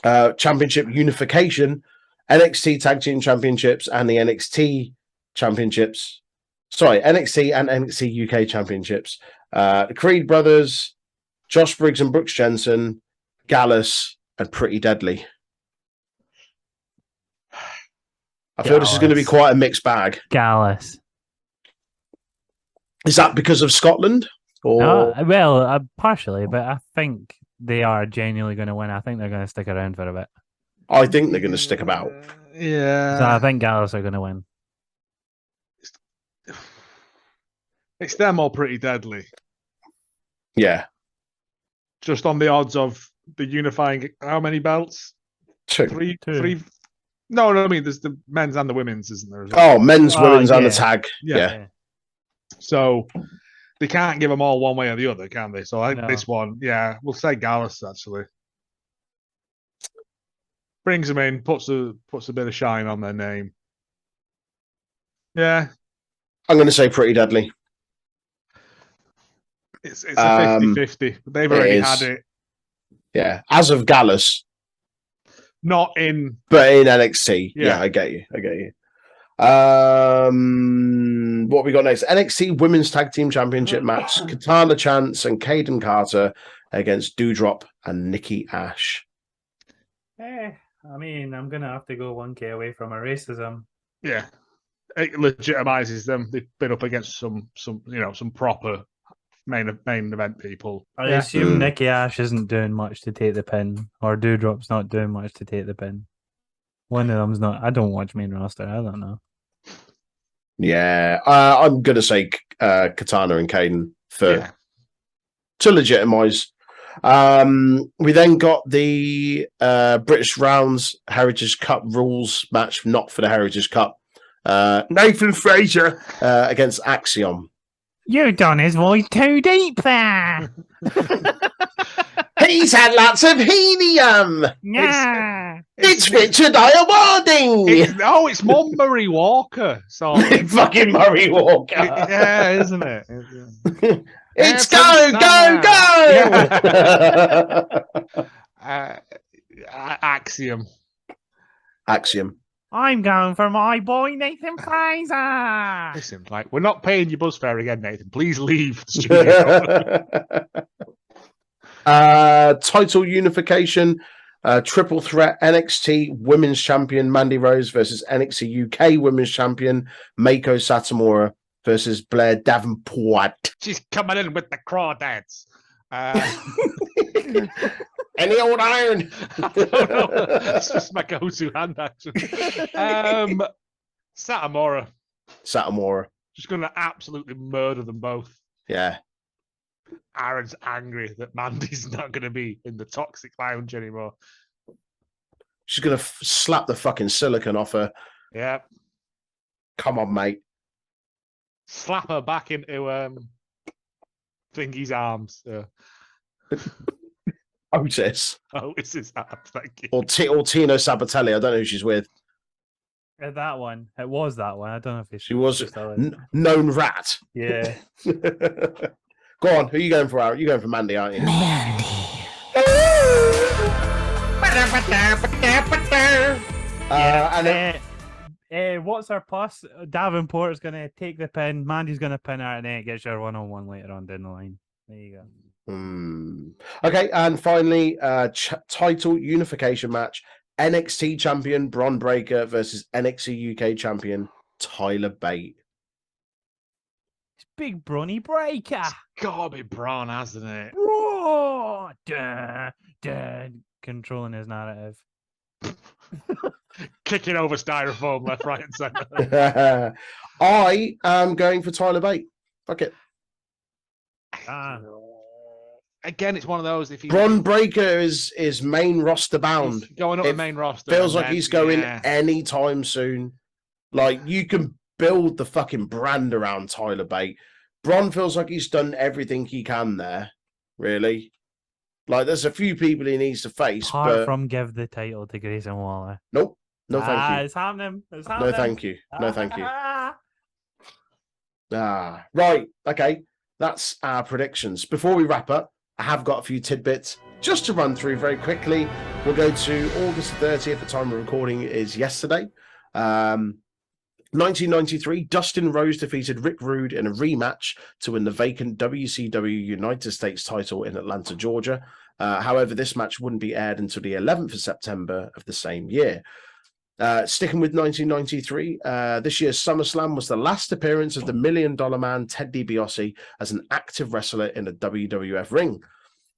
Speaker 1: championship unification, NXT Tag Team Championships and the NXT Championships. Sorry, NXT and NXT UK Championships. The Creed Brothers, Josh Briggs and Brooks Jensen, Gallus, and Pretty Deadly. I feel this is going to be quite a mixed bag.
Speaker 3: Gallus.
Speaker 1: Is that because of Scotland? Or
Speaker 3: Partially, but I think they are genuinely going to win. I think they're going to stick around for a bit.
Speaker 1: I think they're going to stick about.
Speaker 4: Yeah.
Speaker 3: So I think Gallus are going to win.
Speaker 4: It's them all Pretty Deadly.
Speaker 1: Yeah.
Speaker 4: Just on the odds of the unifying, how many belts?
Speaker 1: Two.
Speaker 4: Three. No, I mean, there's the men's and the women's, isn't there? As well?
Speaker 1: Oh, men's, women's, and the tag. Yeah.
Speaker 4: So they can't give them all one way or the other, can they? So I think this one, we'll say Gallus, actually. Brings them in, puts a bit of shine on their name. Yeah.
Speaker 1: I'm going to say Pretty Deadly.
Speaker 4: It's a 50-50. They've already had it.
Speaker 1: Yeah. As of Gallus.
Speaker 4: Not in...
Speaker 1: But in NXT. Yeah, I get you. What we got next? NXT Women's Tag Team Championship match. Katana Chance and Kaden Carter against Doudrop and Nikki Ash.
Speaker 3: I mean, I'm going to have to go 1K away from a racism.
Speaker 4: Yeah. It legitimizes them. They've been up against some proper main event people.
Speaker 3: I assume Nikki Ash isn't doing much to take the pin, or Doudrop's not doing much to take the pin. One of them's not. I don't watch main roster. I don't know.
Speaker 1: Yeah, I'm gonna say Katana and Kaden to legitimize. We then got the British Rounds Heritage Cup rules match, not for the Heritage Cup. Nathan Fraser against Axiom.
Speaker 3: You've done his voice too deep there.
Speaker 1: He's had lots of helium.
Speaker 3: Yeah.
Speaker 1: It's Richard Iowarding.
Speaker 4: It's more Murray Walker. So
Speaker 1: fucking Murray Walker.
Speaker 4: Yeah, isn't it?
Speaker 1: It's go.
Speaker 4: Axiom.
Speaker 3: I'm going for my boy Nathan Fraser.
Speaker 4: Listen, we're not paying your bus fare again, Nathan. Please leave the studio.
Speaker 1: Title unification, triple threat NXT Women's Champion Mandy Rose versus NXT UK Women's Champion Mako Satomura versus Blair Davenport.
Speaker 4: She's coming in with the crawdads.
Speaker 1: Any old iron.
Speaker 4: That's just my go-to hand action. Satomura. Just going to absolutely murder them both.
Speaker 1: Yeah.
Speaker 4: Aaron's angry that Mandy's not going to be in the toxic lounge anymore.
Speaker 1: She's going to slap the fucking silicon off her.
Speaker 4: Yeah.
Speaker 1: Come on, mate.
Speaker 4: Slap her back into Thingy's arms.
Speaker 1: Otis.
Speaker 4: Otis's arms, thank you.
Speaker 1: Or Tino Sabatelli. I don't know who she's with.
Speaker 3: That one. It was that one. I don't know if
Speaker 1: she was known rat.
Speaker 3: Yeah.
Speaker 1: Go on. Who are you going for, Aaron? You're going for Mandy, aren't you?
Speaker 3: Mandy. What's our plus? Davenport's going to take the pin. Mandy's going to pin her, and then it gets your one-on-one later on down the line. There you go.
Speaker 1: Okay, and finally, title unification match. NXT champion Bron Breakker versus NXT UK champion Tyler Bate.
Speaker 3: It's big Bronny Breakker.
Speaker 4: It's gotta be Braun, hasn't it?
Speaker 3: Whoa! Controlling his narrative.
Speaker 4: Kicking over styrofoam left, right, and centre.
Speaker 1: I am going for Tyler Bate. Fuck it.
Speaker 4: again, it's one of those. If
Speaker 1: Bron Breakker is main roster bound,
Speaker 4: going up the main roster,
Speaker 1: feels like he's going anytime soon. Like, you can build the fucking brand around Tyler Bate. Bron feels like he's done everything he can there. Really, like there's a few people he needs to face.
Speaker 3: Apart from give the title to Grayson Waller.
Speaker 1: Nope. No, thank you.
Speaker 3: It's happening. It's happening.
Speaker 1: No, thank you. No, thank you. Right. Okay. That's our predictions. Before we wrap up, I have got a few tidbits just to run through very quickly. We'll go to August 30th. The time of recording is yesterday. 1993, Dustin Rose defeated Rick Rude in a rematch to win the vacant WCW United States title in Atlanta, Georgia. However, this match wouldn't be aired until the 11th of September of the same year. Sticking with 1993, this year's SummerSlam was the last appearance of the $1 Million Man Ted DiBiase as an active wrestler in a WWF ring.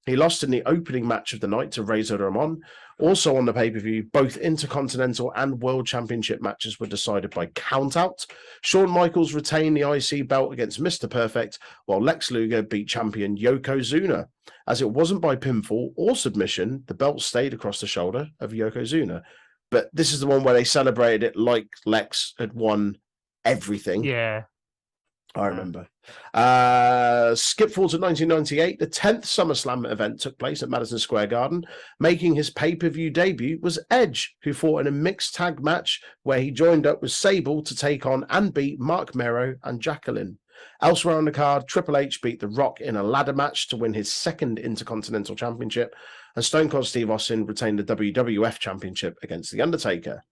Speaker 1: He lost in the opening match of the night to Razor Ramon. Also on the pay-per-view, both Intercontinental and World Championship matches were decided by countout. Shawn Michaels retained the IC belt against Mr. Perfect, while Lex Luger beat champion Yokozuna. As it wasn't by pinfall or submission, the belt stayed across the shoulder of Yokozuna. But this is the one where they celebrated it like Lex had won everything.
Speaker 3: Yeah.
Speaker 1: I remember. Skip forward to 1998. The 10th SummerSlam event took place at Madison Square Garden. Making his pay-per-view debut was Edge, who fought in a mixed tag match where he joined up with Sable to take on and beat Mark Mero and Jacqueline. Elsewhere on the card, Triple H beat The Rock in a ladder match to win his second Intercontinental Championship, and Stone Cold Steve Austin retained the WWF Championship against The Undertaker.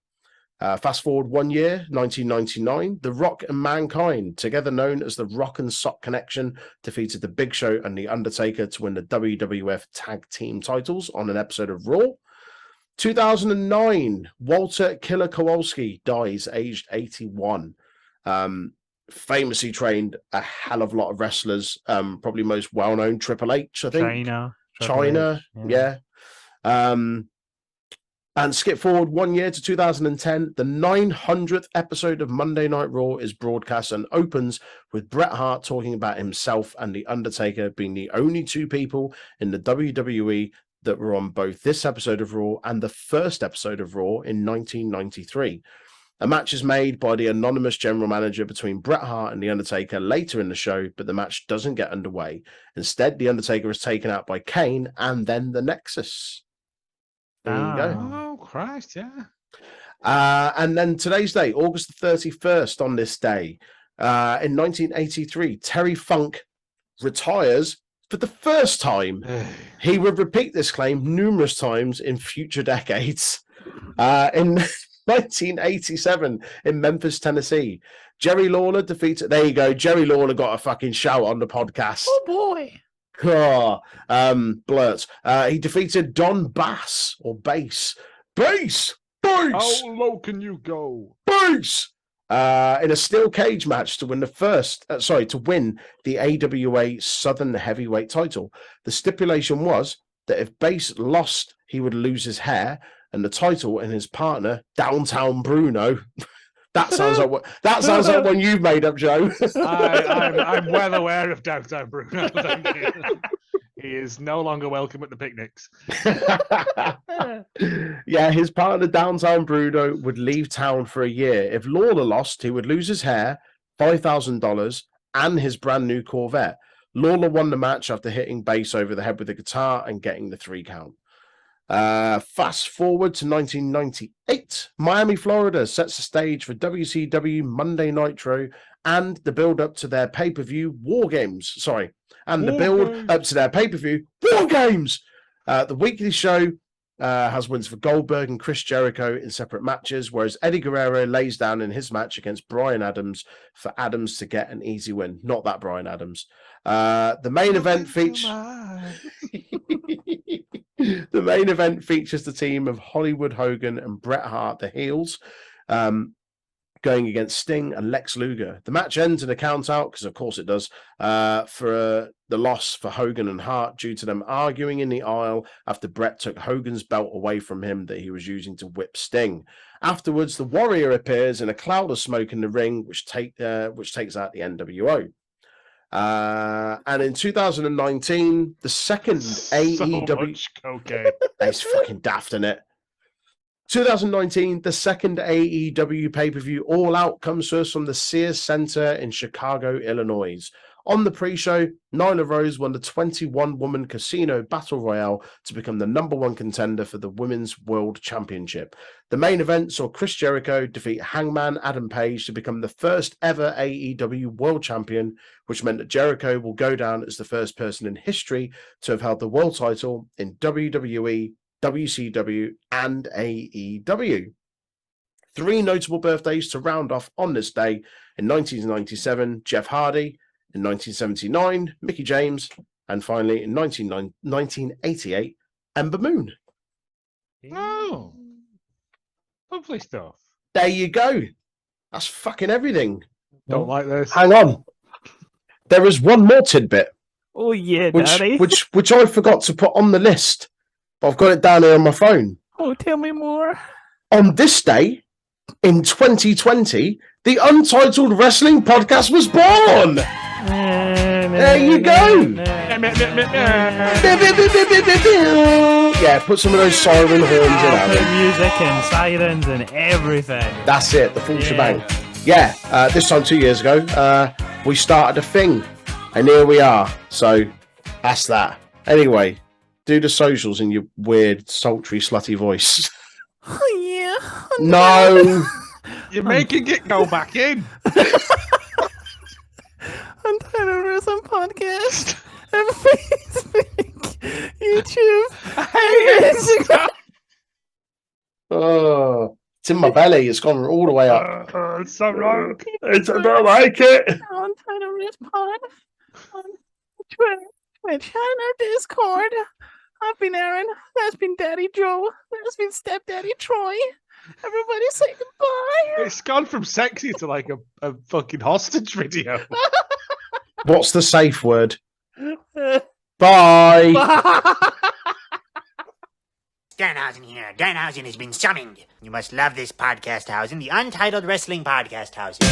Speaker 1: Fast forward 1 year, 1999, The Rock and Mankind, together known as the Rock and Sock Connection, defeated The Big Show and The Undertaker to win the WWF Tag Team titles on an episode of Raw. 2009, Walter Killer Kowalski dies aged 81. Famously trained a hell of a lot of wrestlers, probably most well-known Triple H, I think. China, yeah. And skip forward 1 year to 2010, the 900th episode of Monday Night Raw is broadcast and opens with Bret Hart talking about himself and The Undertaker being the only two people in the WWE that were on both this episode of Raw and the first episode of Raw in 1993. A match is made by the anonymous general manager between Bret Hart and The Undertaker later in the show, but the match doesn't get underway. Instead, The Undertaker is taken out by Kane and then the Nexus. There you go.
Speaker 4: Oh, Christ, yeah.
Speaker 1: And then today's date, August the 31st, on this day, in 1983, Terry Funk retires for the first time. He would repeat this claim numerous times in future decades. In 1987, in Memphis, Tennessee, Jerry Lawler defeated... There you go. Jerry Lawler got a fucking shout on the podcast.
Speaker 3: Oh, boy.
Speaker 1: Blurt. He defeated Don Bass or Bass. Bass!
Speaker 4: How low can you go?
Speaker 1: Bass! In a steel cage match to win to win the AWA Southern Heavyweight title. The stipulation was that if Bass lost, he would lose his hair and the title, and his partner, Downtown Bruno. That sounds like one you've made up, Joe.
Speaker 4: I'm well aware of Downtown Bruno. Thank you. He is no longer welcome at the picnics.
Speaker 1: Yeah, his partner, Downtown Bruno, would leave town for a year. If Lawler lost, he would lose his hair, $5,000, and his brand new Corvette. Lawler won the match after hitting Bass over the head with a guitar and getting the 3 count. Fast forward to 1998, Miami, Florida sets the stage for WCW Monday Nitro and the build up to their pay-per-view War Games. The weekly show has wins for Goldberg and Chris Jericho in separate matches, whereas Eddie Guerrero lays down in his match against Bryan Adams for Adams to get an easy win. Not that Bryan Adams. The main event features the team of Hollywood Hogan and Bret Hart, the heels, going against Sting and Lex Luger. The match ends in a count-out, because of course it does, for the loss for Hogan and Hart due to them arguing in the aisle after Bret took Hogan's belt away from him that he was using to whip Sting. Afterwards, the Warrior appears in a cloud of smoke in the ring, which takes out the NWO. And in 2019, the second AEW.
Speaker 4: Much cocaine.
Speaker 1: It's fucking daft, isn't it? 2019, the second AEW pay-per-view All Out comes to us from the Sears Center in Chicago, Illinois. On the pre-show, Nyla Rose won the 21-woman Casino Battle Royale to become the #1 contender for the Women's World Championship. The main event saw Chris Jericho defeat Hangman Adam Page to become the first ever AEW World Champion, which meant that Jericho will go down as the first person in history to have held the world title in WWE, WCW, and AEW. 3 notable birthdays to round off on this day. In 1997, Jeff Hardy. In 1979, Mickie James. And finally, in 1988, Ember Moon.
Speaker 4: Oh, lovely stuff.
Speaker 1: There you go. That's fucking everything.
Speaker 4: Don't like this.
Speaker 1: Hang on. There is one more tidbit.
Speaker 3: Oh, yeah,
Speaker 1: which,
Speaker 3: Daddy.
Speaker 1: which I forgot to put on the list. But I've got it down here on my phone.
Speaker 3: Oh, tell me more.
Speaker 1: On this day, in 2020, the Untitled Wrestling Podcast was born. There you go. Yeah, put some of those siren horns in
Speaker 3: Put music and sirens and everything.
Speaker 1: That's it, the full shebang. Yeah, this time 2 years ago, we started a thing, and here we are. So that's that. Anyway, do the socials in your weird, sultry, slutty voice.
Speaker 3: Oh, yeah.
Speaker 1: No.
Speaker 4: You're making it go back in.
Speaker 3: Untitled Wrestling Podcast and Facebook, YouTube, and Instagram.
Speaker 1: Oh, it's in my belly. It's gone all the way up.
Speaker 4: It's so wrong.
Speaker 1: I don't like it.
Speaker 3: Untitled Wrestling Pod on Twitter, Twitch, and our Discord. I've been Aaron. That's been Daddy Joe. That's been Stepdaddy Troy. Everybody say goodbye.
Speaker 4: It's gone from sexy to like a fucking hostage video.
Speaker 1: What's the safe word? Bye.
Speaker 2: Danhausen here. Danhausen has been summoned. You must love this podcast housing, the Untitled Wrestling Podcast housing.